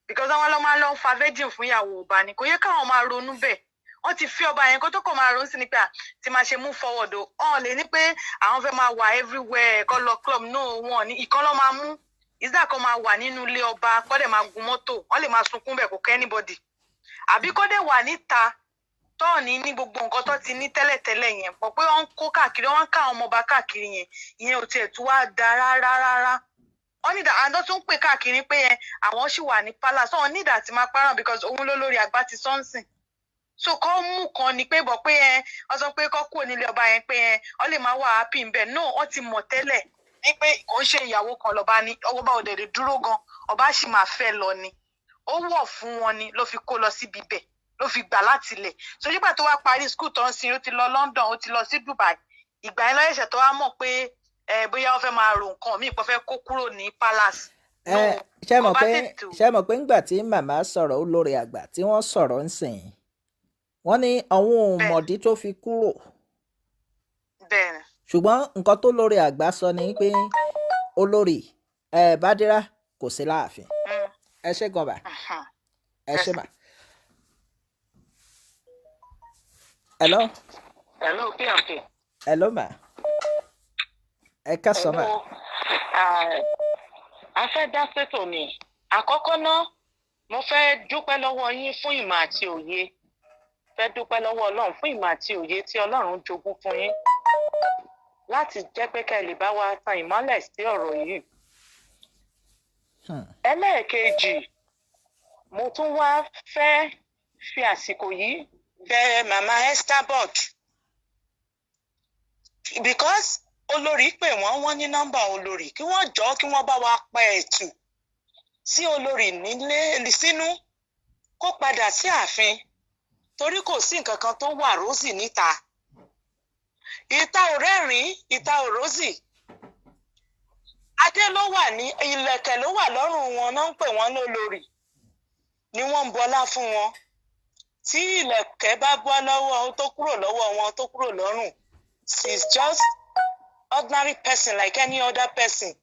Because àwọn ọlọ́mọ lọ ń fa virgin fún ìyàwó ọba ni kò yẹ káwọn máa ronú bẹ́ẹ̀. Wọ́n ti fi ọba yẹn kó tó kọ̀ máa ronú sí ni pé tí máa ṣe move forward o. Ọ̀n lè ní pé àwọn fẹ́ máa wà everywhere kọ́ lọ club no wọn ní ìkan lọ́ máa mú. Ìsá kan máa wà nínú ilé ọba kọ́ dẹ̀ máa gun mọ́tò wọ́n lè máa sunkún bẹ̀ kò kẹ́ anybody. Àbí kọ́ dẹ̀ wà níta tọ́ọ̀nì ní gbogbo nǹkan tó ti ní tẹ́lẹ̀tẹ́lẹ̀ yẹn pọ̀ pé wọ́n ń kó káàkiri wọ́n ń ká àwọn ọmọ ọba káàkiri yẹn ìyẹn ò tiẹ̀ tún wá da rárá. Wọ́n ní àdán tó ń pè káàkiri pé yẹn àwọn sì wà ní palace wọ́n ní ìdá tí máa parán because òun ló lórí àgbà ti sọ́nsìn. So kọ́ mú kan ni pé bọ̀ pé yẹn wọ́n sọ pé kọ́ kúrò nílé ọba yẹn pé yẹn wọ́n lè máa wà happy ń bẹ̀ no wọ́n ti mọ̀ tẹ́lẹ̀ ní pé kò ń ṣe ìyàwó kan lọ́ba ní ọwọ́ bá òdèdè dúró gan ọba sì máa fẹ́ lọ ni ó wọ̀ fún wọn ni ló fi kó lọ síbi bẹ̀ ló fi gbà láti ilẹ̀ so nígbà tó wá parí school tó ń sin ó ti lọ London ó ti lọ sí Dubai ìgbà yẹn lọ́yẹ̀ṣẹ̀ tó wá mọ̀ pé bóyá wọ́n fẹ́ máa ro nǹkan míì pọ̀ fẹ́ kó kúrò ní palace. Ṣé mọ̀ pé ńgbà tí màmá sọ̀rọ̀ olórí àgbà tí wọ́n sọ̀rọ̀ ń sìn wọ́n ní àwọn òmòdí tó fi kúrò. Bẹ́ẹ̀ni. Ṣùgbọ́n nǹkan tó lórí àgbà sọ ni pé olórí Bádírà kò sí láàfin. Ẹ ṣé gan-an bà. Ẹ ṣé mà. Hello. Hello, PMP. Hello mà. Ẹ káàsán mà. A fẹ́ dá sétò ni. Àkọ́kọ́ náà, mo fẹ́ dúpẹ́ lọ́wọ́ yín fún ìmọ̀ àti òye. Fẹ́ dúpẹ́ lọ́wọ́ Ọlọ́run fún ìmọ̀ àti òye tí Ọlọ́run jogún fún yín. Láti jẹ́ pé kẹ́ lè bá wa tan ìmọ́lẹ̀ sí ọ̀rọ̀ yìí. Ẹlẹ́ẹ̀kejì, mo tún wá fẹ́ fi àsìkò yìí bẹ̀ màmá Esther Bot. Because olórí pè wọ́n ní nọ́mbà olórí kí wọ́n jọ kí wọ́n bá wa pa ẹ̀tù sí olórí nílé sínú kó padà sí ààfin torí kò sí nǹkan kan tó wà rosy níta. Ìta ò rẹ́rìn ìta ò rosy. Adé ló wà ní ìlẹ̀kẹ̀ ló wà lọ́rùn wọn náà ń pè wọ́n lólórí ni wọ́n ń bọlá fún wọn. Tí ìlẹ̀kẹ̀ bá bọ́ lọ́wọ́ tó kúrò lọ́wọ́ wọn tó kúrò lọ́rùn she is just ordinary person like any other person.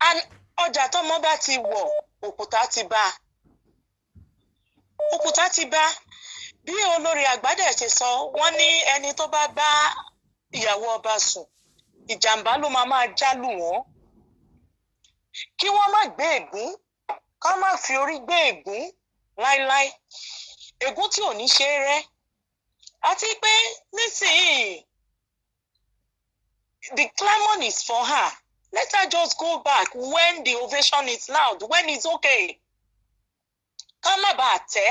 And ọjà tọ́mọ bá ti wọ̀ òkúta ti bá. Òkúta ti bá. Bí olórí àgbàdẹ ṣe sọ wọ́n ní ẹni tó bá bá ìyàwó ọba sùn ìjàmbá ló máa jálù wọ́n. Kí wọ́n má gbé ègún ká má fi orí gbé ègún láíláí. Ègún tí ò ní ṣe é rẹ́. Àti pé nísìnyí the clamor is for her. Let her just go back when the ovation is loud, when it's okay. Ká má bàa tẹ́.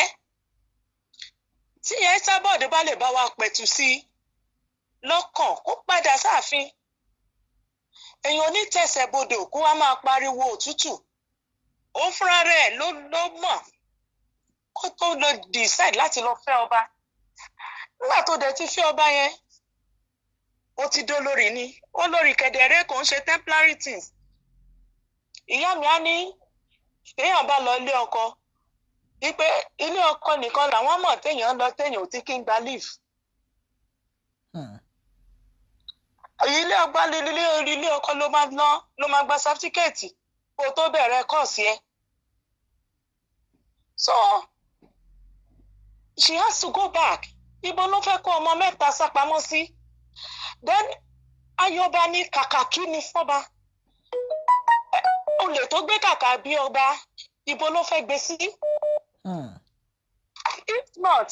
Tí ẹ sábọ̀dé bá lè bá wa pẹ̀tù sí lọ́kàn kó padà sáàfin. Èèyàn ní tẹ̀sẹ̀ bodò kó wá máa pariwo òtútù. Ó fúnra rẹ̀ ló mọ̀ kó tó lọ decide láti lọ fẹ́ ọba. Nígbà tó dẹ̀ ti fẹ́ ọba yẹn, ó ti dolórí ni. Olórí kẹ̀dẹ̀rẹ́ kò ń ṣe temporary things. Ìyá mi á ní téèyàn bá lọ ilé ọkọ wípé ilé ọkọ nìkan làwọn mọ̀ téèyàn lọ téèyàn ò ti kí ń gba leave. Ilé ọkọ ló máa gba certificate kó tó bẹ̀rẹ̀ course yẹn. So she has to go back. ibo ló fẹ́ kó ọmọ mẹ́ta sápamọ́ sí. Then ayọba ní kàkà kí ni fọ́ba. Olè tó gbé kàkà bí ọba, ibo ló fẹ́ gbé sí. If not,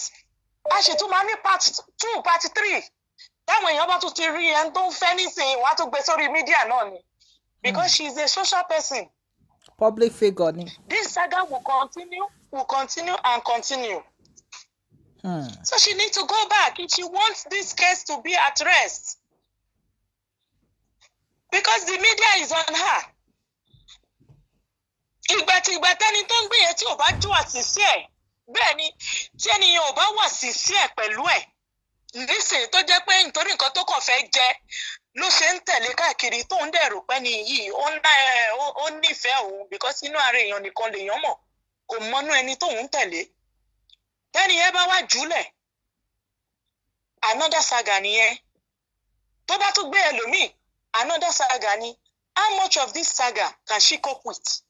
a ṣe tún máa ní part 2, part 3. Táwọn èèyàn bá tún ti rí ẹni tó ń fẹ́ nísìnyí, wọ́n á tún gbé sórí mídíà náà ni. Because she is a social person. Public figure ni. This saga will continue and continue. So she needs to go back if she wants this case to be at rest. Because the media is on her. Ìgbà tẹ́ni tó ń gbé yẹn tí ò bá jó àṣìṣe ẹ̀, bẹ́ẹ̀ ni tí ẹnìyàn ò bá wà àṣìṣe ẹ̀ pẹ̀lú ẹ̀, nísìnyí tó jẹ́ pé nítorí nǹkan tó kàn fẹ́ jẹ ló ṣe ń tẹ̀lé káàkiri tó ń dẹ̀rù pé ní yìí ó nífẹ̀ẹ́ òun because inú ara èèyàn nìkan lèèyàn mọ̀ kò mọ́nú ẹni tó ń tẹ̀lé. Tẹ́ni yẹn bá wá jùlẹ̀, another saga nìyẹn. Tó bá tún gbé ẹlòmíì, another saga ni. How much of this saga can she cope with?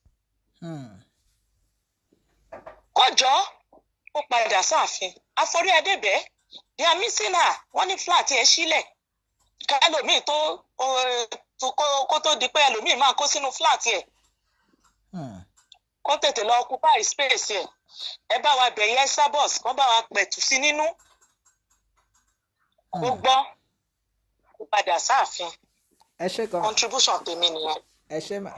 Kọjọ́ ó padà sáàfin. Àforí Adébẹ̀, they are missing her. Wọ́n ní flat ẹ̀ sílẹ̀. Kálòmíì kó tó di pé ẹlòmíì máa kó sínú flat ẹ̀. Kó tètè lọ occupy space ẹ̀. Ẹ bá wa bẹ̀yẹ Sabos, kán bá wa pẹ̀tù sí nínú. Ó gbọ́, ó padà sáàfin. Ẹ ṣé gan. Contribution tèmi nìyẹn. Ẹ ṣé mà.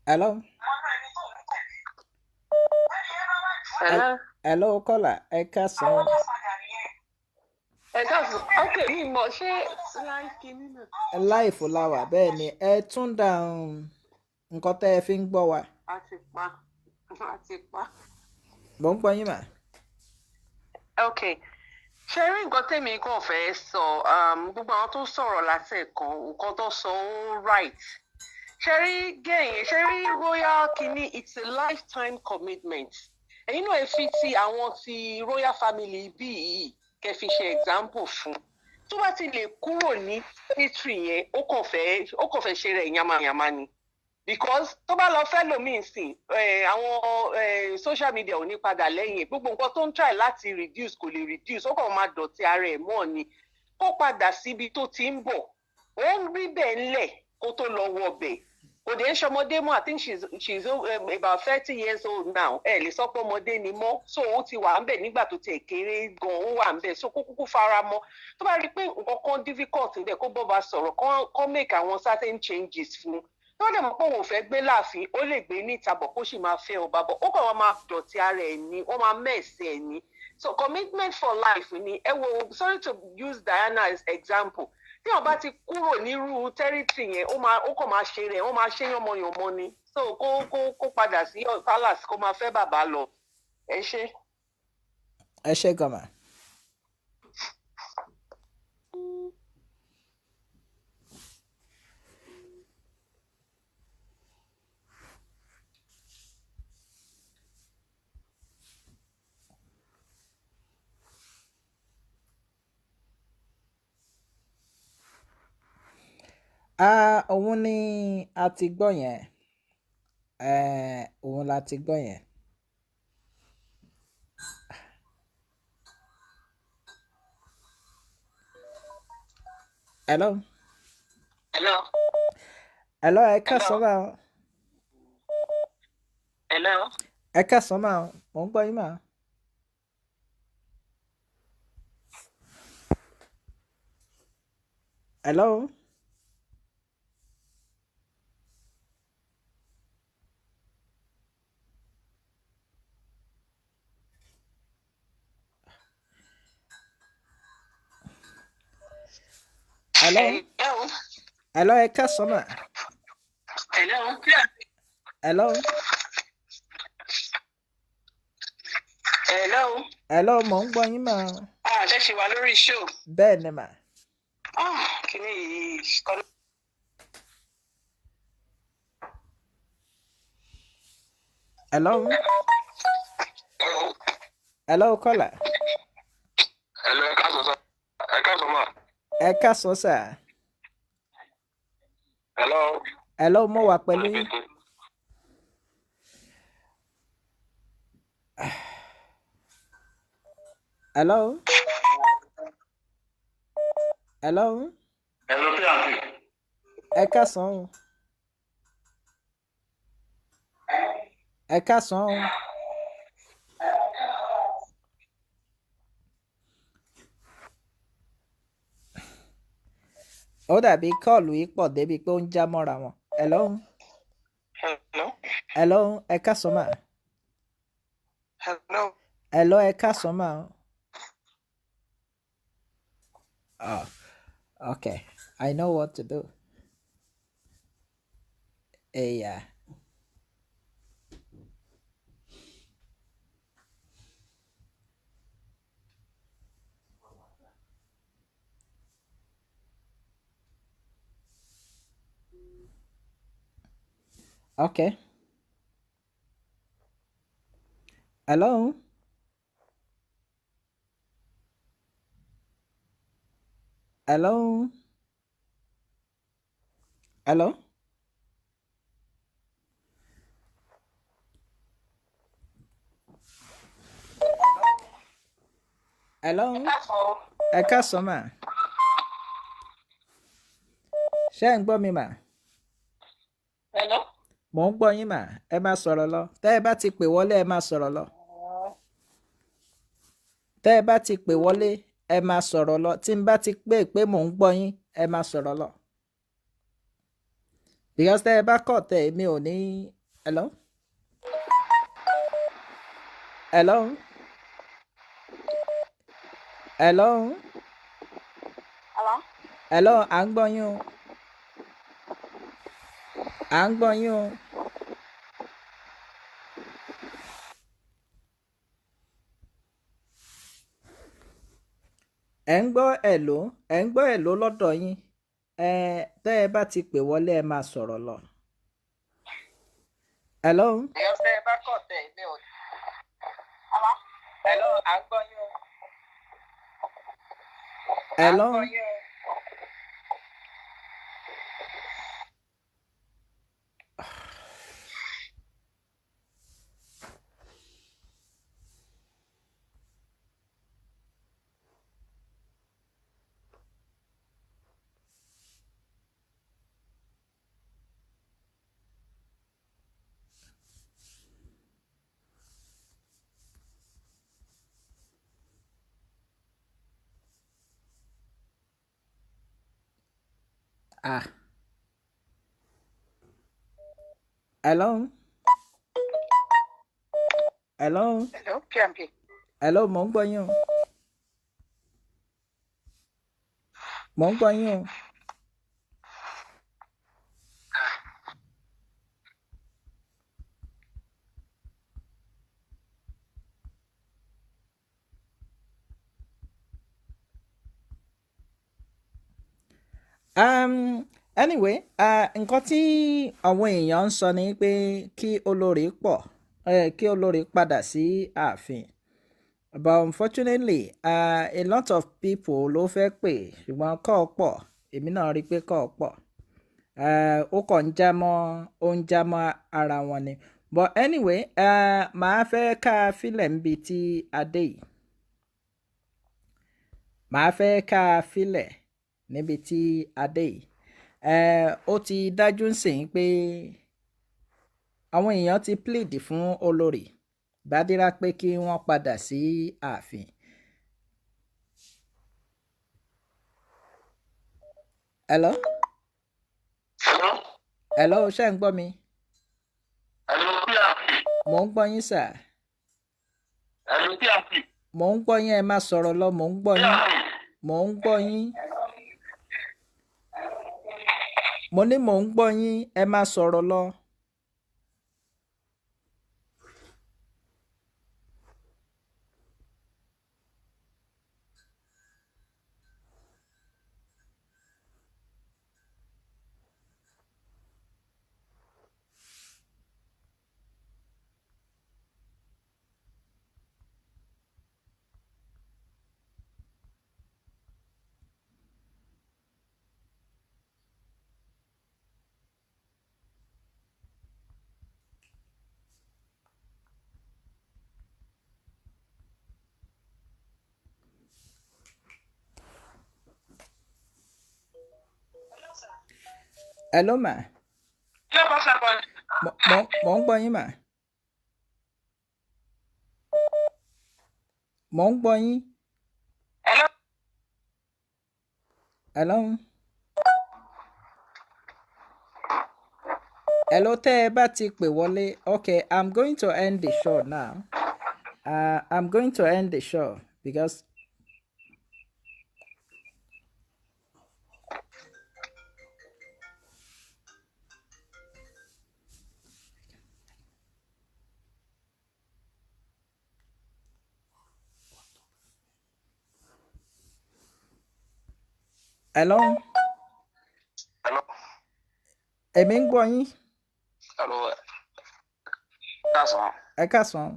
Hello. Hello, caller. Ẹ káàsán. Okay, mi mọ̀ ṣé live kìíní náà. Live la wà bẹ́ẹ̀ ni ẹ tún dáhùn nǹkan tẹ́ ẹ fi ń gbọ́ wa. A ti pa. Mo ń gbọ́ yín mà. Okay. Ṣé rí nǹkan tèmi kàn fẹ́ sọ, gbogbo àwọn tó sọ̀rọ̀ látẹ̀kan, nǹkan tó sọ ó right. Ṣé rí royal kìíní, it's a lifetime commitment. Ẹ̀yin náà ẹ fi ti àwọn ti royal family bí yìí kẹ́ fi ṣe example fún. Tó bá ti lè kúrò ní territory yẹn, ó kàn fẹ́ ṣe rẹ̀ yamayama ni. Because tó bá lọ fẹ́ lòmíì sìn, àwọn social media ò ní padà lẹ́yìn. Gbogbo nǹkan tó ń try láti reduce kò lè reduce, ó kàn máa dọ̀tí ara ẹ̀ mọ́ ni. Kó padà síbi tó ti ń bọ̀. Ó ń rí bẹ́ẹ̀ ńlẹ̀ kó tó lọ wọ bẹ̀. Kò dé ṣọmọdé mọ́, I think she's about 30 years old now. Ẹ lè sọ pé ọmọdé ni mọ́. So ó ti wà ń bẹ̀ nígbà tó ti kéré gan, ó wà ń bẹ̀. So kó kúkú fara mọ́. Tó bá rí pé nǹkan kan difficult ń bẹ̀ kó bọ́ bá sọ̀rọ̀, kó make àwọn certain changes fún. Tó lè mọ̀ pé òun ò fẹ́ gbé láàfin, ó lè gbé ní ìtabọ̀ kó sì máa fẹ́ ọba bọ̀. Ó kàn wọ́n máa dọ̀tí ara ẹ̀ ní, wọ́n máa mẹ́ẹ̀sì ẹ̀ ní. So commitment for life ni. Ẹ wo, sorry to use Diana as example. Tí wọ́n bá ti kúrò nírú territory yẹn, ó kàn máa ṣe rẹ̀, wọ́n máa ṣe yánmọyànmọ ni. So kó padà sí palace kó máa fẹ́ bàbá lọ. Ẹ ṣé. Ẹ ṣé gan mà. Òun ni a ti gbọ́ yẹn. Òun la ti gbọ́ yẹn. Hello. Hello, ẹ káàsán mà. Hello. Ẹ káàsán mà. Mo ń gbọ́ yín mà. Hello. Hello, ẹ káàsán mà. Hello, mo ń gbọ́ yín mà. Ṣé ṣe wà lórí show? Bẹ́ẹ̀ ni mà. Kìíní yìí. Hello. Hello, caller. Hello, ẹ káàsán mà. Ẹ káàsán sà. hello mo wà pẹ̀lú yín. Hello. Hello. Hello, P&P. Ẹ káàsán o. Ẹ káàsán o. Ó dàbí kọ́ọ̀lù yìí pọ̀ débi pé ó ń já mọ́ra wọn. Hello. Hello. Hello. Ẹ káàsán mà. Hello. Hello. Ẹ káàsán mà. Oh, okay. I know what to do. Yeah. Okay. Hello. Hello. Hello. Hello. Ẹ káàsán mà. Ṣé ẹ̀ ń gbọ́ mi mà? Hello. Mò ń gbọ́ yín mà. Ẹ máa sọ̀rọ̀ lọ. Tẹ́ ẹ bá ti pè wọlé ẹ máa sọ̀rọ̀ lọ. Tẹ́ ẹ bá ti pè wọlé ẹ máa sọ̀rọ̀ lọ. Tí n bá ti pé mò ń gbọ́ yín ẹ máa sọ̀rọ̀ lọ. Because tẹ́ ẹ bá kọ̀ tẹ́ èmi ò ní. Hello. Hello. Hello. Hello. Hello. À ń gbọ́ yín o. À ń gbọ́ yín o. Ẹ ń gbọ́ ẹ̀lò. Ẹ ń gbọ́ ẹ̀lò lọ́dọ̀ yín. Tẹ́ ẹ bá ti pè wọlé ẹ máa sọ̀rọ̀ lọ. Hello. Because tẹ́ ẹ bá kọ̀ tẹ́ èmi ò ní. Hello. À ń gbọ́ yín o. Hello. À ń gbọ́ yín o. Ah. Hello. Hello. Hello, P&P. Hello, mò ń gbọ́ yín o. Mò ń gbọ́ yín o. Anyway, nǹkan tí àwọn èèyàn ń sọ ni pé kí olórí padà sí ààfin. But unfortunately, a lot of people ló fẹ́ pè ṣùgbọ́n kọ́ pọ̀ èmi náà rí pé kọ́ pọ̀. Ó kàn ń já mọ́ ara wọn ni. But anyway, màá fẹ́ ká filẹ̀ níbi tí adé yìí. Màá fẹ́ ká filẹ̀ níbi tí adé yìí. Ó ti dájú nsìn pé àwọn èèyàn ti plead fún Olórí Badirat pé kí wọ́n padà sí ààfin. Hello? Hello. Hello, ṣé ń gbọ́ mi? Hello, P&P. Mò ń gbọ́ yín sà. Hello, P&P. Mò ń gbọ́ yín ẹ má sọ̀rọ̀ lọ, mò ń gbọ́ yín. Mò ń gbọ́ yín. Mo ní mò ń gbọ́ yín ẹ má sọ̀rọ̀ lọ. Hello ma. Mo ń gbọ́ yín ma. Mo ń gbọ́ yín. Hello. Hello tẹ́ ẹ bá ti pè wọlé. Okay, I'm going to end the show now. I'm going to end the show because Hello. Hello. Èmi ń gbọ́ yín. Hello. That's all. Ẹ káàsán.